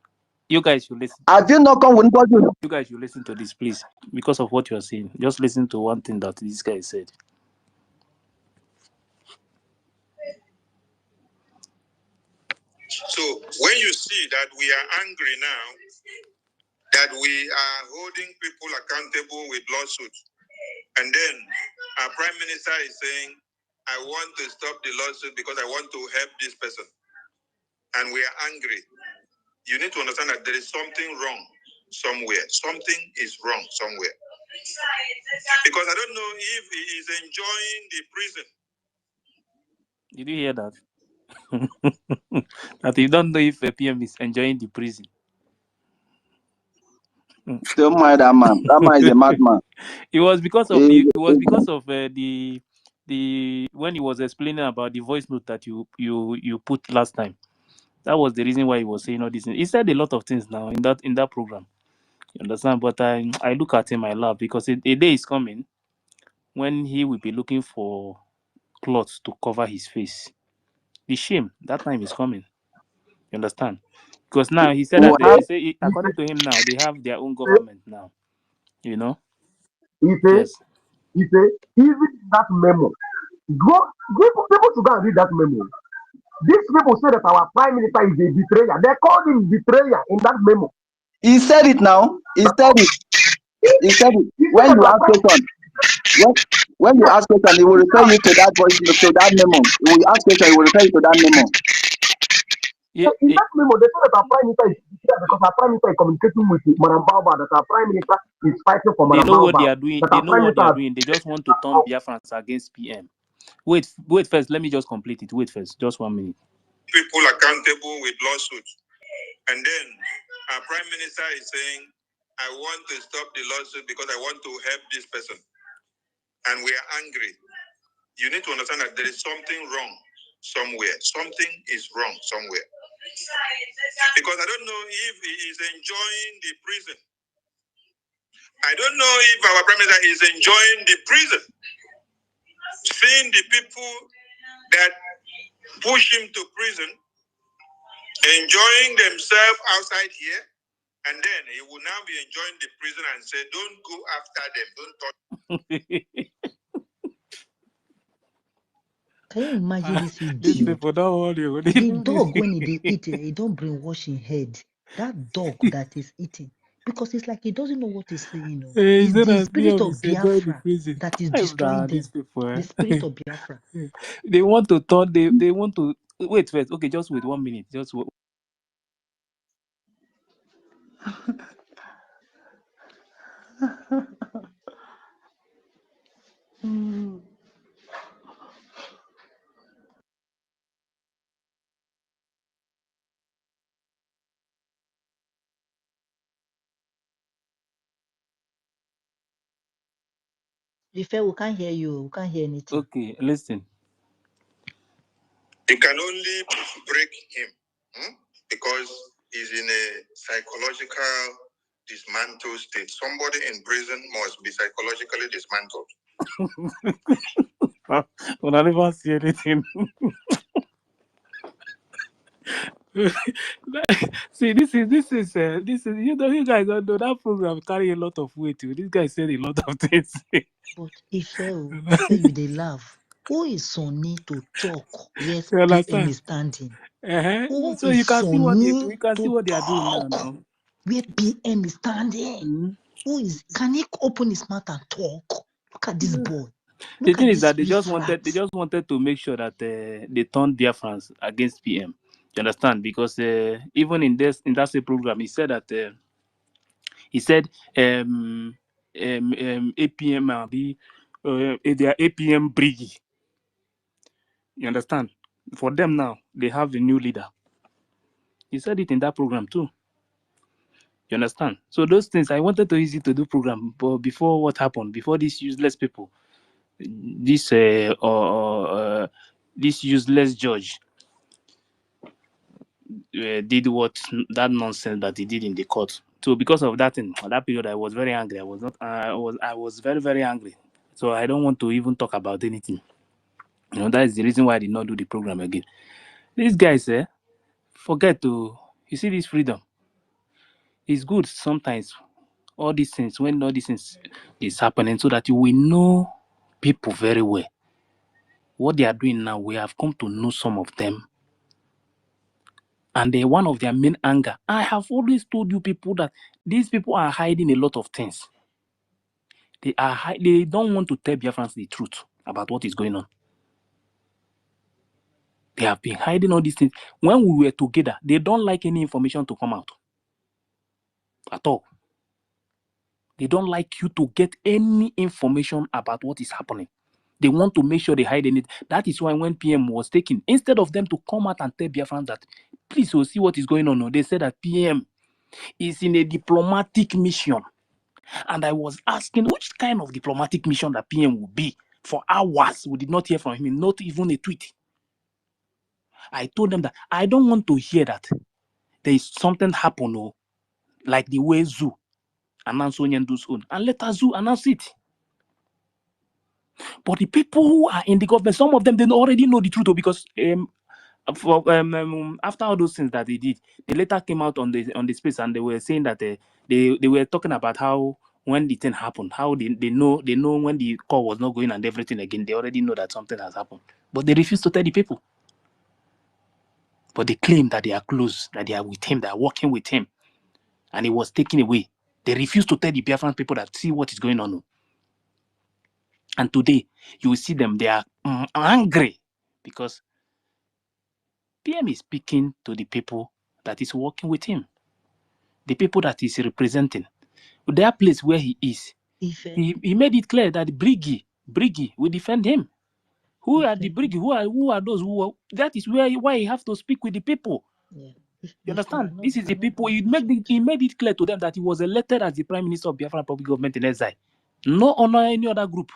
you guys should listen. Have you not come with Ngozi? You guys should listen to this, please, because of what you are saying. Just listen to one thing that this guy said. So when you see that we are angry now, that we are holding people accountable with lawsuits, and then our prime minister is saying, I want to stop the lawsuit because I want to help this person, and we are angry, you need to understand that there is something wrong somewhere. Something is wrong somewhere. Because I don't know if he is enjoying the prison. Did you hear that? That you don't know if a PM is enjoying the prison. Don't mind that man. That man is a madman. It was because of the when he was explaining about the voice note that you put last time. That was the reason why he was saying all this. He said a lot of things now in that program. You understand? But I look at him, I laugh, because a day is coming when he will be looking for cloths to cover his face. The shame that time is coming. You understand? Because now he said that according to him now they have their own government now. You know? He say, Yes. even that memo, people should go and read that memo. These people say that our prime minister is a betrayer. They called him betrayer in that memo. He said it now. He said it. He said When that you our ask prime question, when you ask question, he will refer you to that voice, to that memo. When you ask question, he will refer you to that memo. Yeah, in that memo, they say that our prime minister is betrayer because our prime minister is communicating with Madam Baobab, that our prime minister is fighting for they Madam know what they Baobab, are doing. that They our know prime what they minister are has. doing. They just want to turn Biafrans against PM. Wait first. Let me just complete it. Wait first. Just 1 minute. People accountable with lawsuits. And then our prime minister is saying, I want to stop the lawsuit because I want to help this person. And we are angry. You need to understand that there is something wrong somewhere. Something is wrong somewhere. Because I don't know if he is enjoying the prison. I don't know if our prime minister is enjoying the prison. Seeing the people that push him to prison, enjoying themselves outside here, and then he will now be enjoying the prison and say, don't go after them, don't touch. Can you imagine this These idiot? people don't want you. When they The do this. dog, when he eat, he don't brainwash his head. That dog that is eating, because it's like he doesn't know what he's saying. No. He It's said the that spirit PM of is enjoying the Biafra prison. that is I'm destroying these them. people. The spirit of Biafra. They want to turn. They want to wait first. Okay, just wait 1 minute. Just wait. Ife, we can't hear you. We can't hear anything. Okay, listen. You can only break him because he's in a psychological dismantle state. Somebody in prison must be psychologically dismantled. When I never see anything. See, this is you guys don't know that program carry a lot of weight. This guy said a lot of things. But Ife, you they laugh. Who is Sonny to talk? Yes, You PM understand? is standing. Uh-huh. Who So is you can see what Sonny to they are doing now. talk? Where PM is standing. Mm-hmm. Can he open his mouth and talk? Look at this boy. The Look thing at is this that they just riffraff. wanted to make sure that they turned Biafrans against PM. You understand? Because even in that same program, he said that he said APM are their APM BRGIE. You understand? For them now, they have a new leader. He said it in that program too. You understand? So those things, I wanted to easy to do program, but before what happened, before these useless people, this this useless judge did that nonsense that he did in the court. So because of that thing, that period, I was very angry. I was very, very angry. So I don't want to even talk about anything. You know, that is the reason why I did not do the program again. These guys, forget to, you see this freedom. It's good sometimes, all these things, when all these things is happening, so that you will know people very well. What they are doing now, we have come to know some of them. And one of their main anger, I have always told you people that these people are hiding a lot of things. They don't want to tell Biafrans the truth about what is going on. They have been hiding all these things. When we were together, they don't like any information to come out at all. They don't like you to get any information about what is happening. They want to make sure they hide it. That is why when PM was taken, instead of them to come out and tell Biafrans that, please, we'll see what is going on, they said that PM is in a diplomatic mission. And I was asking which kind of diplomatic mission that PM would be. For hours, we did not hear from him, not even a tweet. I told them that I don't want to hear that there is something happen, like the way Zoo announced Onyendu's own, and let us Zoo announce it. But the people who are in the government, some of them, they already know the truth, because after all those things that they did, they later came out on the space and they were saying that they were talking about how when the thing happened, how they know when the call was not going and everything again. They already know that something has happened, but they refuse to tell the people. But they claim that they are close, that they are with him, they are working with him, and he was taken away. They refuse to tell the Biafran people that see what is going on. And today, you will see them, they are angry because PM is speaking to the people that is working with him, the people that is representing. Their place where he is, he made it clear that BRGIE will defend him. Who are the BRGIE? Who are those that is why he have to speak with the people. Yeah. You understand? This is the people. He made it clear to them that he was elected as the Prime Minister of Biafran Public Government in exile. No honor any other group.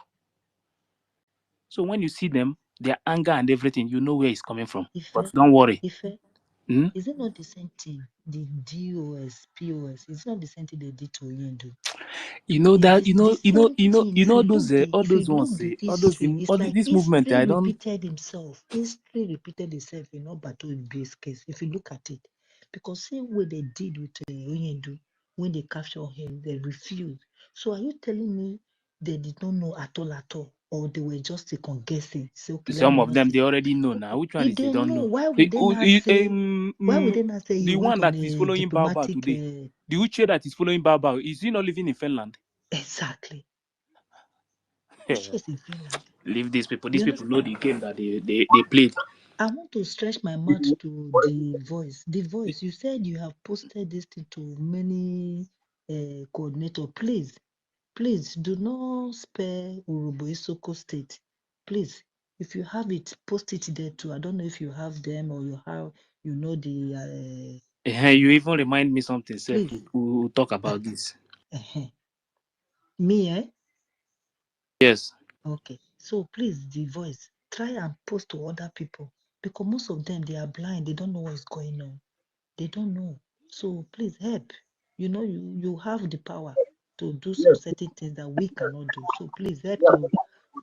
So when you see them, their anger and everything, you know where it's coming from. But don't worry. Is it not the same thing? The DOS, POS, it's not the same thing they did to Oyendu. You know that all those ones say all those this movement. I don't. Repeated himself. History repeated itself in all Bato's case. If you look at it, because same way they did with Oyendu when they captured him, they refused. So are you telling me they did not know at all, or they were just guessing? So okay, some of them they already know now. Which one is they don't know? Why would they not say? Why would they not say the one that is following Baobab today? The Uche that is following Baobab, is he not living in Finland? Exactly. Uche is in Finland. Leave these people. These people know the game that they played. I want to stretch my mouth to the voice. The voice, you said you have posted this thing to many coordinator. Please do not spare Urubu Isoko State. Please, if you have it, post it there too. I don't know if you have them or you know the. You even remind me something. Sir, we'll talk about this. Me, eh? Yes. Okay. So please, the voice, try and post to other people, because most of them, they are blind. They don't know what is going on. They don't know. So please help. You know, you have the power to do some certain things that we cannot do. So please help to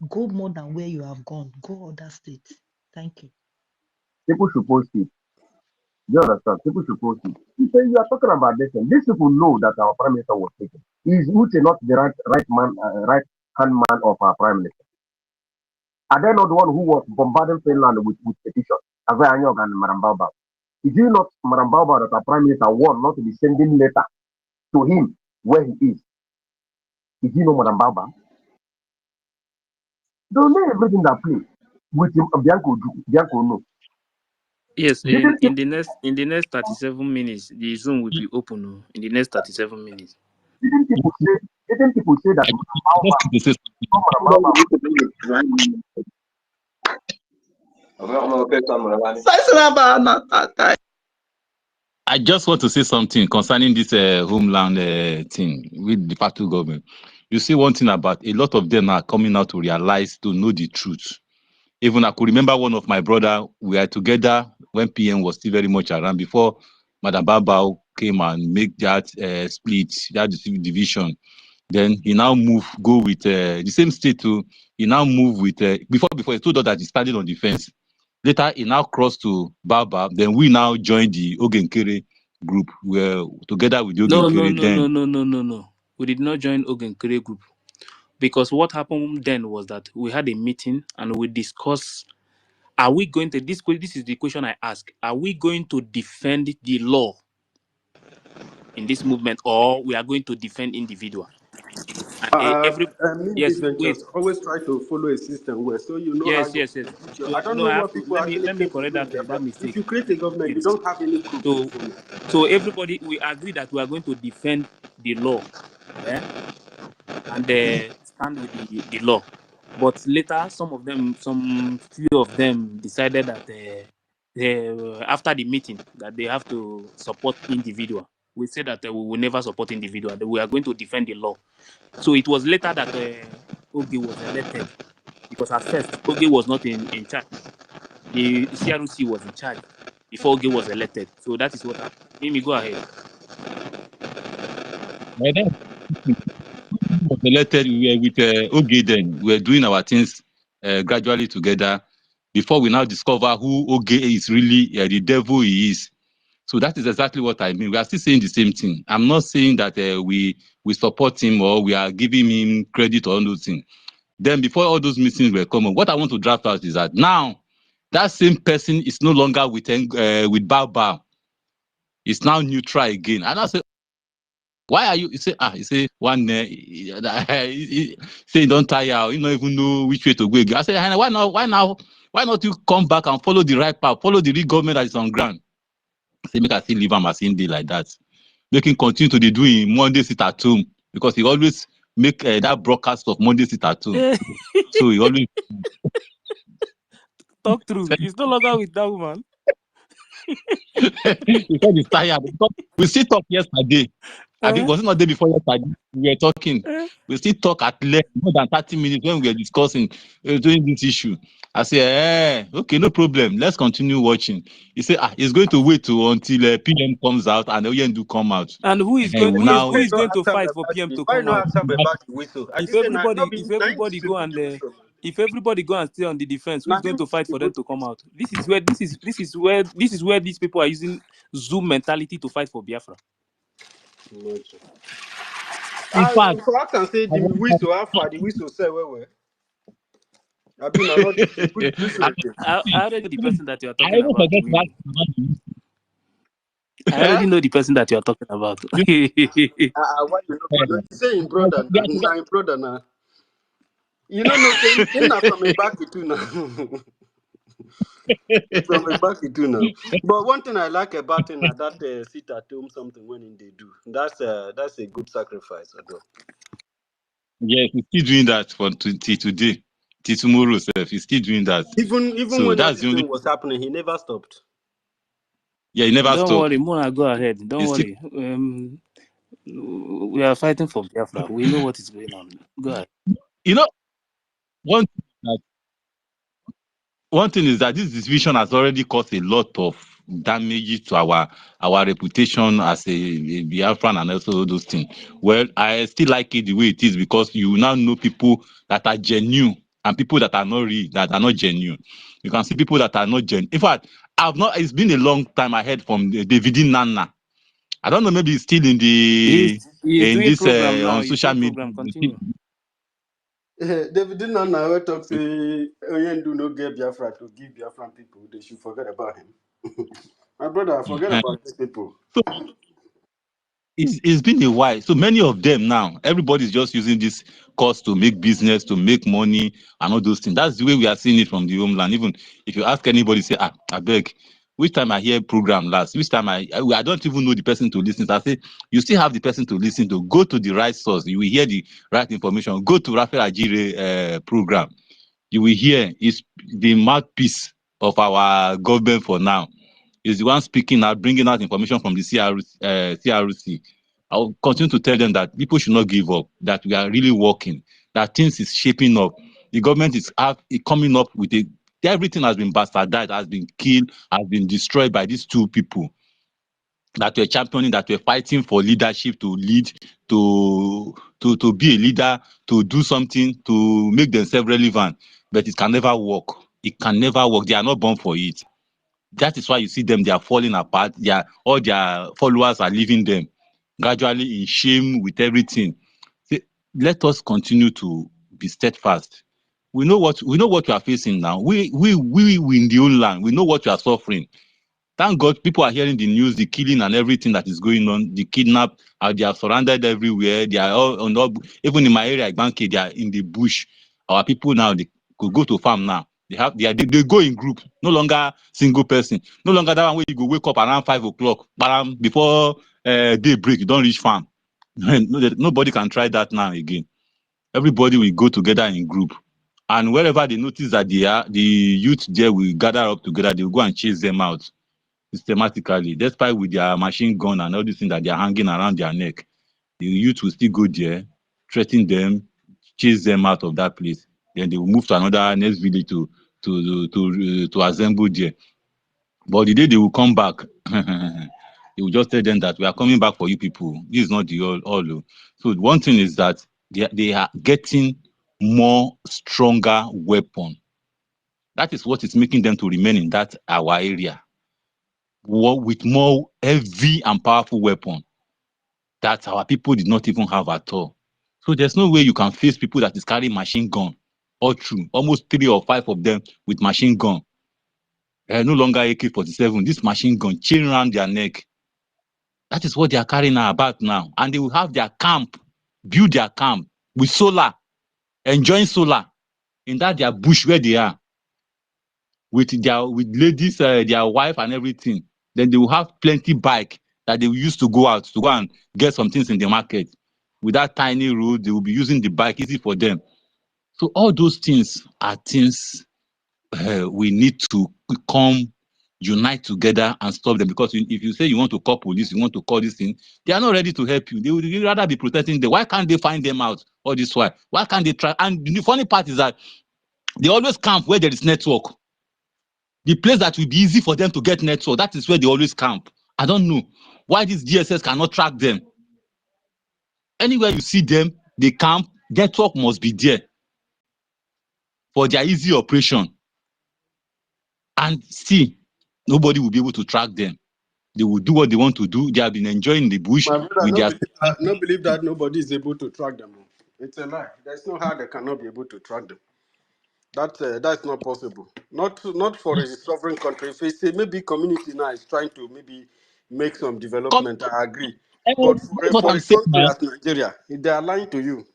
go more than where you have gone. Go other states. Thank you. People should post it. You understand? People should post it. You are talking about this, and these people know that our prime minister was taken. Is Uche not the right hand man of our prime minister? Are they not the one who was bombarding Finland with petitions? Ave Anyog and Marambaba. Is it not Marambaba that our prime minister warned not to be sending letter to him where he is? Is he no Marambaba? Don't know everything that play with him Bianco no. Yes, in the next 37 minutes, the Zoom will be open. In the next 37 minutes. Didn't people say that I just want to say something concerning this homeland thing with the party government. You see one thing about a lot of them are coming out to realize, to know the truth. Even I could remember one of my brother, we were together when PM was still very much around before Madam Babao came and make that split, that division. Then he now go with the same state to, he now move with, before he told us that he started on defense. Later, he now crossed to Baba. Then we now joined the Ogenkere group. We're together with the Ogenkere. No. We did not join Ogenkere group. Because what happened then was that we had a meeting and we discussed, are we going to, this is the question I ask, are we going to defend the law in this movement, or we are going to defend individual? And yes, wait. Ventures always try to follow a system where so you know how Yes. you put your, I don't No, know I have what to people actually let me came to correct do in that Biafra. mistake. If you create a government, you Yes. don't have any group to follow. So everybody, we agree that we are going to defend the law, and stand with the law. But later, some few of them decided that after the meeting that they have to support individual. We said that we will never support individual. That we are going to defend the law. So it was later that Oge was elected, because at first Oge was not in charge. The CRC was in charge before Oge was elected. So that is what happened. Mimi, go ahead. By then, was elected, we were with Oge then. We were doing our things gradually together before we now discover who Oge is really, the devil he is. So that is exactly what I mean. We are still saying the same thing. I'm not saying that we support him or we are giving him credit or all those things. Then before all those meetings were common, what I want to draft out is that now that same person is no longer with Bao. It's now neutral again. And I say, why are you? You say one say don't tire, you don't even know which way to go again. I say, why not you come back and follow the right path, follow the real government that is on ground? Say make I still leave him as in day like that. Make him continue to do him Monday sit at home, because he always make that broadcast of Monday sit at home. So he always talk through. He's no longer with that woman. he said he's tired. We still talk yesterday. I think was it not the day before yesterday? We were talking. We still talk at length, more than 30 minutes when we were discussing doing this issue. I say, okay, no problem. Let's continue watching. He said, he's going to wait until PM comes out and Oyen do come out. And who is He going? will now. Who is going to fight for PM to come out? If everybody go and stay on the defense, who is going to fight for them to come out? This is where these people are using Zoom mentality to fight for Biafra. In fact, so I can say the whistle, how far the whistle say where. I've been not I already know the person that you are I talking even about. forget to ask I already know the person that you are talking about. why you know? You say in brother, now brother now. You know, nothing not from a back to now. From a back to now. But one thing I like about it now that sit at home something when they do. That's a good sacrifice, although. Yes, he's still doing that till today, till tomorrow. He's still doing that. Even So when that's the only everything was happening, he never stopped. Yeah, he never Don't stopped. worry, Mona, go ahead. Don't worry. We are fighting for Biafra. We know what is going on. Go ahead. You know, one thing is that this division has already caused a lot of damage to our reputation as a Biafran and also those things. Well, I still like it the way it is, because you now know people that are genuine and people that are not real, that are not genuine. You can see people that are not genuine. In fact, it's been a long time I heard from David Nana. I don't know, maybe he's still in He's doing this program now. on social media. Continue. David did not now talk say Oyen do no get Biafra to give Biafran people. They should forget about him. My brother, forget about these people. So it's been a while. So many of them now, everybody's just using this course to make business, to make money, and all those things. That's the way we are seeing it from the homeland. Even if you ask anybody, say, I beg, which time I hear program last, which time I don't even know the person to listen to. I say, you still have the person to listen to. Go to the right source. You will hear the right information. Go to BRGIE program. You will hear is the mouthpiece of our government for now. Is the one speaking out, bringing out information from the CRC. I will continue to tell them that people should not give up, that we are really working, that things is shaping up. The government is coming up with everything has been bastardized, has been killed, has been destroyed by these two people that were championing, that were fighting for leadership, to lead, to be a leader, to do something, to make themselves relevant. But it can never work. It can never work. They are not born for it. That is why you see them, they are falling apart. All their followers are leaving them gradually in shame with everything. Let us continue to be steadfast. We know what we are facing now. We in the own land. We know what we are suffering. Thank God people are hearing the news, the killing and everything that is going on, the kidnap, they are surrounded everywhere. They are even in my area, Banke, they are in the bush. Our people now, they could go to farm now. They go in group, no longer single person, no longer that one where you go wake up around 5 o'clock, before daybreak, you don't reach farm. Nobody can try that now again. Everybody will go together in group. And wherever they notice that the youth there will gather up together, they will go and chase them out systematically, despite with their machine gun and all these things that they are hanging around their neck. The youth will still go there, threaten them, chase them out of that place. Then they will move to another next village to assemble there. But the day they will come back, they will just tell them that we are coming back for you people. This is not the all. So one thing is that they are getting more stronger weapon. That is what is making them to remain in that our area. With more heavy and powerful weapon that our people did not even have at all. So there's no way you can face people that is carrying machine gun all through, almost 3 or 5 of them with machine gun. No longer AK-47, this machine gun chain around their neck. That is what they are carrying about now. And they will have their camp, build their camp with solar, enjoying solar in that their bush where they are, with ladies, their wife and everything. Then they will have plenty bike that they will use to go out to go and get some things in the market. With that tiny road, they will be using the bike, easy for them. So all those things are things we need to come unite together and stop them. Because if you say you want to call police, you want to call this thing, they are not ready to help you. They would rather be protecting them. Why can't they find them out all this while? Why can't they try? And the funny part is that they always camp where there is network. The place that will be easy for them to get network, that is where they always camp. I don't know why these DSS cannot track them. Anywhere you see them, they camp, network must be there for their easy operation. And see, nobody will be able to track them. They will do what they want to do. They have been enjoying the bush My brother, with their... no believe that nobody is able to track them. It's a lie. There's no how they cannot be able to track them. That's not possible. Not for a sovereign country. If it's a maybe community now is trying to maybe make some development, I agree. But That's what for I'm a saying country now. as Nigeria, they are lying to you.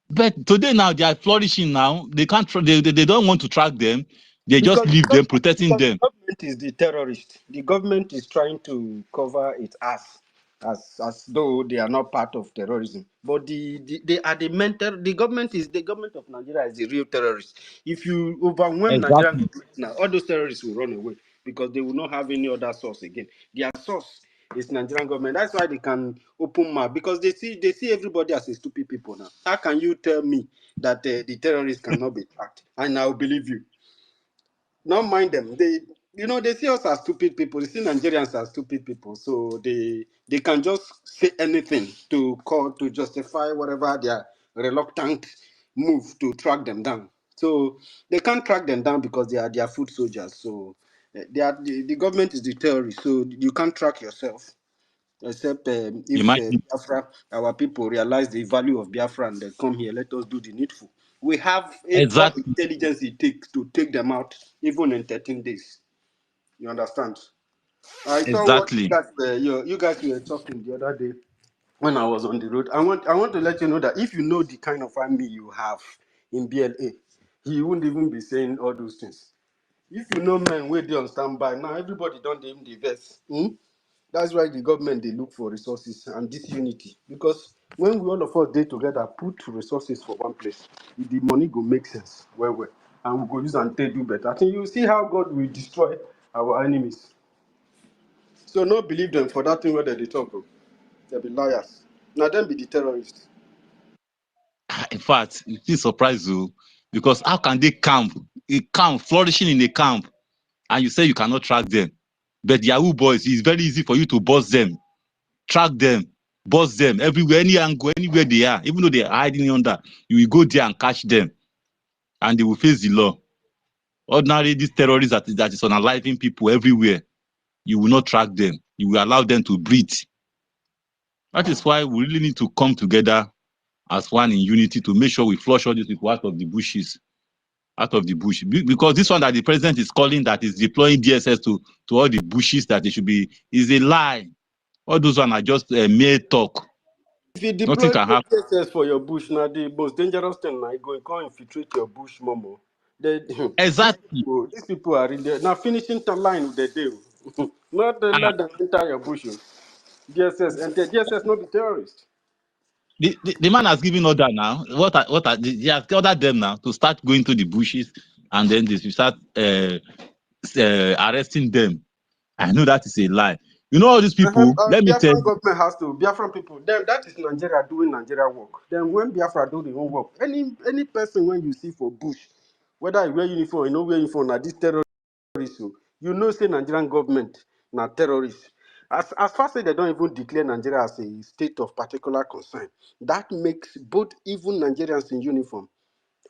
But today now they are flourishing now. They can't. They don't want to track them. They just leave them, protecting them. The government is the terrorist. The government is trying to cover its ass as though they are not part of terrorism. But they are the government of Nigeria is the real terrorist. If you overwhelm Nigerian Exactly. government now, all those terrorists will run away because they will not have any other source again. Their source is Nigerian government. That's why they can open mouth because they see everybody as a stupid people now. How can you tell me that the terrorists cannot be tracked? And I'll believe you. Not mind them. They see us as stupid people. They see Nigerians as stupid people. So they can just say anything to justify whatever their reluctant move to track them down. So they can't track them down because they are foot soldiers. So the government is the terrorist. So you can't track yourself. Except if Imagine. Biafra, our people realize the value of Biafra and they come here, let us do the needful. We have all Exactly. intelligence it takes to take them out, even in 13 days. You understand? I saw what Exactly. you guys were talking the other day when I was on the road. I want to let you know that if you know the kind of army you have in BLA, he wouldn't even be saying all those things. If you know men where they on standby, now everybody don't name the verse. That's why the government they look for resources and this unity. Because when we all of us day together, put resources for one place, the money go make sense. Well. and we go use and take do better. I think you see how God will destroy our enemies. So no believe them for that thing where they talk. Oh. They be liars. Now them be the terrorists. In fact, it is surprise you because how can they camp flourishing in a camp, and you say you cannot track them? But the Yahoo boys, it's very easy for you to bust them, track them, bust them everywhere, any angle, anywhere they are, even though they are hiding under. You will go there and catch them, and they will face the law. Ordinarily, these terrorists that is unaliving people everywhere, you will not track them. You will allow them to breathe. That is why we really need to come together as one in unity to make sure we flush all these people out of the bushes, out of the bush. Because this one that the president is calling that is deploying DSS to all the bushes that they should be is a lie. All those ones are just mere talk. If you Nothing deploy can happen. DSS for your bush, now the most dangerous thing now, you go and come infiltrate your bush, momo. They, Exactly. these people are in there now finishing the line with the deal. Not the Ah, let them enter your bush. Oh. DSS and the DSS not be terrorists. the man has given order now. He has ordered them now to start going to the bushes, and then they should start arresting them. I know that is a lie. You know all these people. Let me tell Biafran you. government has to Biafran people. Then that is Nigeria doing Nigeria work. Then when Biafra do the own work, any person when you see for bush, whether you wear uniform or you no wear uniform, na this terrorist. So you know, say Nigerian government na terrorist. As far as they don't even declare Nigeria as a state of particular concern, that makes both even Nigerians in uniform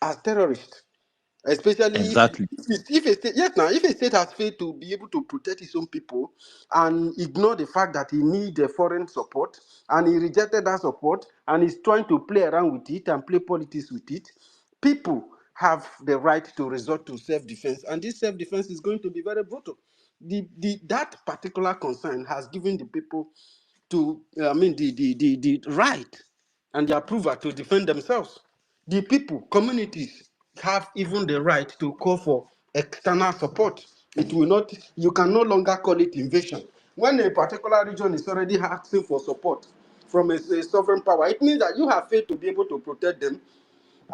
as terrorists. Especially Exactly. if a state, yes, now if a state has failed to be able to protect its own people and ignore the fact that he needs a foreign support and he rejected that support and is trying to play around with it and play politics with it, people have the right to resort to self-defense, and this self-defense is going to be very brutal. That particular concern has given the people to, the right and the approval to defend themselves. The people, communities have even the right to call for external support. It will not, you can no longer call it invasion. When a particular region is already asking for support from a sovereign power, it means that you have failed to be able to protect them,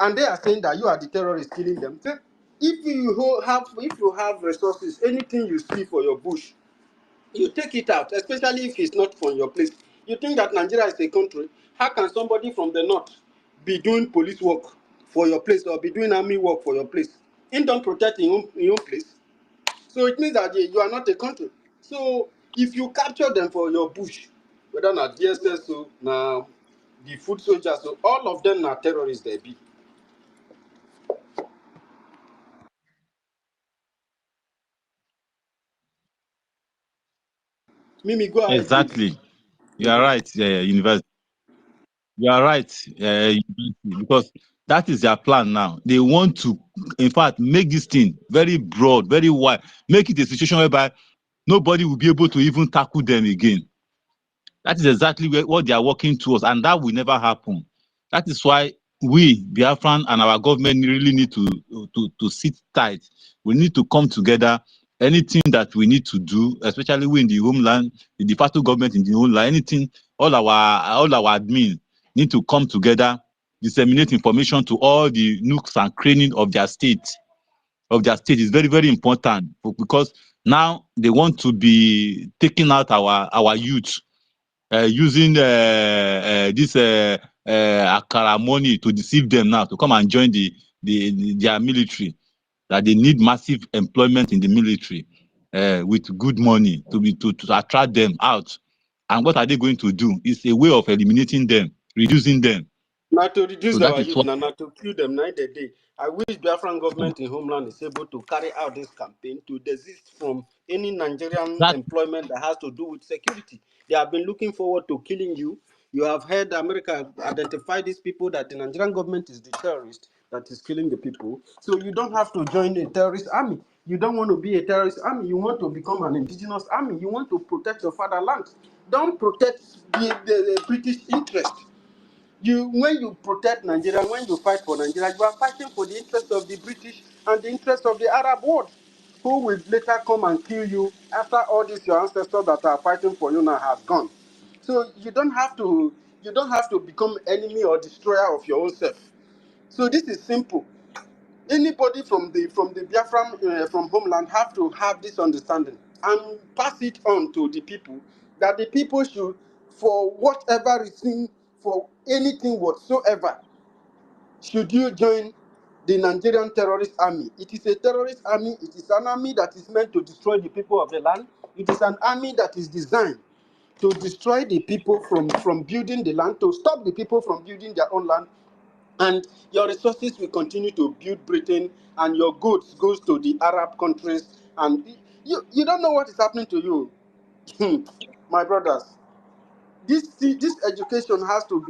and they are saying that you are the terrorist killing them. So if you have resources, anything you see for your bush, you take it out, especially if it's not from your place. You think that Nigeria is a country. How can somebody from the north be doing police work for your place or be doing army work for your place? In don't protect your own place. So it means that you are not a country. So if you capture them for your bush, whether not DSS or now the food soldiers, so all of them are terrorists they be. Mimi, go ahead, please. Exactly. You are right, university. You are right, because that is their plan now. They want to, in fact, make this thing very broad, very wide, make it a situation whereby nobody will be able to even tackle them again. That is exactly what they are working towards, and that will never happen. That is why we, Biafran, and our government really need to sit tight. We need to come together. Anything that we need to do, especially we in the homeland, the de facto government in the homeland, anything, all our admin need to come together, disseminate information to all the nooks and crannies of their state. Is very, very important because now they want to be taking out our youth using this akara money to deceive them now to come and join their military, that they need massive employment in the military with good money to attract them out. And what are they going to do? It's a way of eliminating them, reducing them. Not to reduce So that our is youth, what not to kill them night and day. I wish Biafran government in homeland is able to carry out this campaign to desist from any Nigerian that employment that has to do with security. They have been looking forward to killing you. You have heard America identify these people that the Nigerian government is the terrorist that is killing the people. So you don't have to join a terrorist army. You don't want to be a terrorist army. You want to become an indigenous army. You want to protect your fatherland. Don't protect the British interest. When you protect Nigeria, when you fight for Nigeria, you are fighting for the interest of the British and the interest of the Arab world, who will later come and kill you after all these your ancestors that are fighting for you now have gone. So you don't have to become enemy or destroyer of your own self. So this is simple. Anybody from the Biafran from homeland have to have this understanding and pass it on to the people, that the people should, for whatever reason, for anything whatsoever, should you join the Nigerian terrorist army. It is a terrorist army. It is an army that is meant to destroy the people of the land. It is an army that is designed to destroy the people from building the land, to stop the people from building their own land. And your resources will continue to build Britain, and your goods goes to the Arab countries. And you don't know what is happening to you. My brothers, this education has to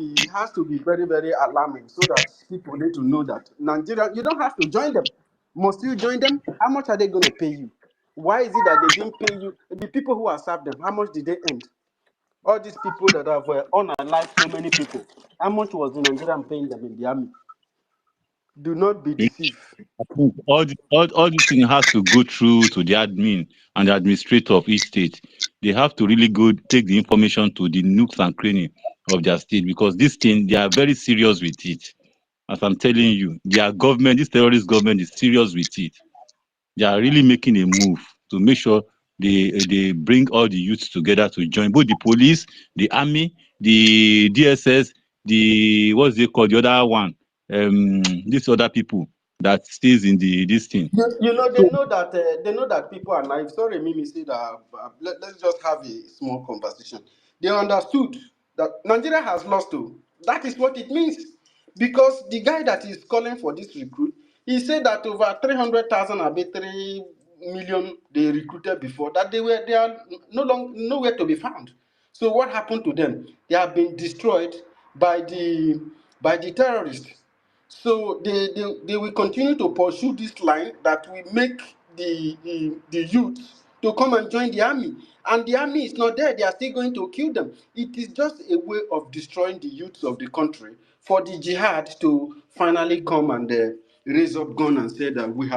be very, very alarming, so that people need to know that Nigeria, you don't have to join them. Must you join them? How much are they going to pay you? Why is it that they didn't pay you? The people who have served them, how much did they earn? All these people that have unalived so many people, how much was the Nigerian paying them in the army? Do not be deceived. I think all this thing has to go through to the admin and the administrator of each state. They have to really go take the information to the nooks and crannies of their state, because this thing, they are very serious with it. As I'm telling you, their government, this terrorist government, is serious with it. They are really making a move to make sure they bring all the youths together to join both the police, the army, the DSS, the what's they called, the other one, these other people that stays in this thing. You know, So they know that people are naive. Sorry, Mimi said that. Let's just have a small conversation. They understood that Nigeria has lost to. That is what it means, because the guy that is calling for this recruit, he said that over 300,000, about 3 million they recruited before, that they are nowhere to be found. So what happened to them? They have been destroyed by the terrorists. So they will continue to pursue this line that will make the youth to come and join the army. And the army is not there. They are still going to kill them. It is just a way of destroying the youths of the country for the jihad to finally come and raise up gun and say that we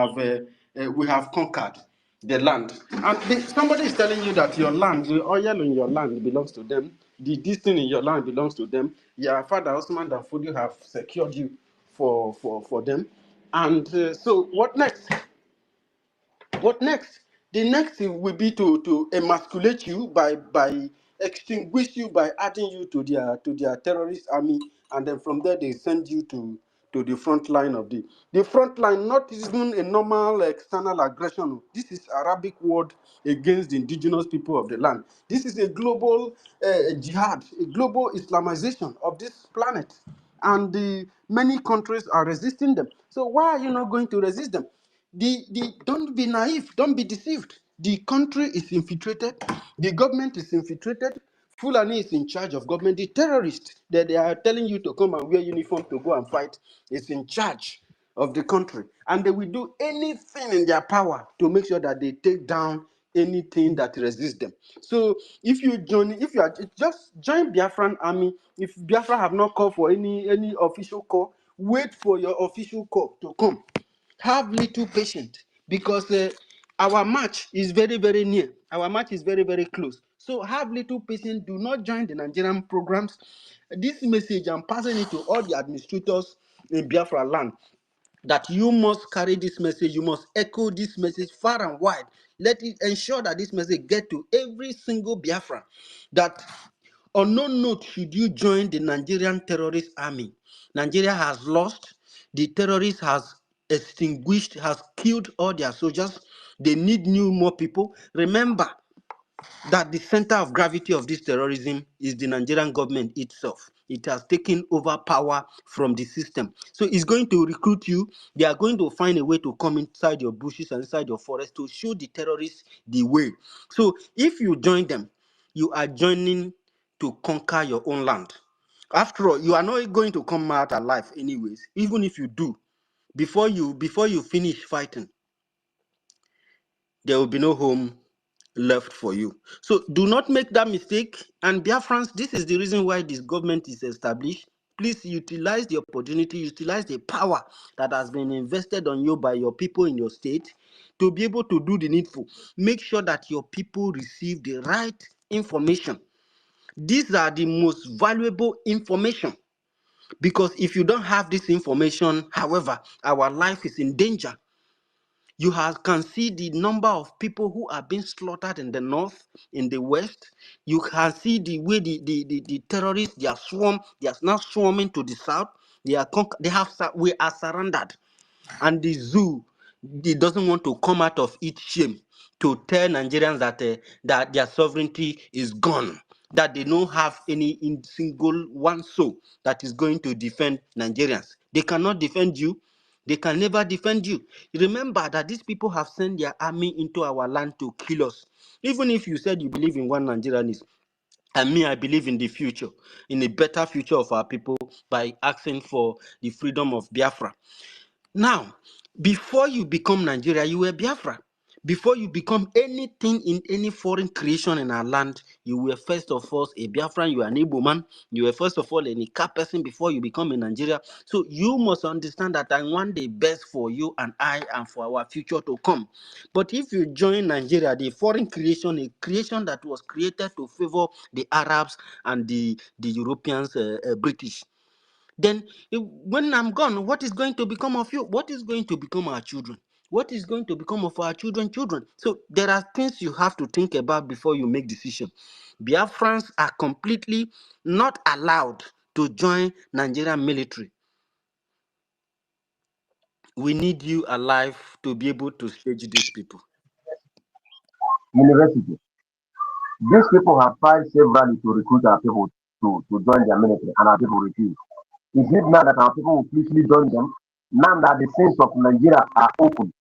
have conquered the land. And somebody is telling you that your land, the oil in your land belongs to them. This thing in your land belongs to them. Your father Osman Danfodio have secured you for them. And so what next? What next? The next thing will be to emasculate you by extinguish you by adding you to their terrorist army, and then from there they send you to the front line of the front line. Not even a normal external aggression. This is Arabic word against the indigenous people of the land. This is a global jihad, a global Islamization of this planet, and the many countries are resisting them. So why are you not going to resist them? Don't be naive, don't be deceived. The country is infiltrated, the government is infiltrated, Fulani is in charge of government. The terrorists that they are telling you to come and wear uniform to go and fight is in charge of the country, and they will do anything in their power to make sure that they take down anything that resists them. So if you are just join Biafran army. If Biafra have not called for any official call, wait for your official call to come. Have little patience, because our match is very, very near. Our match is very, very close. So have little patience. Do not join the Nigerian programs. This message, I'm passing it to all the administrators in Biafra land, that you must carry this message. You must echo this message far and wide. Let it ensure that this message get to every single Biafran, that on no note should you join the Nigerian terrorist army. Nigeria has lost. The terrorists has extinguished, has killed all their soldiers. They need more people. Remember that the center of gravity of this terrorism is the Nigerian government itself. It has taken over power from the system. So it's going to recruit you. They are going to find a way to come inside your bushes and inside your forest to show the terrorists the way. So if you join them, you are joining to conquer your own land. After all, you are not going to come out alive anyways. Even if you do, before you finish fighting, there will be no home left for you. So do not make that mistake. And Biafrans, this is the reason why this government is established. Please utilize the opportunity, utilize the power that has been invested on you by your people in your state to be able to do the needful. Make sure that your people receive the right information. These are the most valuable information. Because if you don't have this information, however, our life is in danger. You can see the number of people who are being slaughtered in the north, in the west. You can see the way the terrorists, they are now swarming to the south. We are surrounded. And the zoo, it doesn't want to come out of its shame to tell Nigerians that their sovereignty is gone, that they don't have any single one soul that is going to defend Nigerians. They cannot defend you. They can never defend you. Remember that these people have sent their army into our land to kill us. Even if you said you believe in one Nigerianism, and me, I believe in the future, in a better future of our people by asking for the freedom of Biafra. Now, before you become Nigeria, you were Biafra. Before you become anything in any foreign creation in our land, you were first of all a Biafran, you were an Igbo man, you were first of all a Nika person before you become a Nigeria. So you must understand that I want the best for you and I and for our future to come. But if you join Nigeria, the foreign creation, a creation that was created to favor the Arabs and the Europeans, British, then when I'm gone, what is going to become of you? What is going to become our children? What is going to become of our children? So there are things you have to think about before you make decision. Biafrans are completely not allowed to join Nigerian military. We need you alive to be able to stage these people. University. These people have tried severally to recruit our people to join their military, and our people refuse. Is it now that our people will peacefully join them? Now that the sins of Nigeria are open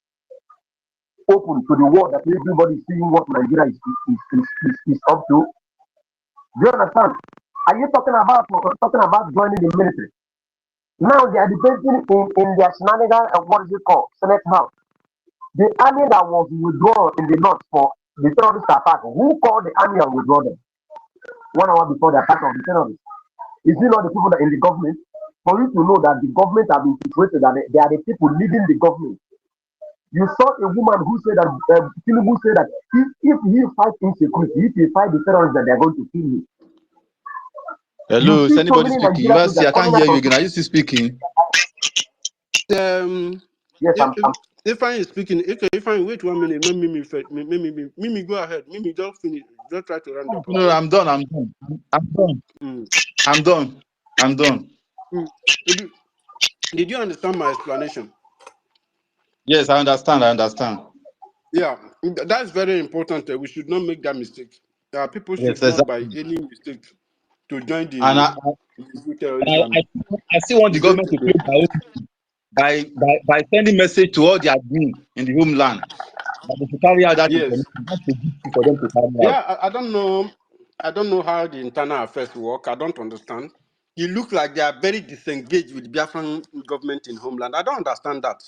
to the world, that everybody is seeing what Nigeria is up to. Do you understand? Are you talking about joining the military? Now they are debating in their shenanigans of what is it called? Senate House. The army that was withdrawn in the north for the terrorist attack, who called the army and withdraw them 1 hour before the attack of the terrorists? Is it not the people that in the government? For you to know that the government have been situated, that they are the people leading the government. You saw a woman who said that Tinubu said that if he fights insecurity, if he fight the terrorists, that they are going to kill him. You Hello, is see so anybody many speaking? Nigerian University, soldiers I can't coming hear out you of. again. Are you still speaking? Yes, If I is speaking, if I wait 1 minute, Mimi, go ahead. Mimi, just finish. Just try to round up. No, Okay. I'm done. I'm done. Mm. I'm done. I'm done. Mm. Did you understand my explanation? Yes, I understand. Yeah, that's very important. We should not make that mistake. People Yes, should not, by exactly. any mistake, to join And the terrorist I, army. I still want the It's going government to to be. play their own by sending message to all their admin in the homeland that they should carry out that Yes. information. That's the duty for them to carry out. Yeah, I don't know. I don't know how the internal affairs work. I don't understand. You look like they are very disengaged with Biafran government in homeland. I don't understand that.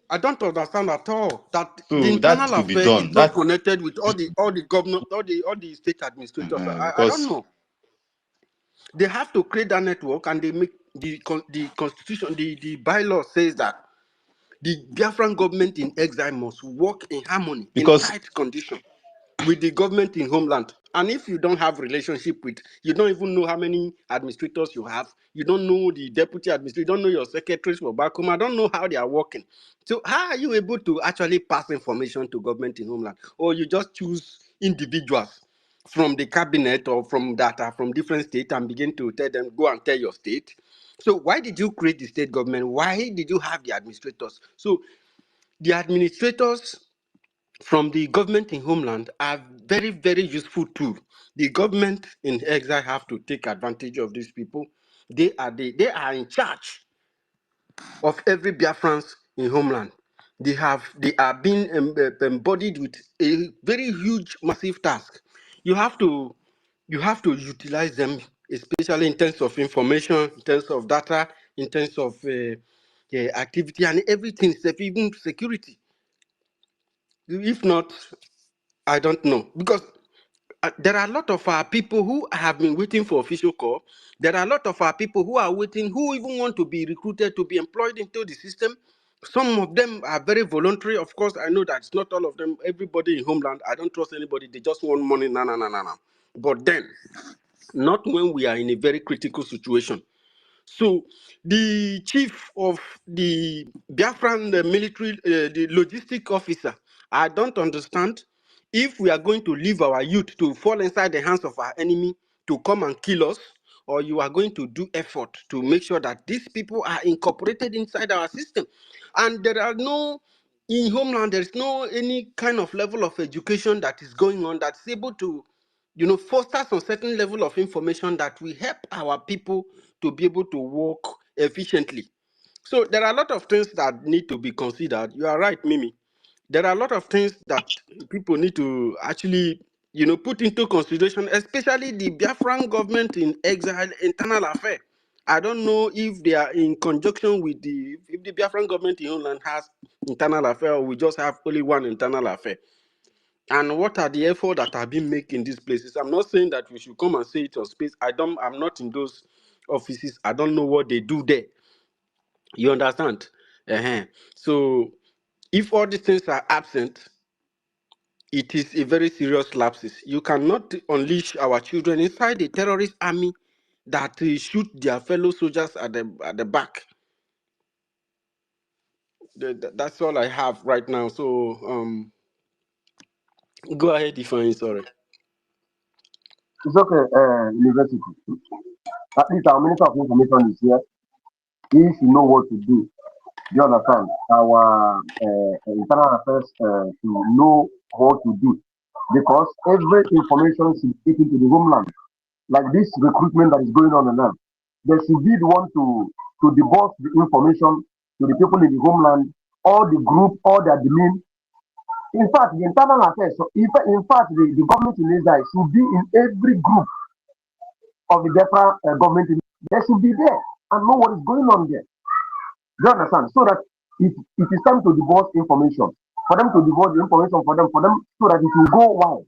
I don't understand at all that the So that internal could be affair is done. not That connected with all the governor, all the state administrators. I don't because know. They have to create that network, and they make the constitution, the bylaw says that the Biafran government in exile must work in harmony, in because tight condition with the government in homeland. And if you don't have relationship with, you don't even know how many administrators you have, you don't know the deputy administrator, you don't know your secretaries for back home, I don't know how they are working. So how are you able to actually pass information to government in homeland? Or you just choose individuals from the cabinet or from data from different states and begin to tell them, go and tell your state. So why did you create the state government? Why did you have the administrators? So the administrators from the government in homeland are very, very useful too. The government in exile have to take advantage of these people. They are in charge of every Biafrans in homeland. They are being embodied with a very huge, massive task. You have to utilize them, especially in terms of information, in terms of data, in terms of activity and everything, even security. If not, I don't know, because there are a lot of our people who have been waiting for official call. There are a lot of our people who are waiting, who even want to be recruited to be employed into the system. Some of them are very voluntary. Of course, I know that it's not all of them. Everybody in homeland, I don't trust anybody. They just want money. No. But then, not when we are in a very critical situation. So the chief of the Biafran military, the logistic officer, I don't understand if we are going to leave our youth to fall inside the hands of our enemy to come and kill us, or you are going to do effort to make sure that these people are incorporated inside our system. And there are no, in homeland, there is no any kind of level of education that is going on that's able to, foster some certain level of information that will help our people to be able to work efficiently. So there are a lot of things that need to be considered. You are right, Mimi. There are a lot of things that people need to actually, put into consideration, especially the Biafran government in exile internal affair. I don't know if they are in conjunction with if the Biafran government in Holland has internal affair, or we just have only one internal affair. And what are the efforts that are being made in these places? I'm not saying that we should come and say it on space. I'm not in those offices. I don't know what they do there. You understand? So if all these things are absent, it is a very serious lapses. You cannot unleash our children inside the terrorist army that shoot their fellow soldiers at the back. That's all I have right now. So go ahead, Ifeanyi. Sorry. It's okay, University. At least our Minister of Information is here. He should know what to do. You understand? Our internal affairs to know what to do. Because every information should be taken to the homeland. Like this recruitment that is going on now. They should be the one to divulge the information to the people in the homeland, all the group, all the admin. In fact, the internal affairs, so in fact, the government in Israel should be in every group of the Biafra government. They should be there and know what is going on there. You understand? So that it is time to divulge information. For them to divulge the information for them, so that it will go wide.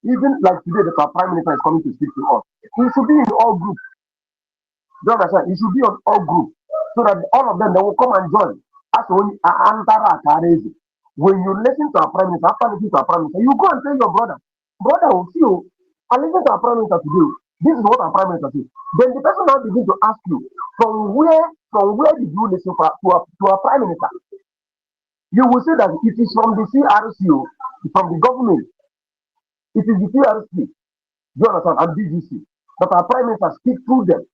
Even like today, the Prime Minister is coming to speak to us. It should be in all groups. You understand? It should be on all groups. So that all of them, they will come and join. As when you listen to our Prime Minister, after listening to our Prime Minister, you go and tell your brother, will see you. I listen to our Prime Minister today. This is what our Prime Minister says. Then the person now begin to ask you, from where did you listen to our Prime Minister? You will say that it is from the CRCO, from the government. It is the CRC, you understand, and BGC, that our Prime Minister speak through them.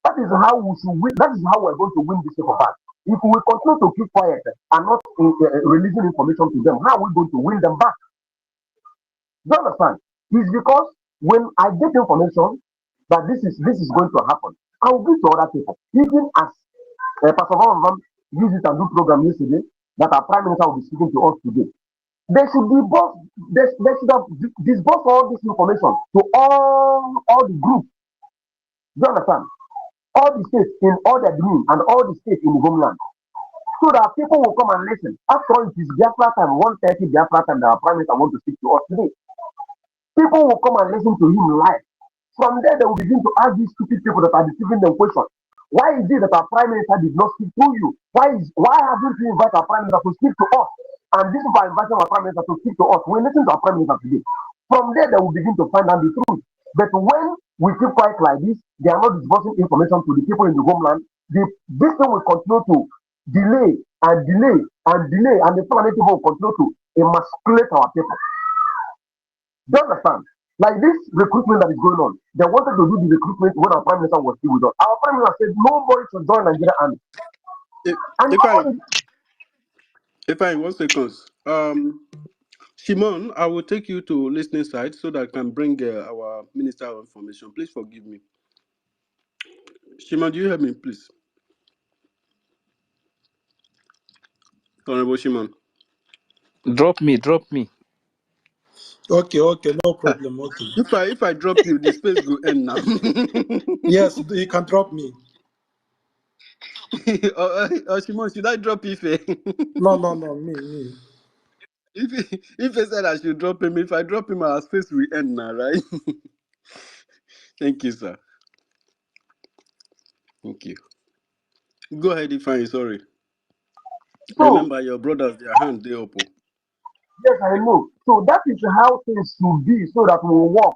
That is how we should win. That is how we're going to win this paper back. If we continue to keep quiet and not releasing information to them, how are we going to win them back? Do you understand? It's because when I get information that this is going to happen, I will give to other people. Even as Pastor Van used it and do program yesterday, that our Prime Minister will be speaking to us today. They should be both. They should have disbursed all this information to all the groups. Do you understand? All the states in all the admin and all the states in the homeland, so that people will come and listen. After all, it is Biafra time, 1:30 Biafra time that our Prime Minister wants to speak to us today. People will come and listen to him live. From there, they will begin to ask these stupid people that are deceiving them questions. Why is it that our Prime Minister did not speak to you? Why haven't you invited our Prime Minister to speak to us? And this is by inviting our Prime Minister to speak to us. We listen to our Prime Minister today. From there, they will begin to find out the truth. But when we keep quiet like this, they are not disbursing information to the people in the homeland. This thing will continue to delay, and the planet people will continue to emasculate our people. Do you understand? Like this recruitment that is going on, they wanted to do the recruitment when our Prime Minister was still with us. Our Prime Minister said nobody should join Nigeria Army. If I 1 second, Shimon, I will take you to listening side so that I can bring our Minister of Information. Please forgive me. Shimon, do you hear me, please? Honorable Shimon. Drop me. Okay, no problem. Okay. If I drop you, the space will end now. Yes, you can drop me. Shimon, should I drop Ife? No, me. If I said I should drop him, if I drop him, our space will end now, right? Thank you, sir. Thank you. Go ahead, Ifeanyi, sorry. So, remember, your brothers, their hand, they open. yes, I know. So that is how things should be so that we will work.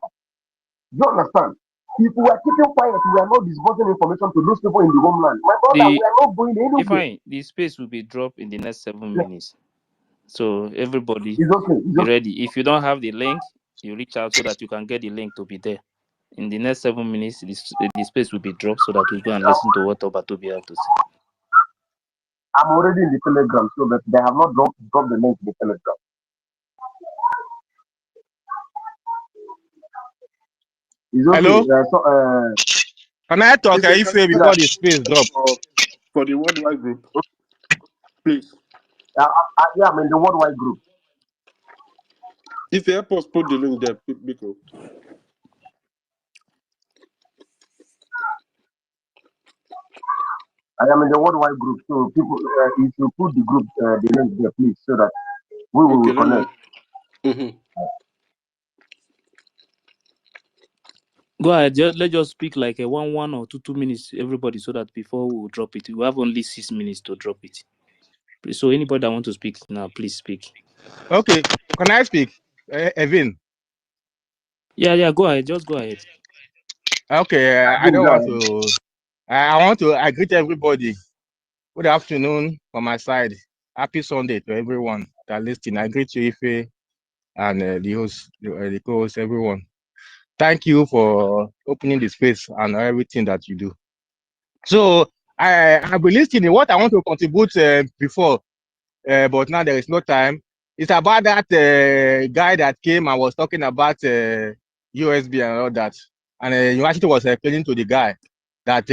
You understand? If we are keeping quiet, we are not disbursing information to those people in the homeland. My brother, we The are not going anywhere. the space will be dropped in the next 7 minutes. So everybody It's okay. It's be okay. ready. If you don't have the link, you reach out so that you can get the link to be there. In the next 7 minutes, the space will be dropped so that we go and listen to what Obatobi have to say. I'm already in the Telegram, so that they have not dropped the link in the Telegram. It's okay. Hello? Can I talk If you if can you before the space drop? for the worldwide group, please. Yeah, I'm in the worldwide group. If you help us put the link there, because I am in the worldwide group. So people, if you put the group, the link there, please, so that we will okay, let connect. me. Mm-hmm. Go ahead. Let's just speak like a 1 or 2 minutes, everybody, so that before we will drop it, we have only 6 minutes to drop it. So anybody that want to speak now, please speak. Okay. Can I speak? Evan. Yeah. Go ahead. Just go ahead. Okay. I don't want to. I greet everybody. Good afternoon from my side. Happy Sunday to everyone that listening. I greet you, Ife, and the host, the co-host, everyone. Thank you for opening the space and everything that you do. So I be listening. What I want to contribute before, but now there is no time. It's about that guy that came and was talking about USB and all that, and university was explaining to the guy that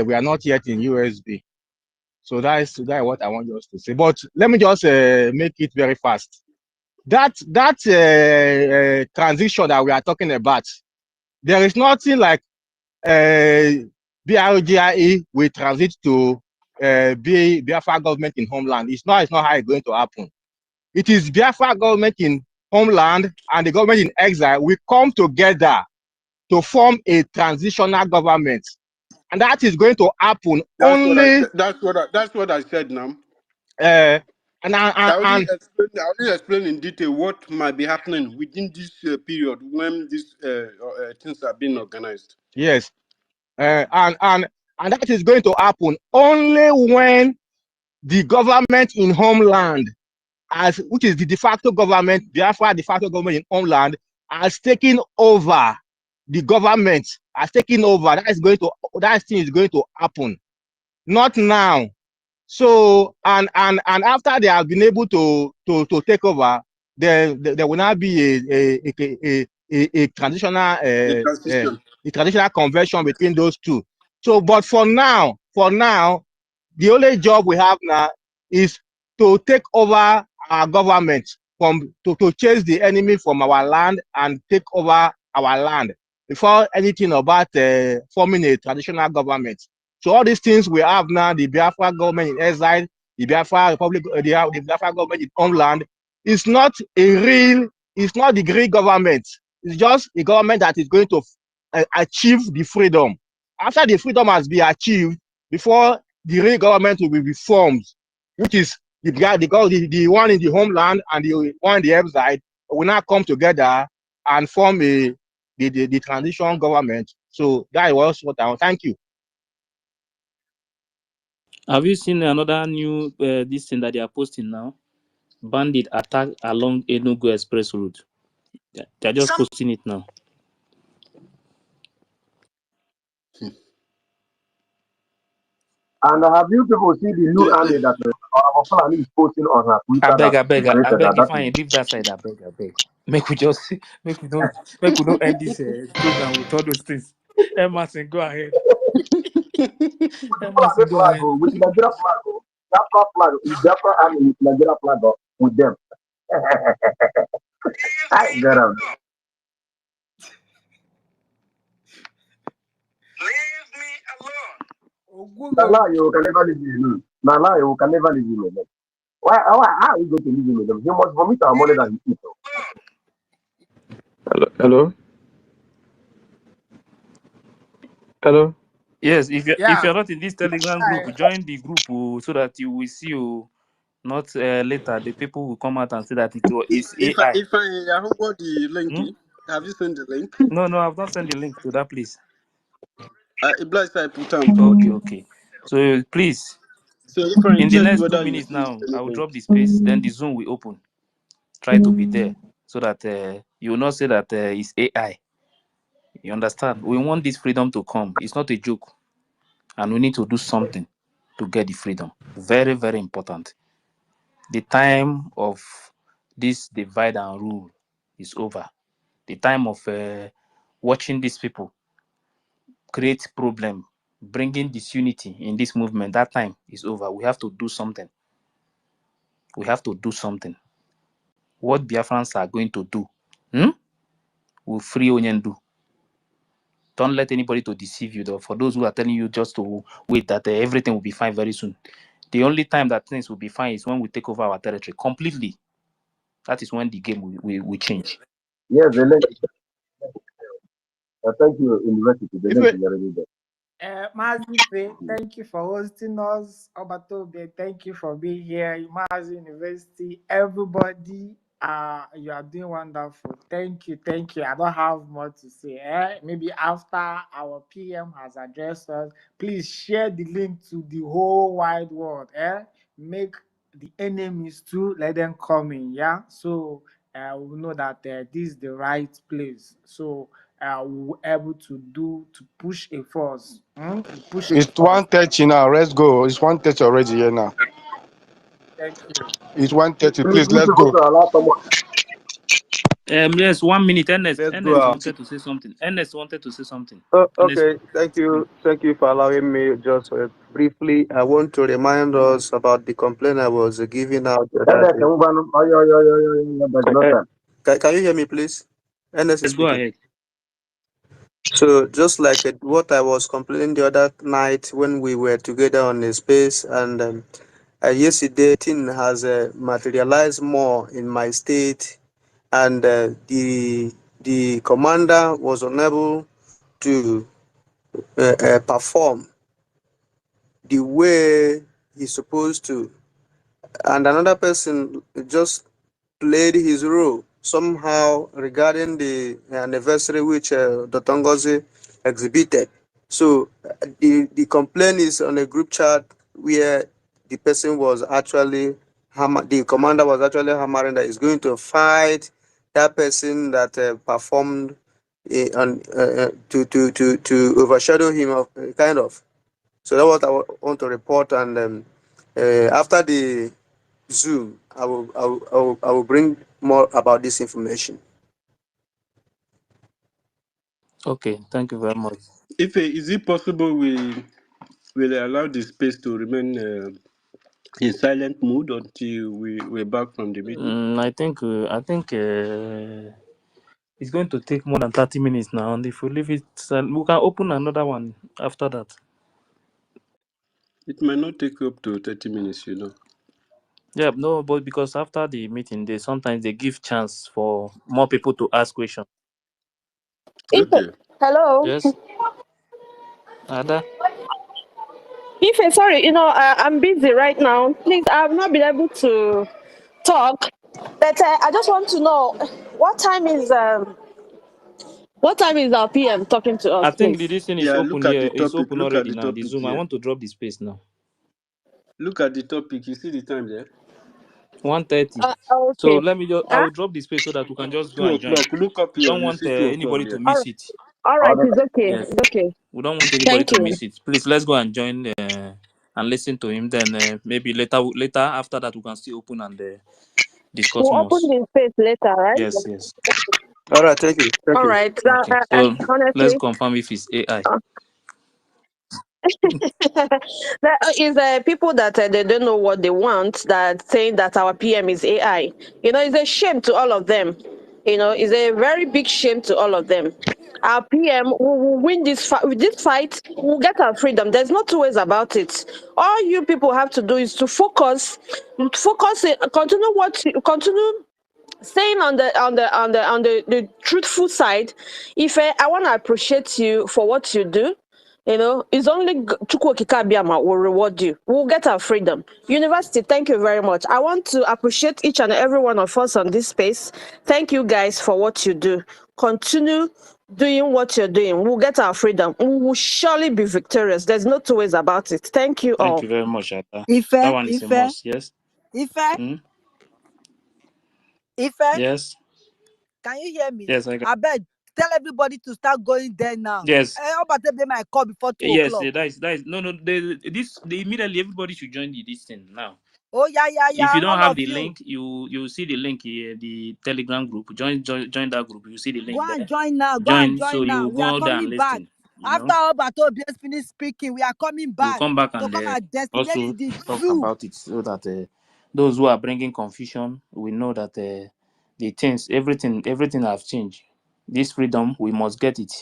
we are not yet in USB. So that is what I want just to say. But let me just make it very fast. That transition that we are talking about, there is nothing like BRGIE will transit to Biafra government in homeland. It's not how it's going to happen. It is Biafra government in homeland and the government in exile will come together to form a transitional government. And that is going to happen That's what I only said. That's what I said now. and I already explained in detail what might be happening within this period when these things are being organized. yes, and that is going to happen only when the government in homeland, which is the de facto government, Biafra de facto government in homeland, has taken over the government, has taken over. That thing is going to happen, not now. So and after they have been able to take over, there will now be a transitional The transition. a traditional conversion between those two. So, but for now, the only job we have now is to take over our government to chase the enemy from our land and take over our land before anything about forming a traditional government. So all these things we have now, the Biafra government in exile, the Biafra Republic, the Biafra government in homeland, it's not the real government. It's just a government that is going to achieve the freedom. After the freedom has been achieved, before the real government will be formed, which is the one in the homeland and the one in the exile will now come together and form the transition government. So that was what I want. Thank you. Have you seen another new this thing that they are posting now? Bandit attack along Enugu Express Road. They're just posting it now. And have you people see the new army that our Fulani is posting on her I Twitter beg, that if that I is leave that side, I beg. Make we just make we don't end this program with all those things. Emerson, go ahead. Fulani Emerson, go flag ahead. with Nigeria flag, Biafra flag, Biafra army with Nigeria flag with them. I get them. Leave me alone. Now you can never leave him alone. Now you can never leave him alone. Why how are you going to leave him alone? He must vomit our money that he eat. Hello. Hello. Yes, if Yeah. you're not in this Telegram group, join the group so that you will see not later the people will come out and say that it's AI. If I haven't got the link, Hmm? Have you sent the link? No, I've not sent the link to that place. Bless I put on for. Okay. So please, So if I in the check next whether 2 minutes you now, send I the will link. drop the space. Then the Zoom will open. Try to be there so that you will not say that it's AI. You understand? We want this freedom to come. It's not a joke, and we need to do something to get the freedom. Very, very important. The time of this divide and rule is over. The time of watching these people create problem, bringing disunity in this movement, that time is over. We have to do something. We have to do something. What Biafrans are going to do, will free Onyendu. Don't let anybody to deceive you, though. For those who are telling you just to wait, that everything will be fine very soon. The only time that things will be fine is when we take over our territory completely. That is when the game will change. Yes, the link. Thank you, University. The If link it, is already there. Mazife, thank you for hosting us. Obatobe, thank you for being here. Mazi University, everybody, you are doing wonderful. Thank you. I don't have more to say. Maybe after our PM has addressed us, please share the link to the whole wide world. Make the enemies too, let them come in. Yeah, so we know that this is the right place. So we were able to push a force. Push a it's force. 1:30 now. Let's go. It's 1:30 already here now. Thank you. It's 1:30. Please, Please, you let's people go. to allow someone. Yes, 1 minute. Ernest Let's go out. wanted to say something. Ernest wanted to say something. Oh, Ernest, okay, thank you for allowing me. Just briefly, I want to remind us about the complaint I was giving out the And other then, day. there's Uh, no uh, time. can you hear me, please? Ernest is let's go speaking. ahead. So, just like what I was complaining the other night when we were together on a space, and yesterday, thing has materialized more in my state, and the commander was unable to perform the way he's supposed to, and another person just played his role somehow regarding the anniversary which Dr. Ngozi exhibited. So the complaint is on a group chat where the person was actually the commander was actually hammering that he's going to fight that person that performed to overshadow him of kind of. So that's what I want to report. And after the Zoom, I will bring more about this information. Okay, thank you very much. If is it possible we will allow the space to remain in silent mode until we're back from the meeting? I think it's going to take more than 30 minutes now. And if we leave it, we can open another one after that. It might not take up to 30 minutes, you know. Yeah, no, but because after the meeting, sometimes they give chance for more people to ask questions. Okay. Hello. Yes, Ada. Ife, sorry, I'm busy right now. Please, I've not been able to talk, but I just want to know what time is our PM talking to I us, think please. this thing is Yeah, open look at here. the It's topic. open Look at already the now. The topic Zoom. I here. want to drop the space now. Look at the topic. You see the time there? 1:30. So Okay. let me just. I Huh? will drop the space so that we can just go 2 and join. o'clock. Look up We here. don't You want see 2 o'clock anybody to there. miss it. All right, it's okay. Yes, It's okay. we don't want anybody Thank to you. miss it. Please, let's go and join and listen to him. Then maybe later after that we can still open and discuss We'll more. open the space later, right? Yes. All right, thank you. All right. Okay. So let's Honestly, confirm if it's AI. there is people that they don't know what they want, that saying that our PM is AI. It's a shame to all of them. It's a very big shame to all of them. Our PM will win this fight. With this fight, we'll get our freedom. There's no two ways about it. All you people have to do is to focus, continue saying on the truthful side. If I want to appreciate you for what you do, it's only Chukwu Okike Abịama will reward you. We'll get our freedom. University, thank you very much. I want to appreciate each and every one of us on this space. Thank you guys for what you do. Continue doing what you're doing. We'll get our freedom. We will surely be victorious. There's no two ways about it. Thank you Thank all. you very much, Ada. That Ife, one is a Ife, must. Yes. Ife, Hmm? Ife. Yes. Can you hear me? Yes, I can. I beg, tell everybody to start going there now. Yes. How about they might call before 2 Yes, o'clock? that is no. Immediately everybody should join this thing now. Oh yeah, If you don't all have of the you. link, you see the link here, the Telegram group. Join that group. You see the Go link and there. join now. Go and Join, so join now. you We go are out there and coming back. listen. You After know, all Bato BS finish speaking, we are coming we'll back come back to and come and destinate also the talk zoo. about it so that those who are bringing confusion will know that the things, everything have changed. This freedom, we must get it,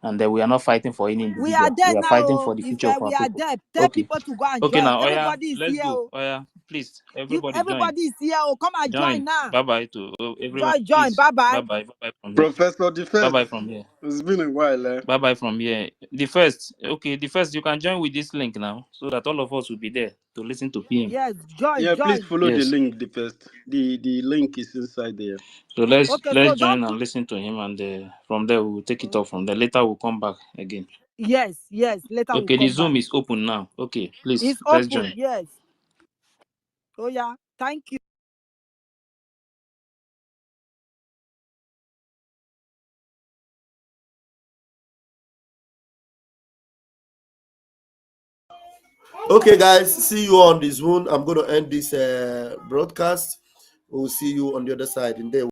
and we are not fighting for any We are individual. there We are now. fighting Oh. for the If future of our we are people. there, tell Okay, people to go and okay. join. Now, Oya, Everybody is let's here. go. Oh. Oya, please, If everybody join. everybody is here, oh, come and join Join. now. Bye bye to everyone. Join. Please. Bye Bye bye. bye. Bye bye from here. Professor the Bye bye first. from here. It's been a while, eh? Bye bye from here. The first. Okay, the first, you can join with this link now so that all of us will be there to listen to PM. Yes, join, Yeah, please join. follow the Yes. link the first. The link is inside there. So let's Okay, so let's don't join and put. listen to him, and from there we'll take it off. From there, later we'll come back again. Yes. Later we'll Okay, the come back. Zoom is open now. Okay, please It's let's open. join. Yes. Oh yeah. Thank you. Okay, guys, see you on this one. I'm going to end this broadcast. We'll see you on the other side in there.